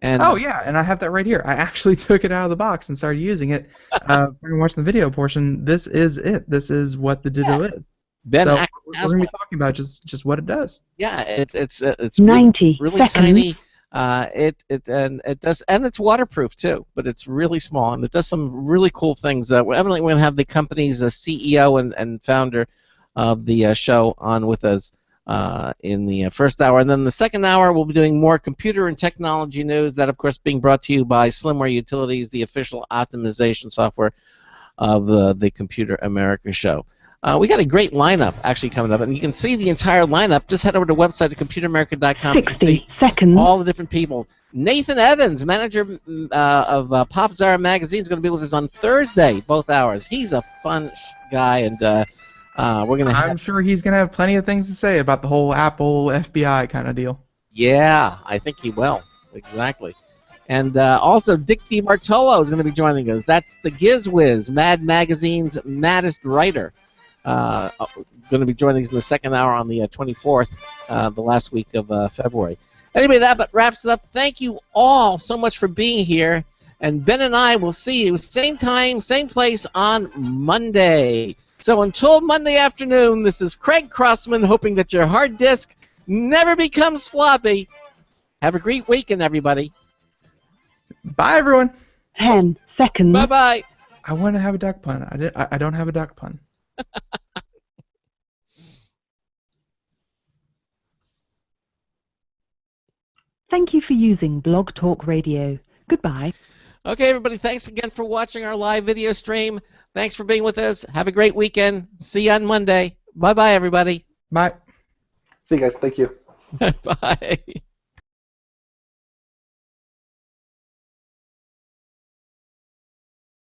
[SPEAKER 1] And
[SPEAKER 3] oh yeah, and I have that right here. I actually took it out of the box and started using it. When you're watching the video portion, this is it. This is what the Ditto is.
[SPEAKER 1] Ben,
[SPEAKER 3] so we're going to be talking about just what it does.
[SPEAKER 1] Yeah, it's
[SPEAKER 2] 90
[SPEAKER 1] really
[SPEAKER 2] seconds.
[SPEAKER 1] tiny. It does, and it's waterproof too. But it's really small, and it does some really cool things. Evidently, we're going to have the company's CEO and founder of the show on with us in the first hour, and then the second hour we'll be doing more computer and technology news. That, of course, being brought to you by Slimware Utilities, the official optimization software of the Computer America show. We got a great lineup actually coming up, and you can see the entire lineup. Just head over to the website at computeramerica.com.
[SPEAKER 2] 60 seconds.
[SPEAKER 1] All the different people. Nathan Evans, manager of PopZara Magazine, is going to be with us on Thursday, both hours. He's a fun guy, and we're going to.
[SPEAKER 3] I'm sure he's going to have plenty of things to say about the whole Apple FBI kind of deal.
[SPEAKER 1] Yeah, I think he will. Exactly. And also, Dick DiMartolo is going to be joining us. That's the GizWiz, Mad Magazine's maddest writer. Going to be joining us in the second hour on the 24th, the last week of February. Anyway, that wraps it up. Thank you all so much for being here. And Ben and I will see you same time, same place on Monday. So until Monday afternoon, this is Craig Crossman hoping that your hard disk never becomes floppy. Have a great weekend, everybody.
[SPEAKER 3] Bye, everyone.
[SPEAKER 2] 10 seconds.
[SPEAKER 1] Bye-bye.
[SPEAKER 3] I want to have a duck pun. I don't have a duck pun.
[SPEAKER 2] Thank you for using Blog Talk Radio. Goodbye.
[SPEAKER 1] Okay, everybody, thanks again for watching our live video stream. Thanks for being with us. Have a great weekend. See you on Monday. Bye-bye, everybody.
[SPEAKER 3] Bye.
[SPEAKER 9] See you guys. Thank you.
[SPEAKER 1] Bye.